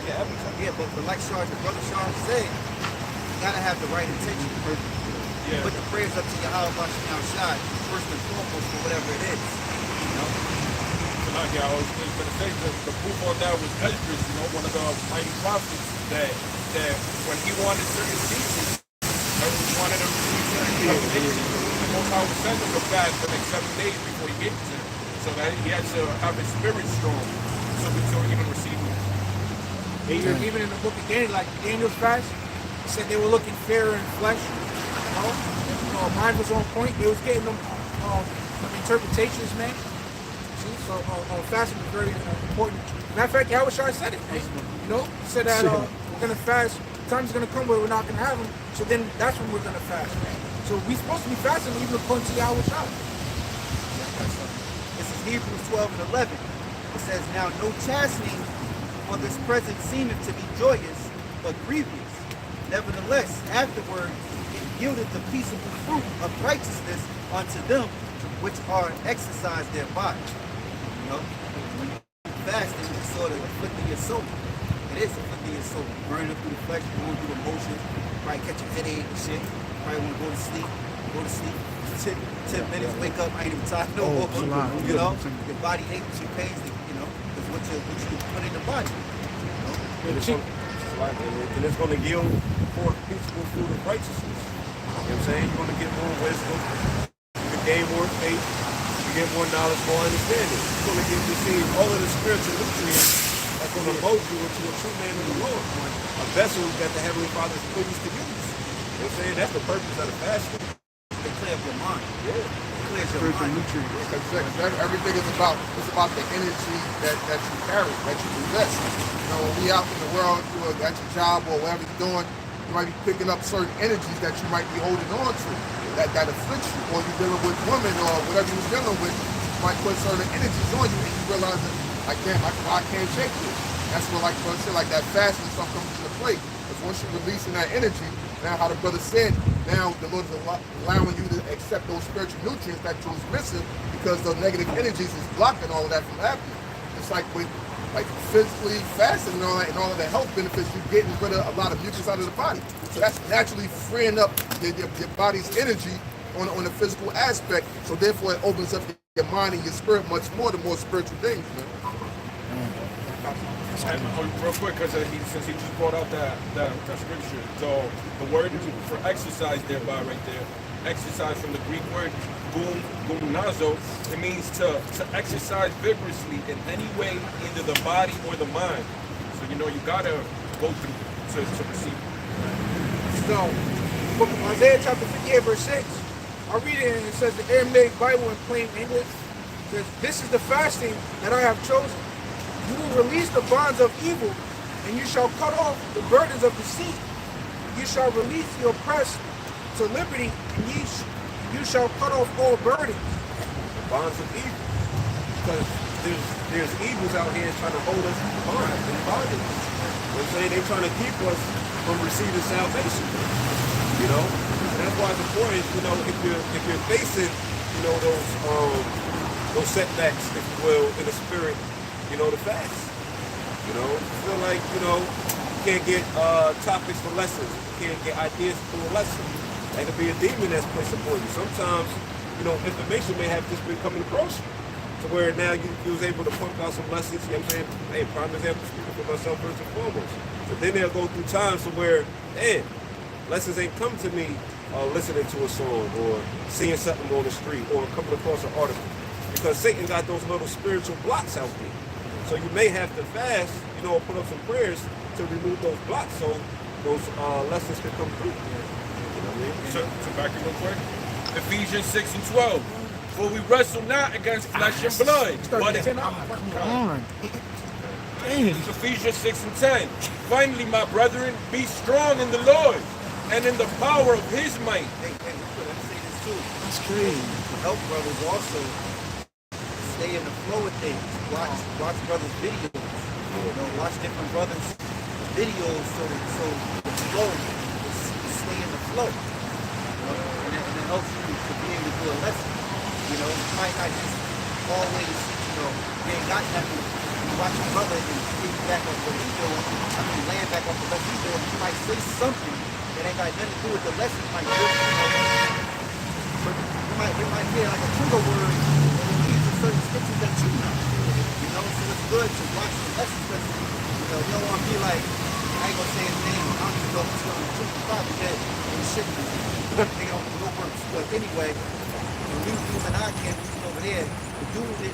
get appetite. Yeah, but like the brother Sean said, you got to have the right intention. Yeah. Put the prayers up to Yahawashi first and foremost for whatever it is, you know? Yeah, I was going to say the proof on that was Esdras, you know, one of the mighty prophets that when he wanted certain teachings, when he wanted them to see certain revelations, the Most High would send him to fast for like 7 days before he gave it to him, so that he had to have his spirit strong so he could even receive it. Even in the book of Daniel, like Daniel's fast, he said they were looking fairer in flesh. You know, mine was on point. They was getting them interpretations, man. So fasting is very important. Matter of fact, Yahawashi said it. You know, he said that we're gonna fast. Time's gonna come where we're not gonna have them. So then that's when we're gonna fast. So we're supposed to be fasting even according to Yahawashi. This is Hebrews 12 and 11. It says, now no chastening for this present seemeth to be joyous, but grievous. Nevertheless, afterward it yieldeth the peaceable fruit of righteousness unto them which are exercised thereby. You know, when you fasting, it's sort of afflicting your soul. It is afflicting your soul. Burning through the flesh, going through the motions, probably catch a headache and shit. Probably want to go to sleep. 10 minutes, wake up, I ain't even tired no more. You know, your body aches, your pains, you know, is what you put in the body. You know? And it's going to yield for peaceful fruit of righteousness. You know what I'm saying? You're going to get more wisdom. You can gain more faith. You get more knowledge, more understanding. You're going to get to see all of the spiritual nutrients that's going to mold you into a true man of the Lord. A vessel that the Heavenly Father is pleased to use. You know what I'm saying? That's the purpose of the fasting. They clear up your mind. Yeah. It clears your Spiritual mind. nutrients. Because everything is about the energy that you carry, that you possess. You know, when we out in the world, you know, at your job or whatever you're doing, you might be picking up certain energies that you might be holding on to that afflicts you, or you're dealing with women or whatever you're dealing with, you might put certain energies on you, and you realize that I can't shake this. That's what, like brother said, like that fasting stuff comes into play. Because once you're releasing that energy, now how the brother said, now the Lord is allowing you to accept those spiritual nutrients that you was missing because the negative energies is blocking all of that from happening. It's like with physically fasting and all of the health benefits, you're getting rid of a lot of mucus out of the body. So that's naturally freeing up your body's energy on the physical aspect. So therefore it opens up your mind and your spirit much more to more spiritual things, man. And real quick, because since he just brought out that scripture, so the word for exercise thereby right there, exercise from the Greek word gumnazo, it means to exercise vigorously in any way, either the body or the mind. So you gotta go through to receive it. So, book of Isaiah chapter 58 verse 6, I read it and it says, the Aramaic Bible in plain English says, this is the fasting that I have chosen. You will release the bonds of evil, and you shall cut off the burdens of deceit. You shall release the oppressed to liberty, and you shall cut off all burdens. The bonds of evil. Because there's evils out here trying to hold us in bondage. You know what I'm saying? They're trying to keep us from receiving salvation. You know? And that's why it's important, if you're facing, those setbacks, if you will, in the spirit, to fast. Feel like, you can't get topics for lessons. You can't get ideas for a lesson. That could be a demon that's placed upon you. Sometimes, information may have just been coming across you to where now you was able to pump out some lessons. You know what I'm saying? Hey, prime example, speaking for myself first and foremost. But then they'll go through times to where, lessons ain't come to me listening to a song or seeing something on the street or coming across an article. Because Satan got those little spiritual blocks out there. So you may have to fast, put up some prayers to remove those blocks so those lessons can come through. So back it real quick. Ephesians 6 and 12. For we wrestle not against flesh and blood, but it's Ephesians 6 and 10. Finally, my brethren, be strong in the Lord and in the power of his might. Hey, let me say this too. That's crazy. Help brothers also stay in the flow of things. Watch brothers' videos. Watch different brothers' videos so the flow is stay in the flow. And it helps you to be able to do a lesson. You might not just always, you ain't got nothing. You watch a brother and pick back up what he's doing. Laying back off the lesson he's doing. You might say something that ain't got nothing to do with the lesson. But you might hear like a trigger word certain scriptures that you know. So it's good to watch the lessons because you don't want to be like, I ain't gonna say his name, I'm just going to truth and probably that and shit. They don't no works. But anyway, when we was using our camp, we was over there, the dude did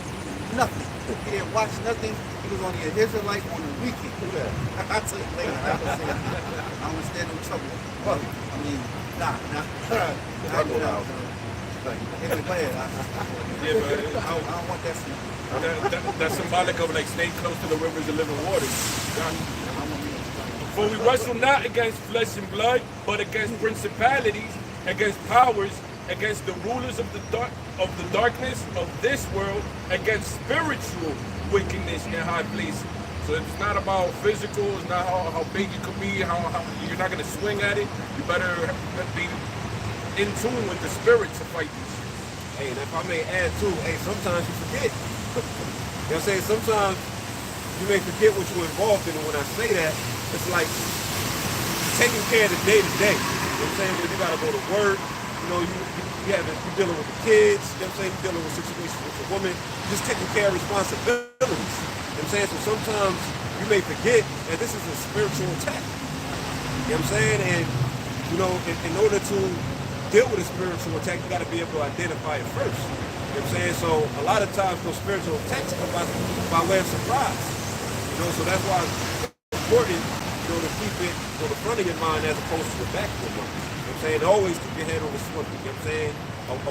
nothing. He didn't watch nothing. He was only an Israelite on the weekend. I'll tell you later. I don't say I don't stand no trouble. But I mean, I go out. Anyway, go ahead. I don't want that stuff. That's symbolic of like staying close to the rivers of living waters. For we wrestle not against flesh and blood, but against principalities, against powers, against the rulers of the darkness of this world, against spiritual wickedness in high places. So it's not about physical, it's not how big you could be, how you're not going to swing at it. You better be in tune with the spirit to fight this. Hey, and if I may add too, sometimes you forget. You know what I'm saying? Sometimes you may forget what you're involved in, and when I say that, it's like taking care of the day-to-day. You know what I'm saying? When you gotta go to work, you're dealing with the kids, you know what I'm saying? You're dealing with situations with a woman, just taking care of responsibilities. You know what I'm saying? So sometimes you may forget that this is a spiritual attack. You know what I'm saying? And in order to deal with a spiritual attack, you got to be able to identify it first. You know what I'm saying? So a lot of times those spiritual attacks come by way of surprise. So that's why it's important, to keep it on the front of your mind as opposed to the back of your mind. You know what I'm saying? Always keep your head on the swivel. You know what I'm saying?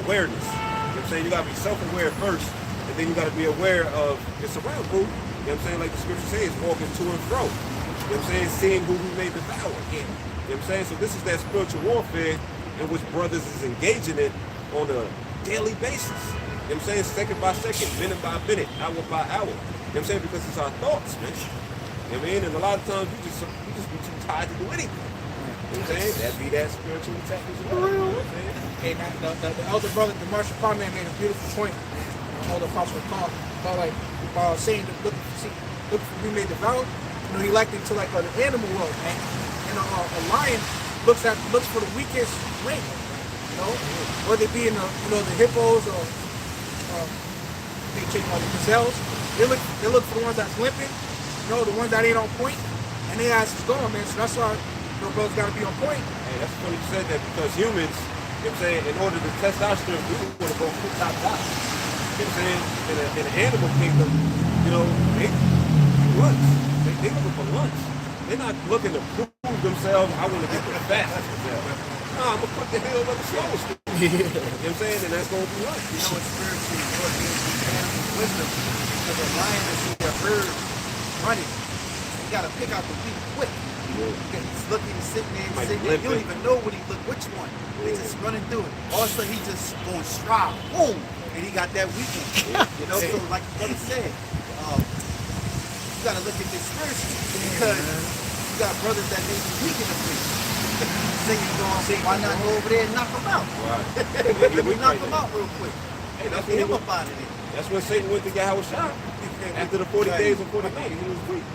Awareness. You know what I'm saying? You got to be self-aware first, and then you got to be aware of your surroundings. You know what I'm saying? Like the scripture says, walking to and fro. You know what I'm saying? Seeing who we may devour. You know what I'm saying? So this is that spiritual warfare in which brothers is engaging in on a daily basis. You know You know what I'm saying? Second by second, minute by minute, hour by hour. You know what I'm saying? Because it's our thoughts, man. You know what I mean? And a lot of times you just be too tired to do anything. You know what I'm saying? That be that spiritual attack as well. You know what I'm saying? Hey, man, the elder brother, the Marshall Parman, made a beautiful point. All the apostle about like saying that look for we made the vow. You know, he likened it to like an animal world, man. And a lion looks for the weakest link. You know, whether it be in the hippos or they check out the gazelles. They look for the ones that's limping. You know, the ones that ain't on point, and they ass is going, man. So that's why brothers gotta be on point. Hey, that's funny you said that because humans, you know what I'm saying, in order to test our strength, we want to go top. You know what I'm saying? In the animal kingdom, you know, they lunch. They looking for lunch. They're not looking to prove themselves. I want to get the fastest themselves. Nah, I'm gonna put the hell on the slowest. You know what I'm saying? And that's gonna be lunch. You know, it's spiritually what is animal wisdom. Because a lion is see a herd running. You gotta pick out the weak quick. He's looking, sitting there. You don't even know what he look, which one. They just running through it. All of a sudden, he just going stride, boom, and he got that weak one. You know, so like your brother said, you gotta look at this spiritually because you got brothers that may be weak in the faith. Singing, going, why not go over there and knock him out? Right. We knock him out real quick. Hey, that's what him up out of there. That's when Satan went to Yahawashi. After the 40 days and 40 nights, he was weak.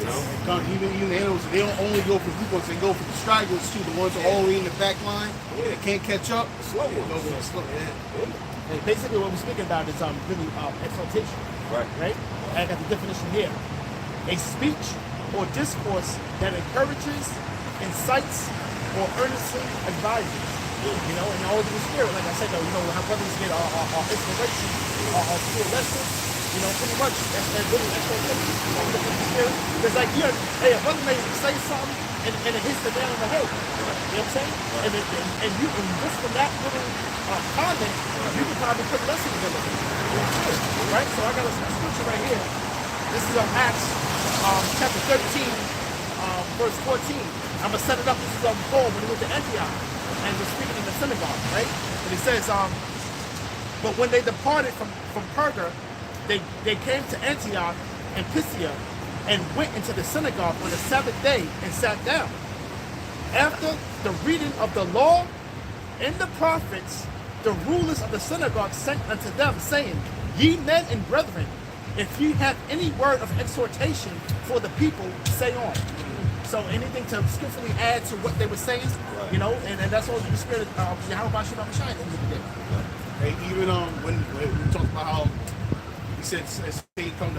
You know, even the animals, they don't only go for the people, they go for the stragglers too, the ones that are all the way in the back line, that can't catch up. Slow ones. And basically what we're speaking about is really exaltation. Right? I got the definition here. A speech or discourse that encourages, incites, or earnestly advises. You know, and all in the spirit, like I said, though, you know, how brothers get our inspiration, our pure lessons. You know, pretty much that's really exaltation. You know, in the spirit. Because like a brother may say something and it hits the nail on the head. You know what I'm saying? And you just from that little comment, you can probably put lessons in it. Right? So I got a scripture right here. This is Acts chapter 13, verse 14. I'm gonna set it up. This is Paul when he went to Antioch and was speaking in the synagogue, right? And he says, but when they departed from Perga, they came to Antioch and Pisidia and went into the synagogue on the Sabbath day and sat down. After the reading of the law and the prophets, the rulers of the synagogue sent unto them, saying, Ye men and brethren, if ye have any word of exhortation for the people, say on. So anything to skillfully add to what they were saying, you know, and that's all the spirit of Yahawashi and BaHaSham at the end of the day. Hey, even when we talked about how he said Satan come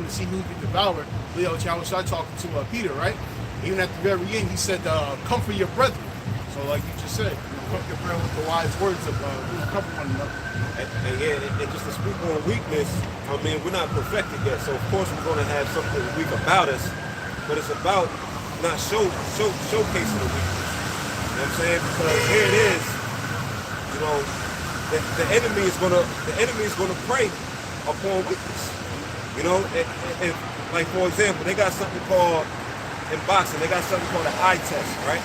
to see who can devour, Leo Yahawashi talking to Peter, right? Even at the very end, he said, comfort your brethren. So like you just said, comfort your brethren with the wise words of comfort one another. And just to speak on weakness, I mean, we're not perfected yet, so of course we're going to have something weak about us, but it's about not showcasing the weakness. You know what I'm saying? Because here it is, you know, the enemy is gonna prey upon weakness. You know, and like for example, they got something called in boxing, they got something called an eye test, right?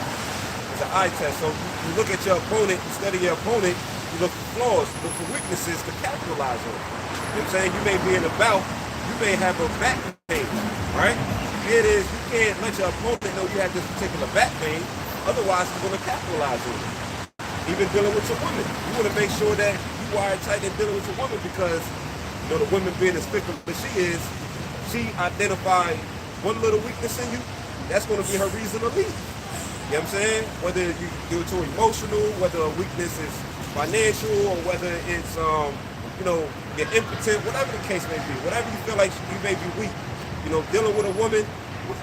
It's an eye test. So you look at your opponent, you study your opponent, you look for flaws, you look for weaknesses to capitalize on. You know what I'm saying? You may be in a bout, you may have a back pain, right? Here it is, you can't let your opponent know you have this particular back pain, otherwise you're gonna capitalize on it. Even dealing with your woman, you want to make sure that you are tight in dealing with your woman because, you know, the woman being as fickle as she is, she identified one little weakness in you, that's going to be her reason to leave. You know what I'm saying? Whether you do it to emotional, whether a weakness is financial, or whether it's, you know, you're impotent, whatever the case may be, whatever you feel like you may be weak, you know, dealing with a woman,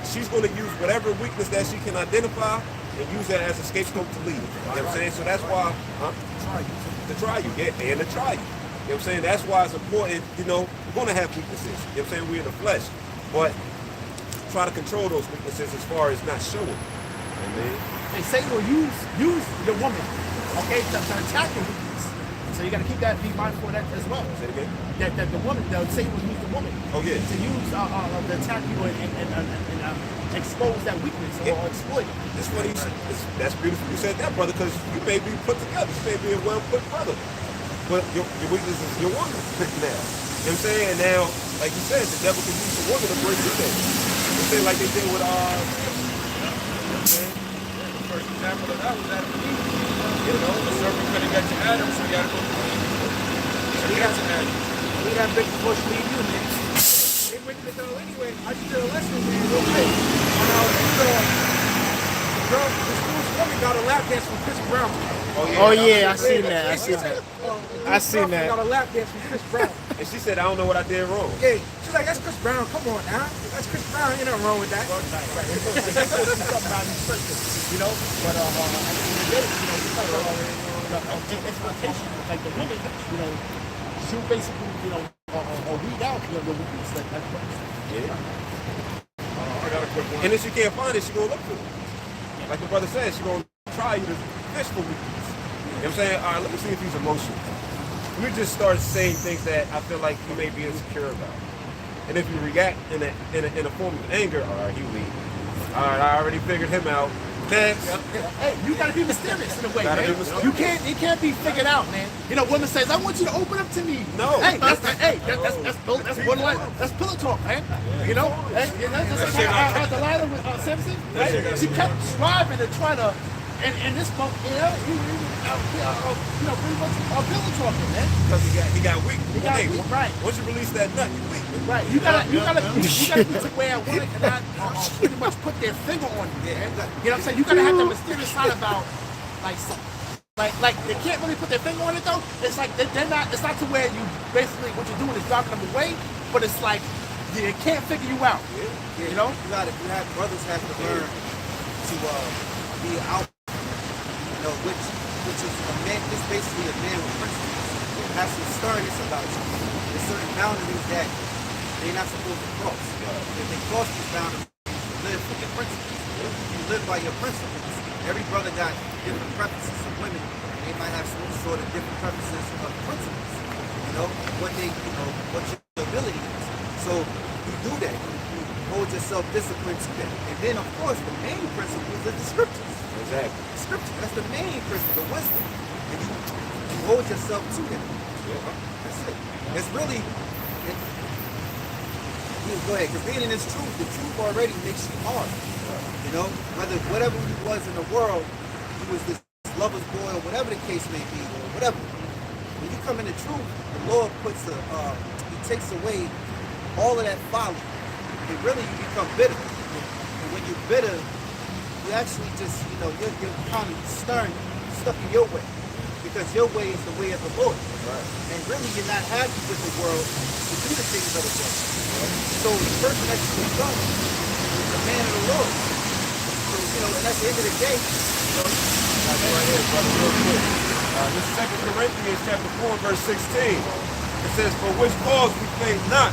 she's going to use whatever weakness that she can identify and use that as a scapegoat to leave. You know what I'm saying? So that's why, to try you, yeah, and to try you. You know what I'm saying? That's why it's important, you know, we're going to have weaknesses. You know what I'm saying? We're in the flesh. But try to control those weaknesses as far as not showing. You know what I mean? And Satan will use the woman, okay, to attack your weakness. So you got to keep that, be mindful of that as well. Say it again? That the woman, Satan will use the woman. Oh, yeah. To use, to attack you and expose that weakness or exploit it. That's funny you said. That's beautiful you said that, brother, because you may be put together. You may be a well-put brother. but your weakness is your woman now. You know what I'm saying? And now, like you said, the devil can use the woman to break you down. You say like they did with The first example of that was Adam and Eve. You know, the serpent couldn't get to Adam, so he had to go through Eve. So he got to Adam. We got big push leave you, man. They breaking it down anyway. I just did a lesson, man, real quick. On how the school's woman got a lap dance from Chris Brown. Oh yeah, I seen that. I seen that. I seen that. Got a lap dance from Chris Brown. and she said, I don't know what I did wrong. Yeah, she's like, that's Chris Brown. Come on now. That's Chris Brown. Ain't nothing wrong with that. You know, but exploitation, like the women, you know, she'll basically, you know, weed out, you know, the weakness. Like, Yeah. I got a quick one. And if she can't find it, she gonna look for it. Like the brother said, she gonna try you to fish for weakness. You know what I'm saying? All right, let me see if he's emotional. You just start saying things that I feel like you may be insecure about. And if you react in a form of anger, all right, he weak. All right, I already figured him out. Next. hey, you gotta be mysterious in a way, Gotta man. be mysterious. You can't, it can't be figured out, man. You know, woman says, I want you to open up to me. No. Hey, that's borderline, that's pillow talk, man. You know, hey, that's like how Delilah with Samson, right? She kept striving to try to, and this month, you know, pretty much pillow talking, man. Because he got weak. He got weak, right. Once you release that nut, you weak. Right, you gotta be to where women cannot pretty much put their finger on you, man. You know what I'm saying? You gotta have the mysterious side about, like they can't really put their finger on it though. It's like they're not. It's not to where you basically what you're doing is driving them away, but it's like they can't figure you out. Yeah, You know? brothers have to learn to be out, you know, which is a man. It's basically a man with principles. Has some sternness about you. There's certain boundaries that they're not supposed to cross. If they cross these boundaries, you live for your principles. You live by your principles. Every brother got different preferences of women. They might have some sort of different preferences of principles. You know, what your ability is. So you do that. You hold yourself disciplined to that. And then of course the main principle is the scriptures. Exactly. The scripture, that's the main principle, the wisdom. And you hold yourself to that. That's it. It's really go ahead, because being in this truth, the truth already makes you hard. You know, whatever you was in the world, you was this lover's boy or whatever the case may be, or whatever. When you come in the truth, the Lord he takes away all of that folly. And really you become bitter. And when you're bitter, you actually just, you know, you're kind of stern, stuck in your way. Because your way is the way of the Lord. Right. And really you're not happy with the world to do the things of the world. So the person that you become is the man of the Lord. So, you know, and at the end of the day, you know, Right here, brother, real quick. This is 2 Corinthians chapter 4, verse 16. It says, for which cause we faint not,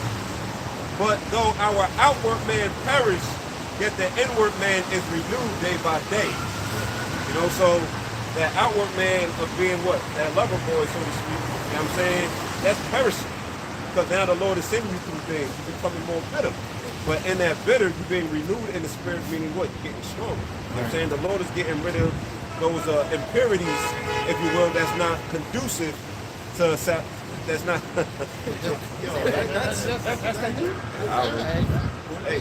but though our outward man perish, yet the inward man is renewed day by day. You know, so that outward man of being what? That lover boy, so to speak. You know what I'm saying? That's perishing. Because now the Lord is sending you through things. You're becoming more bitter. But in that bitter, you're being renewed in the spirit, meaning what? You're getting stronger. You know what I'm saying? The Lord is getting rid of those impurities, if you will, that's not conducive to that's not. Hey,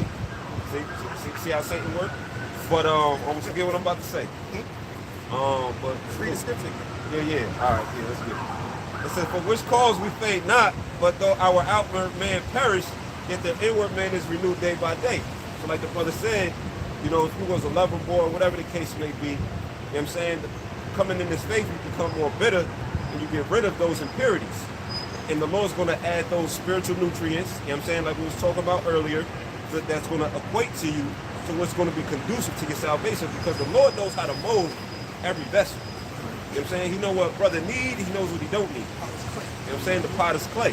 see how Satan works? But I want you to get what I'm about to say. But read the scripture. Yeah. All right, yeah, let's get it. It says, for which cause we faint not, but though our outward man perish, yet the inward man is renewed day by day. So like the brother said, you know, if you was a lover boy or whatever the case may be, you know what I'm saying, coming in this faith, you become more bitter and you get rid of those impurities. And the Lord's going to add those spiritual nutrients, you know what I'm saying, like we was talking about earlier, that's going to equate to you to what's going to be conducive to your salvation, because the Lord knows how to mold every vessel. You know what I'm saying? He knows what brother need, he knows what he don't need. You know what I'm saying? The pot is clay.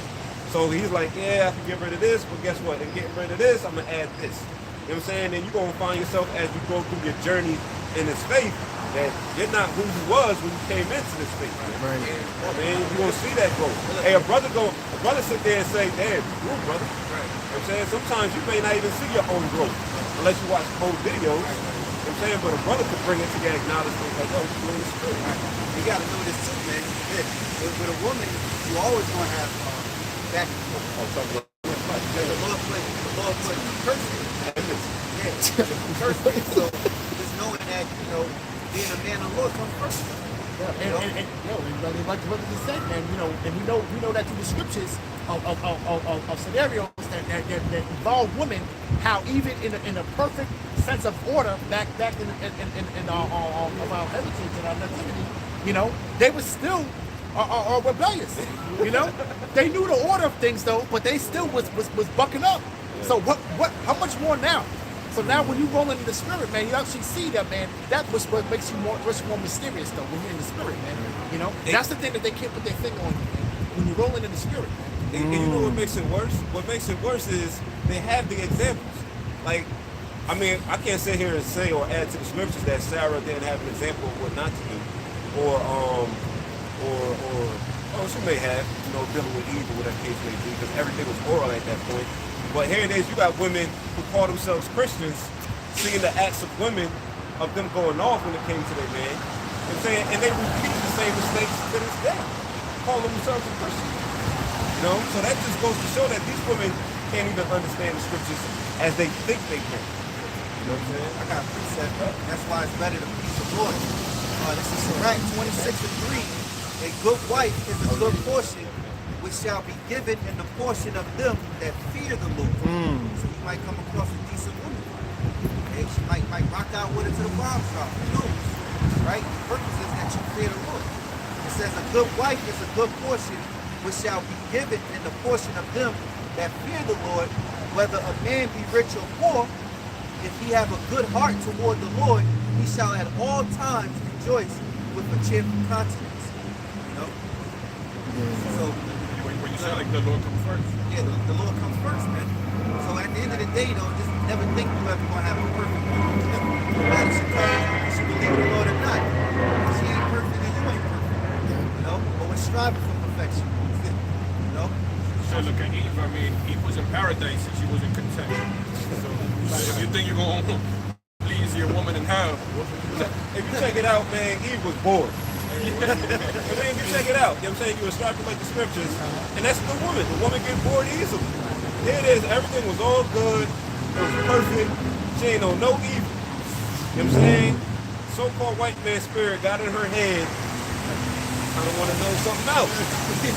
So he's like, yeah, I can get rid of this, but guess what? In getting rid of this, I'm going to add this. You know what I'm saying? And you're going to find yourself as you go through your journey in this faith, that you're not who you was when you came into this faith. Right. I mean, you're going to see that growth. Hey, a brother sit there and say, damn, you grew, brother. Right. You know what I'm saying? Sometimes you may not even see your own growth unless you watch old videos. You know what I'm I'm saying? But a brother could bring it to your acknowledgement like, yo, you in the spirit. You gotta know this too, man. With a woman, you always gonna have back and forth. Because the Lord put cursing. Yeah, cursing. So just knowing that, you know, being a man of the Lord comes first. And like the brother just said, man, you know, and we know that through the scriptures of scenarios that involve women, how even in a perfect sense of order back in our heritage and our nativity, you know, they were still are rebellious. You know, they knew the order of things though, but they still was bucking up. So how much more now? So now when you roll into the spirit, man, you actually see that, man. That was what makes you more mysterious though, when you're in the spirit, man. You know, that's the thing that they can't put their finger on you, man. When you're rolling in the spirit. And you know what makes it worse? What makes it worse is they have the examples. Like, I mean, I can't sit here and say or add to the scriptures that Sarah didn't have an example of what not to do, or she may have, you know, dealing with evil, whatever case may be, because everything was oral at that point. But here it is, you got women who call themselves Christians, seeing the acts of women, of them going off when it came to their man, you know what I'm saying? And they repeat the same mistakes to this day, calling themselves a Christian. You know? So that just goes to show that these women can't even understand the scriptures as they think they can. You know what I'm saying? I got a precept. That's why it's better to please the Lord. This is Sirach 26:3. A good wife is a good portion, which shall be given in the portion of them that fear the Lord. So you might come across a decent woman. Okay? She might rock out with her to the barber shop. Who knows? Right? The purpose is that you fear the Lord. It says a good wife is a good portion, which shall be given in the portion of them that fear the Lord, whether a man be rich or poor. If he have a good heart toward the Lord, he shall at all times rejoice with a cheerful countenance. You know? So When you say like the Lord comes first. yeah, the Lord comes first, man. So at the end of the day, though, just never think you ever gonna have a perfect woman. That should come. You should believe in the Lord or not. She ain't perfect and you ain't perfect. You know? But we're striving for perfection. You know? So look at Eve. I mean, Eve was in paradise and she wasn't content. So if you think you're going to please your woman in hell, If you check it out, man, Eve was bored. I mean, if you check it out, you know what I'm saying? You extrapolate the scriptures, and that's the woman. The woman get bored easily. Here it is, everything was all good, it was perfect, she ain't know no evil. You know what I'm saying? So-called white man spirit got in her head, I don't want to know something else. She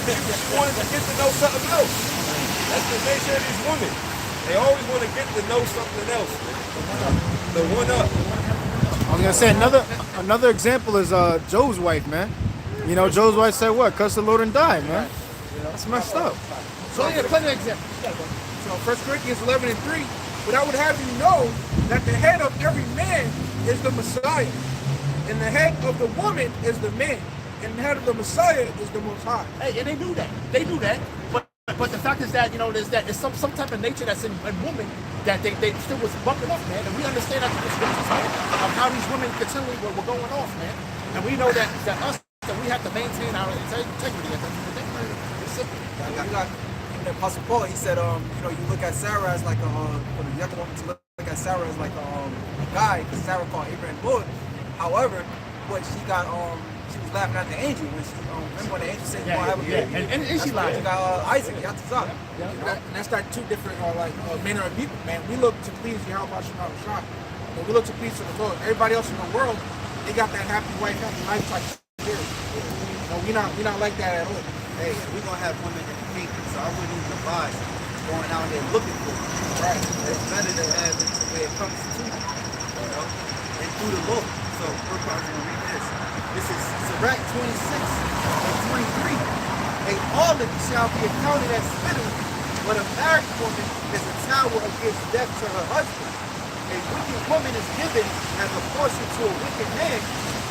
wanted to get to know something else. That's the nature of these women. They always want to get to know something else. The one up. I was gonna say another example is Job's wife, man. You know, Job's wife said what? Cuss the Lord and die, man. That's messed up. So yeah, plenty of examples. So 1 Corinthians 11:3. But I would have you know that the head of every man is the Messiah, and the head of the woman is the man, and the head of the Messiah is the Most High. Hey, and they knew that. They knew that. But the fact is that, you know, there's some type of nature that's in women that they still was bumping up, man. And we understand that through the scriptures, man, of how these women continually were going off, man. And we know that we have to maintain our integrity at the end of the day. It's simple. You got the Apostle Paul. He said, you know, you look at Sarah as like you have to look at Sarah as like a guy, because Sarah called Abraham Lord. However, what she got, she was laughing at the angel when she, remember when the angel said, "You gonna have a baby?" And she lied. She got Isaac, Yahawashi. And that's not two different manner of people, man. We look to please Yahawashi, but we look to please the Lord. Everybody else in the world, they got that happy wife, happy life type spirit. No, we not like that at all. Hey, we're gonna have women in the kingdom, so I wouldn't even advise going out there looking for it. Right. It's better to have it to where it comes to you know, and through the Lord. So we're going to read this. This is Sirach 26:23. A harlot shall be accounted as spittle, but a married woman is a tower against death to her husband. A wicked woman is given as a portion to a wicked man,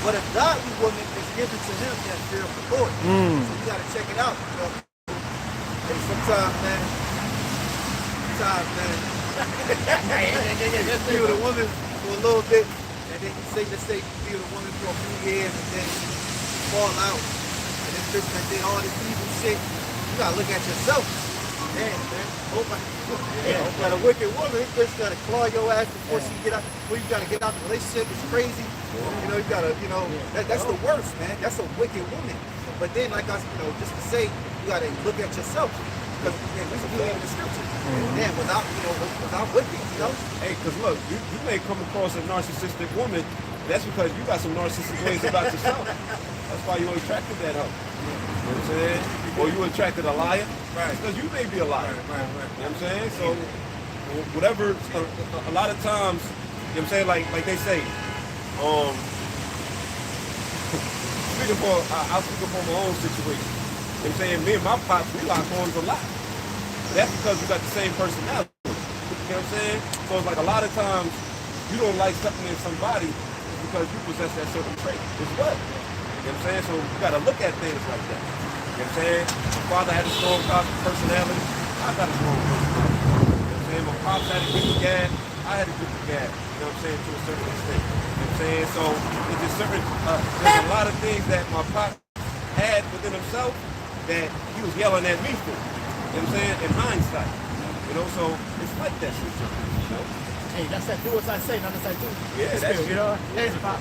but a godly woman is given to him that fear of the Lord. So you gotta check it out, you know. Hey, sometimes, man, be with a woman for a little bit, and then you say, let's say you be with a woman for a few years, and then you fall out, and this bitch that did all this evil shit. You gotta look at yourself. You You got a wicked woman, this bitch gotta claw your ass before she get out, before you gotta get out the relationship. It's crazy. You know, you gotta, you know, that's the worst, man. That's a wicked woman. But then, like I, you know, just to say, you gotta look at yourself. Because we believe in the scriptures. Man, without, you know, without wicked, you know? Hey, because look, you may come across a narcissistic woman. That's because you got some narcissistic ways about yourself. That's why you attracted that hoe. You know what I'm saying? Or you attracted a liar. Right. Because you may be a liar. Right. You know what I'm saying? So, whatever, a lot of times, you know what I'm saying? Like they say, I'll speak for my own situation. You know what I'm saying? Me and my pops, we lock horns a lot. That's because we got the same personality. You know what I'm saying? So it's like a lot of times you don't like something in somebody because you possess that certain trait as well. You know what I'm saying? So you got to look at things like that. You know what I'm saying? My father had a strong personality. I got a strong personality. You know what I'm saying? My pops had a good gab. I had a good gab. You know what I'm saying? To a certain extent. You know what I'm saying? So it's just certain, there's a lot of things that my pop had within himself that he was yelling at me for. You know what I'm saying? In hindsight. You know, so it's like that sometimes, you know? Hey, that's that do as I say, not as I do. Yeah, that's you know.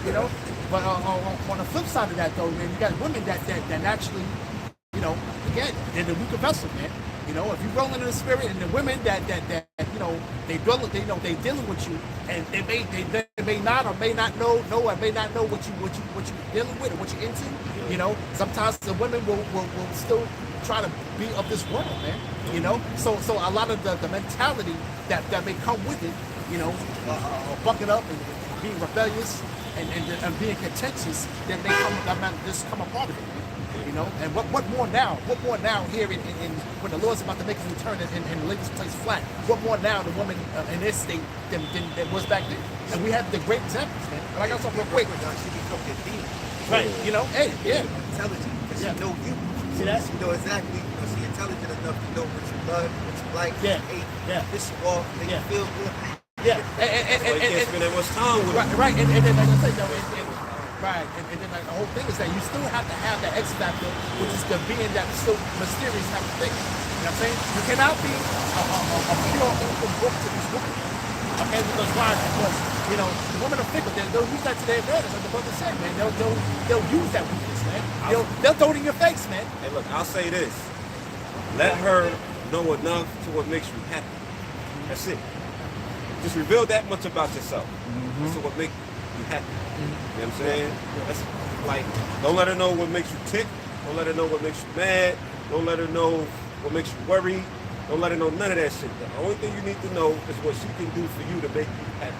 You know. But on the flip side of that, though, man, you got women that naturally, you know, again, they're the weaker vessel, man. You know, if you're rolling in the spirit, and the women that you know, they dealing with you, and they may not or may not know or may not know what you dealing with or what you're into. You know, sometimes the women will still try to be of this world, man. You know, so a lot of the mentality that may come with it, you know, bucking up and being rebellious and being contentious, that may come a part of it, man. You know, and what more now? What more now here in when the Lord's about to make his return and lay this place flat? What more now the woman in this state than was back then? And we have the great examples, man. But I got something real quick. She become your demon. Right, you know, hey, yeah. Intelligent, because she know you. See that? She know exactly, you know, she intelligent enough to know what you love, what you like, what you hate, piss you off, make you feel good. Yeah, and can't spend that much time with right, right, and then like I say, though, right, and then like the whole thing is that you still have to have that X factor, which is the being that still mysterious type of thing. You know what I'm saying? You cannot be a pure open book to these women. Okay, because why? Because you know the women are fickle. They'll use that to their advantage, like the brother said, man. They'll use that weakness, man. They'll throw it in your face, man. Hey, look, I'll say this: let her know enough to what makes you happy. That's it. Just reveal that much about yourself. That's what makes you happy. You know what I'm saying? That's like, don't let her know what makes you tick. Don't let her know what makes you mad. Don't let her know what makes you worry. Don't let her know none of that shit. The only thing you need to know is what she can do for you to make you happy.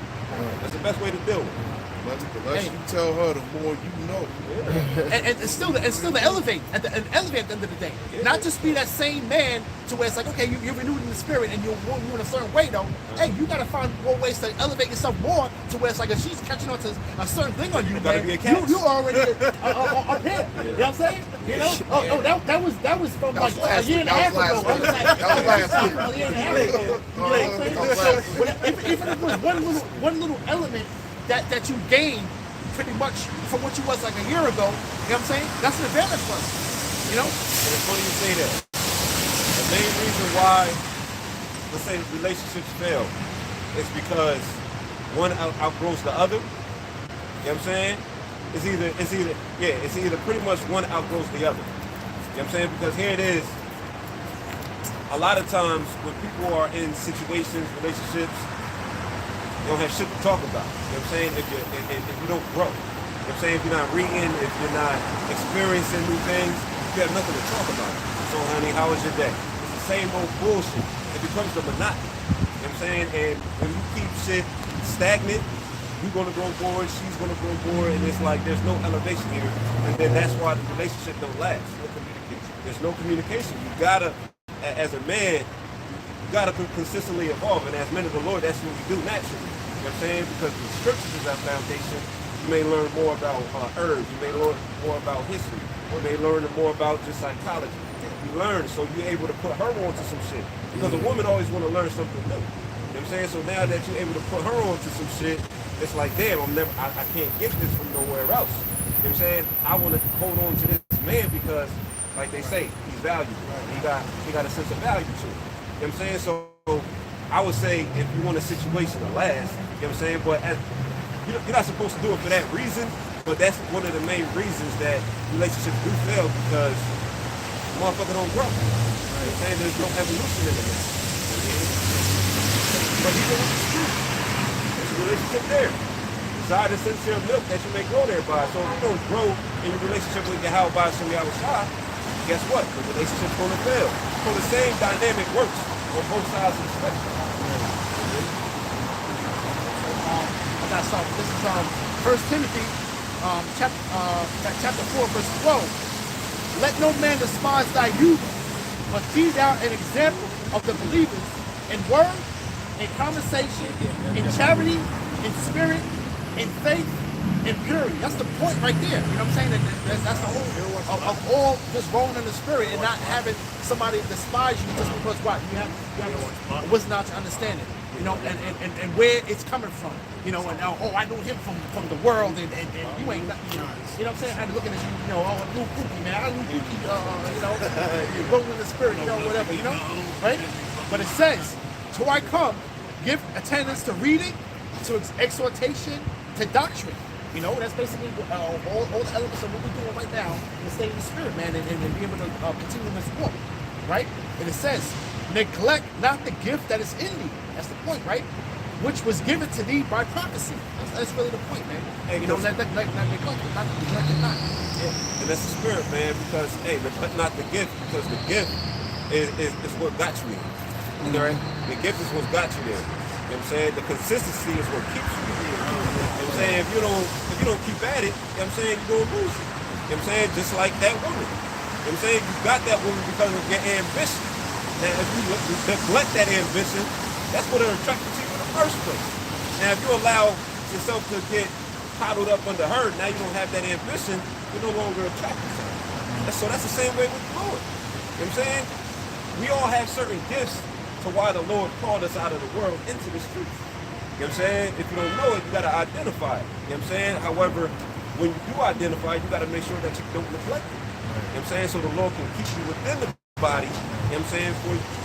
That's the best way to deal with it. The less you tell her, the more you know. And still to elevate at the end of the day. Not just be that same man to where it's like, okay, you're renewed in the spirit and you're in a certain way though. Hey, you gotta find more ways to elevate yourself more to where it's like if she's catching on to a certain thing on you, man, you already up here. You know what I'm saying? You know? That was from like a year and a half ago. A year and a half ago. You know what I'm saying? So even if it was one little element that you gained pretty much from what you was like a year ago, you know what I'm saying? That's an advantage for us, you know? And it's funny you say that. The main reason why, let's say, relationships fail is because one outgrows the other. You know what I'm saying? It's either pretty much one outgrows the other. You know what I'm saying? Because here it is, a lot of times when people are in situations, relationships, you don't have shit to talk about. You know what I'm saying? If you don't grow. You know what I'm saying? If you're not reading, if you're not experiencing new things, you have nothing to talk about. So honey, how was your day? It's the same old bullshit. It becomes the monotony. You know what I'm saying? And when you keep shit stagnant, you're gonna grow bored, she's gonna grow bored, and it's like there's no elevation here. And then that's why the relationship don't last. No communication. There's no communication. You gotta, as a man, you gotta consistently evolve. And as men of the Lord, that's what we do naturally. You know what I'm saying? Because the scriptures is our foundation. You may learn more about herbs. You may learn more about history. You may learn more about just psychology. You learn, so you're able to put her onto some shit. Because a woman always want to learn something new. You know what I'm saying? So now that you're able to put her onto some shit, it's like, damn, I can't get this from nowhere else. You know what I'm saying? I want to hold on to this man because, like they say, he's valuable. He got a sense of value to it. You You know what I'm saying? So I would say if you want a situation to last, you know what I'm saying? But you're not supposed to do it for that reason, but that's one of the main reasons that relationships do fail, because motherfucker don't grow. You know what I'm saying? There's no evolution in it. But even with the truth, there's a relationship there. Desire the sincere milk that you may grow thereby. So if you don't grow in your relationship with Yahawah, BaHaSham, Yahawashi, guess what? The relationship's going to fail. So the same dynamic works on both sides of the spectrum. I got something. This is 1 Timothy chapter 4, verse 12. Let no man despise thy youth, but be thou an example of the believers in word, in conversation, in charity, in spirit, in faith, in purity. That's the point right there. You know what I'm saying? That's the whole of all just rolling in the spirit and not having somebody despise you just because what? You have wisdom to understand it. You know, and where it's coming from. You know, and oh, I know him from the world, and you ain't nothing. You know what I'm saying? I'm looking at you, you know, oh, new Pookie, man. I knew Pookie, you know, you're rolling in the spirit, you know, whatever, you know, right? But it says, till I come, give attendance to reading, to exhortation, to doctrine. You know, that's basically all the elements of what we're doing right now in the state of the spirit, man, and be able to continue this walk, right? And it says, neglect not the gift that is in thee. That's the point, right? Which was given to thee by prophecy. That's really the point, man. Hey, you know, not neglect it, not neglect it not. Yeah, and that's the spirit, man, because, hey, neglect not the gift, because the gift is what got you there. You know, right? The gift is what got you there. You know what I'm saying? The consistency is what keeps you there. You know what I'm saying? If you don't keep at it, you know what I'm saying, you're gonna lose it. You know what I'm saying? Just like that woman. You know what I'm saying? You got that woman because of your ambition. Now if you neglect that ambition, that's what it'll attract you to in the first place. Now if you allow yourself to get coddled up under her, now you don't have that ambition, you're no longer attracted to her. So that's the same way with the Lord. You know what I'm saying? We all have certain gifts to why the Lord called us out of the world into the streets. You know what I'm saying? If you don't know it, you gotta identify it. You know what I'm saying? However, when you do identify, you gotta make sure that you don't neglect it. You know what I'm saying? So the Lord can keep you within the body, you know what I'm saying,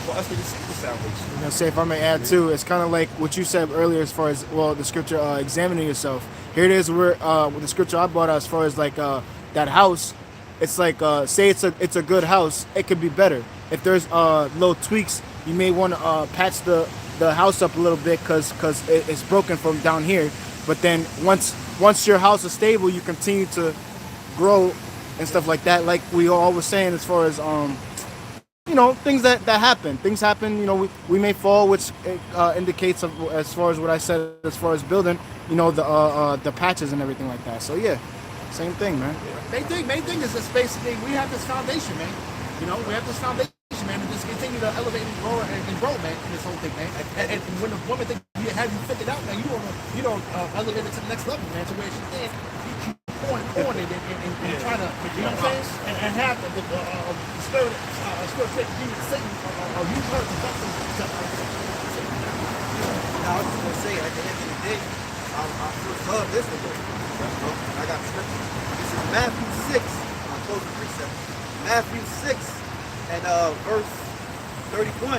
for us to receive the salvation. You know, say if I may add too, it's kind of like what you said earlier as far as, well, the scripture examining yourself. Here it is where with the scripture I brought out as far as like that house, it's like say it's a good house, it could be better. If there's little tweaks, you may want to patch the house up a little bit because it's broken from down here. But then once your house is stable, you continue to grow and stuff like that. Like we all were saying as far as you know, things that happen. Things happen, you know, we may fall, which indicates as far as what I said as far as building, you know, the patches and everything like that. So yeah, same thing, man. Main thing is just basically we have this foundation, man. You know, we have this foundation, man, and just continue to elevate and grow, man, in this whole thing, man. And when the woman think you have you figured out, man, you don't elevate it to the next level, man, to where she can on it and trying to, you know what I'm saying, and have the spirit take you to Satan or use her to fuck them. Now I was just gonna say, at the end of the day, I first love this one. I got scripture. This is Matthew 6. I'm closing precept. Matthew 6 and verse 31.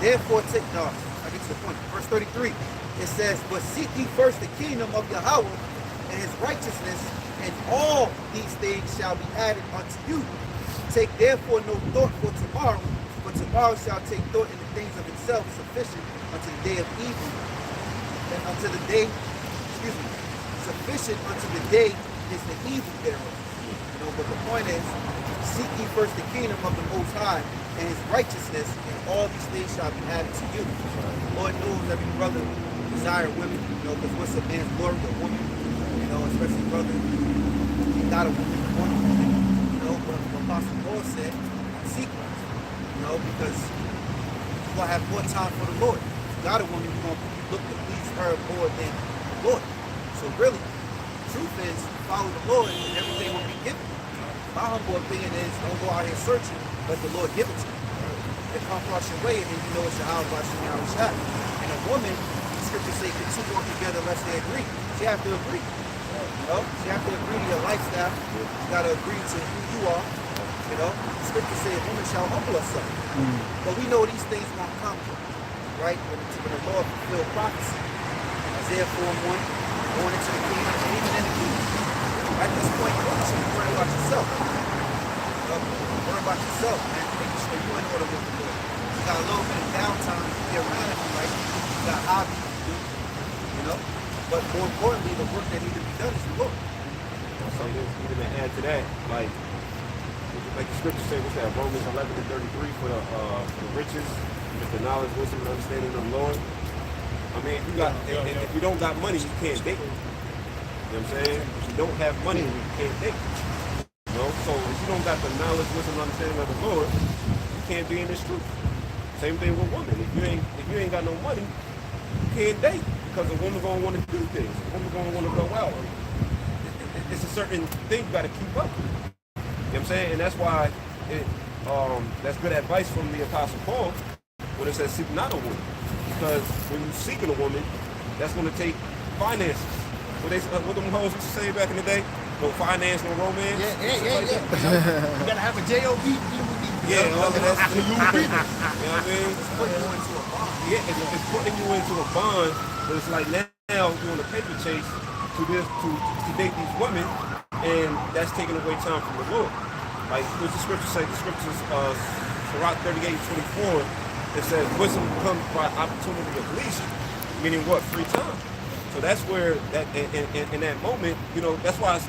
Therefore take I get to the point. Verse 33. It says, but seek ye first the kingdom of Yahawah and his righteousness, and all these things shall be added unto you. Take therefore no thought for tomorrow, for tomorrow shall take thought in the things of itself. Sufficient unto the day of evil, and unto the day, sufficient unto the day is the evil thereof. You know, but the point is, seek ye first the kingdom of the Most High and his righteousness, and all these things shall be added to you. The Lord knows every brother desire women, you know, because what's a man's glory? A woman. You know, especially brother, you got a woman, you know, but Apostle Paul said, seek her, you know, because you're going to have more time for the Lord. If you got a woman, you're going to look to please her more than the Lord. So really, the truth is, follow the Lord and everything will be given. My humble opinion is, don't go out here searching, let the Lord give it to you. It comes across your way and then you know it's Yahawashi and Yahawashi. And a woman, the scriptures say, can two walk together unless they agree. She have to agree. You know, so you have to agree to your lifestyle. You got to agree to who you are. You know, the scripture says, woman shall humble herself. But we know these things won't come, right? When the Lord fulfilled prophecy. Isaiah 4:1, born into the kingdom, and even in the kingdom. At this point, you should be worrying about yourself. Worry about yourself, man. Making sure you're in order with the Lord. You got a little bit of downtime to get around if you like. You got hobbies to do, you know? But more importantly, the work that needs to be done is the Lord. So even to add to that, like the scripture says, what's that? Romans 11:33 for the riches, with the knowledge, wisdom, and understanding of the Lord. I mean, if you don't got money, you can't date. You know what I'm saying? If you don't have money, you can't date. You know, so if you don't got the knowledge, wisdom, and understanding of the Lord, you can't be in this truth. Same thing with women. If you ain't got no money, you can't date because a woman gonna want to do things. A woman gonna want to go out. It's a certain thing you got to keep up. You know what I'm saying? And that's why that's good advice from the Apostle Paul when it says seek not a woman. Because when you're seeking a woman, that's going to take finances. What them hoes used to say back in the day? No finance, no romance. Yeah. You got to have a J-O-B. Yeah, all of that stuff. You know what I mean? It's putting you into a bond. Yeah, it's putting you into a bond, but it's like now you're on a paper chase to date these women, and that's taking away time from the Lord. Like what the scripture say, the scriptures Sirach 38:24, it says wisdom comes by opportunity of leisure, meaning what? Free time. So that's where that in that moment, you know, that's why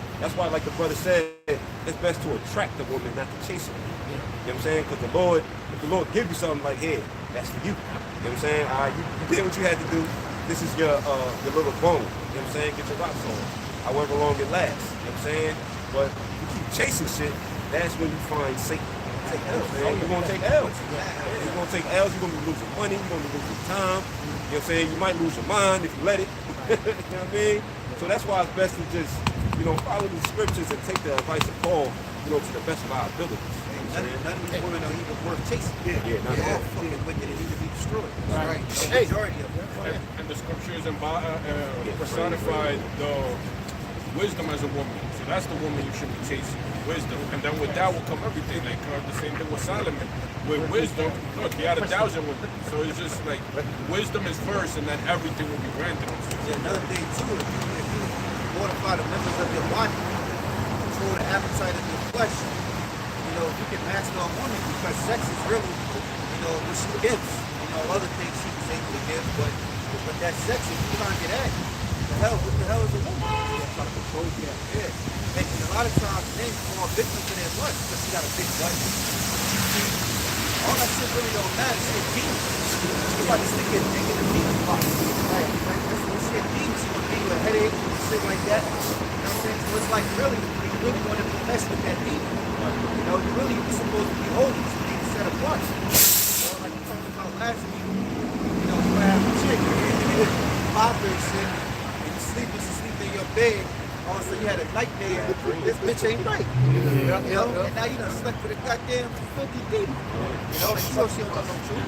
like the brother said, it's best to attract the woman, not to chase her. You know what I'm saying? Because if the Lord give you something like, hey, that's for you. You know what I'm saying? All right, you did what you had to do. This is your little bone. You know what I'm saying? Get your rocks on. However long it lasts. You know what I'm saying? But if you keep chasing shit, that's when you find Satan. Take L's, man. You're gonna take L's. You're gonna take L's, you're gonna be losing money, you're gonna be losing time. You know what I'm saying? You might lose your mind if you let it. You know what I mean? So that's why it's best to just, you know, follow the scriptures and take the advice of Paul, you know, to the best of our abilities. None of these women are even worth chasing. Yeah, not They're all all. fucking wicked and need to be destroyed. Right. The majority of them. And the scriptures personify the wisdom as a woman. So that's the woman you should be chasing, wisdom. And then with that will come everything. Like the same thing with Solomon. With wisdom, look, he had 1,000 women. So it's just like wisdom is first, and then everything will be granted. Yeah, another thing too, if you mortify the members of your body, control the appetite of your flesh, you know, you can master a woman because sex is really, you know, what she gives. You know, other things she was able to give, but that sex, if you can't get at, what the hell is a woman? Trying to control you. Yeah. And a lot of times men fall victim to their lust because she got a big butt. All that shit really don't matter. Shit demons. You like to stick your dick in a demon box. Like that's shit demons. You give you a headache and shit like that. You know what I'm saying? So it's like really, you really want to be messed with that demon. You know, you really supposed to be holy. You need to set apart. So like we talked about last week, you know, you have a chick, pop and shit, and you sleep in your bed. All of a sudden you had a nightmare. This bitch ain't right. You know? And now you done slept with a goddamn filthy demon. You know, and you know she don't got no truth.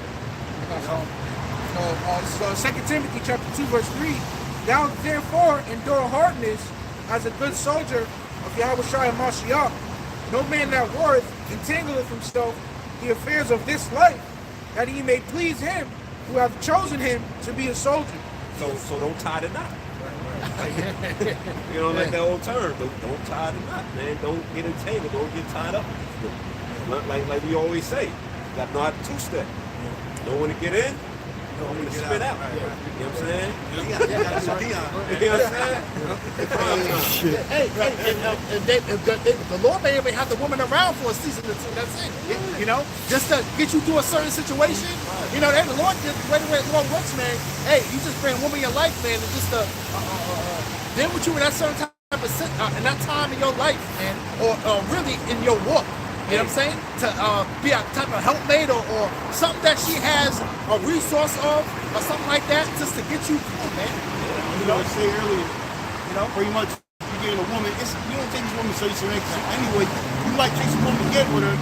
So 2 Timothy chapter 2 verse 3, thou therefore endure hardness as a good soldier of Yahawashi and Mashiach. No man that warreth entangleth himself the affairs of this life, that he may please him who hath chosen him to be a soldier. So don't tie the knot. You know, like that old term, don't tie the knot, man. Don't get entangled, don't get tied up. Like we always say, you gotta know how to two-step. Know when to get in, know when to spit out. You know what I'm saying? You know what I'm saying? Hey, the Lord may even have the woman around for a season or two. That's it. You know, just to get you through a certain situation. You know, the Lord, the way the Lord works, man. Hey, you just bring a woman in your life, man, and just deal with you in that certain type of in that time in your life, man, or really in your walk. You know what I'm saying? To be a type of helpmate or something that she has a resource of or something like that, just to get you through, man. You know, I say earlier, you know, pretty much you get a woman, you don't take this woman seriously anyway. You like chase a woman to get with her.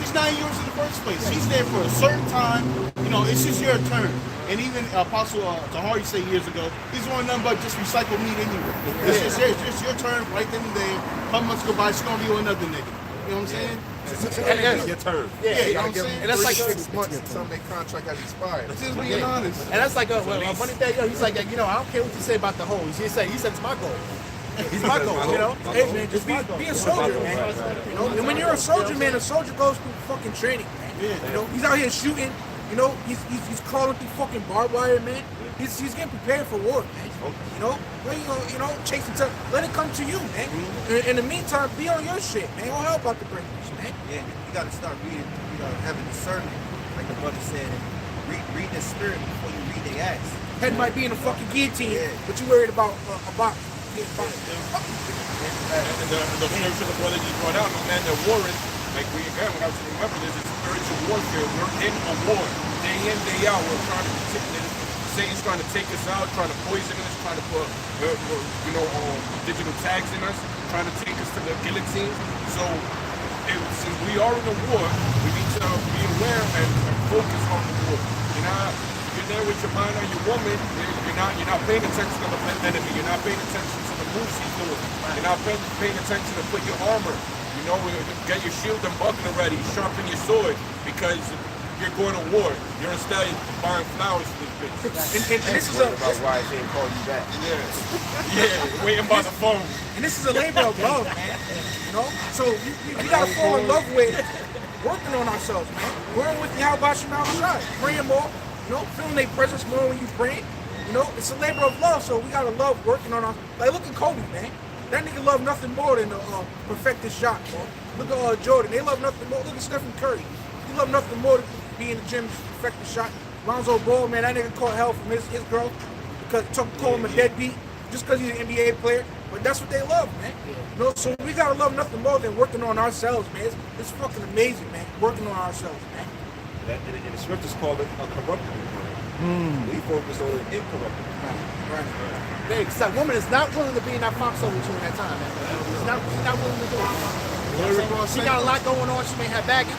She's not yours in the first place. She's there for a certain time. You know, it's just your turn. And even Apostle Tahari said years ago, he's doing nothing but just recycle meat anyway. It's just your turn right then and there. A couple months go by, she's gonna be with another nigga. You know what I'm saying? Your turn. Yeah, You know what I'm saying? and that's like 6 months until their contract has expired. Just being Yeah. honest. And that's like one day, he's like, I don't care what you say about the whole. He said it's my goal. He's my goal, you know. Hey man, just be a soldier, man. You know, and when you're a soldier, man, a soldier goes through fucking training, man. You know, he's out here shooting. You know, he's crawling through fucking barbed wire, man. He's getting prepared for war, man. You know, where you know, chasing to let it come to you, man. In the meantime, be on your shit, man. Don't help out the breakers, man. Yeah, you gotta start reading. You gotta have a discernment, like the brother said. Read the spirit before you read the ass. Head might be in a fucking guillotine, but you worried about getting boxed. And the scripture the brother just brought out, no man, they're warring. Like we have to remember, there's a spiritual warfare. We're in a war. Day in, day out, we're trying to Satan's trying to take us out, trying to poison us, trying to put digital tags in us, trying to take us to the guillotine. So since we are in a war, we need to be aware and focus on the war. You're there with your mind on your woman. You're not paying attention to the enemy. You're not paying attention to the moves he's doing. You're not paying attention to put your armor. You know, get your shield and buckler ready. Sharpen your sword because you're going to war. You're instead buying flowers for this bitch. And this is about why I can't call you back. Yeah, waiting by the phone. And this is a labor of love, man. You know, so we gotta fall in love with working on ourselves, man. Growing with Yahawashi, praying more. You know, feeling their presence more when you pray. You know, it's a labor of love, so we gotta love working on our. Like, look at Kobe, man. That nigga love nothing more than to perfect his shot, bro. Look at Jordan. They love nothing more. Look at Stephen Curry. He love nothing more than be in the gym to perfect the shot. Lonzo Ball, man, that nigga caught hell from his girl because call him a deadbeat just because he's an NBA player. But that's what they love, man. You know, so we gotta love nothing more than working on ourselves, man. It's fucking amazing, man. Working on ourselves, man. And the scriptures call it a corruptible word. We focus on an incorruptible. Right. Because that woman is not willing to be in that foxhole with you in that time, man. She's not willing to do it. She got a lot going on. She may have baggage,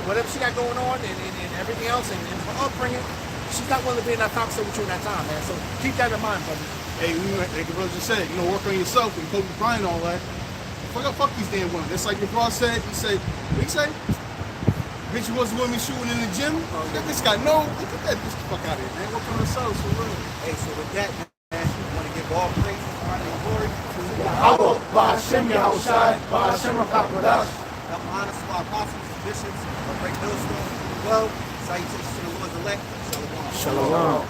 whatever she got going on, and everything else, and her upbringing. She's not willing to be in that foxhole with you in that time, man. So keep that in mind, brother. Hey, like the brother just said, work on yourself and Kobe Bryant and all that. Fuck these damn women. That's like your boss said. He said, what he say? Bitch, you wasn't with me shooting in the gym? That bitch got no. Get that bitch the fuck out of here, man. Work on ourselves for real. Hey, so with that, man, we want to give all praise, honor, and glory to Yahawah, BaHaSham, Yahawashi, BaHaSham, Qadash. Help honor to our apostles and bishops of GreatMillStone. Well, salutations to the Lord's elect. Shalom. Shalom.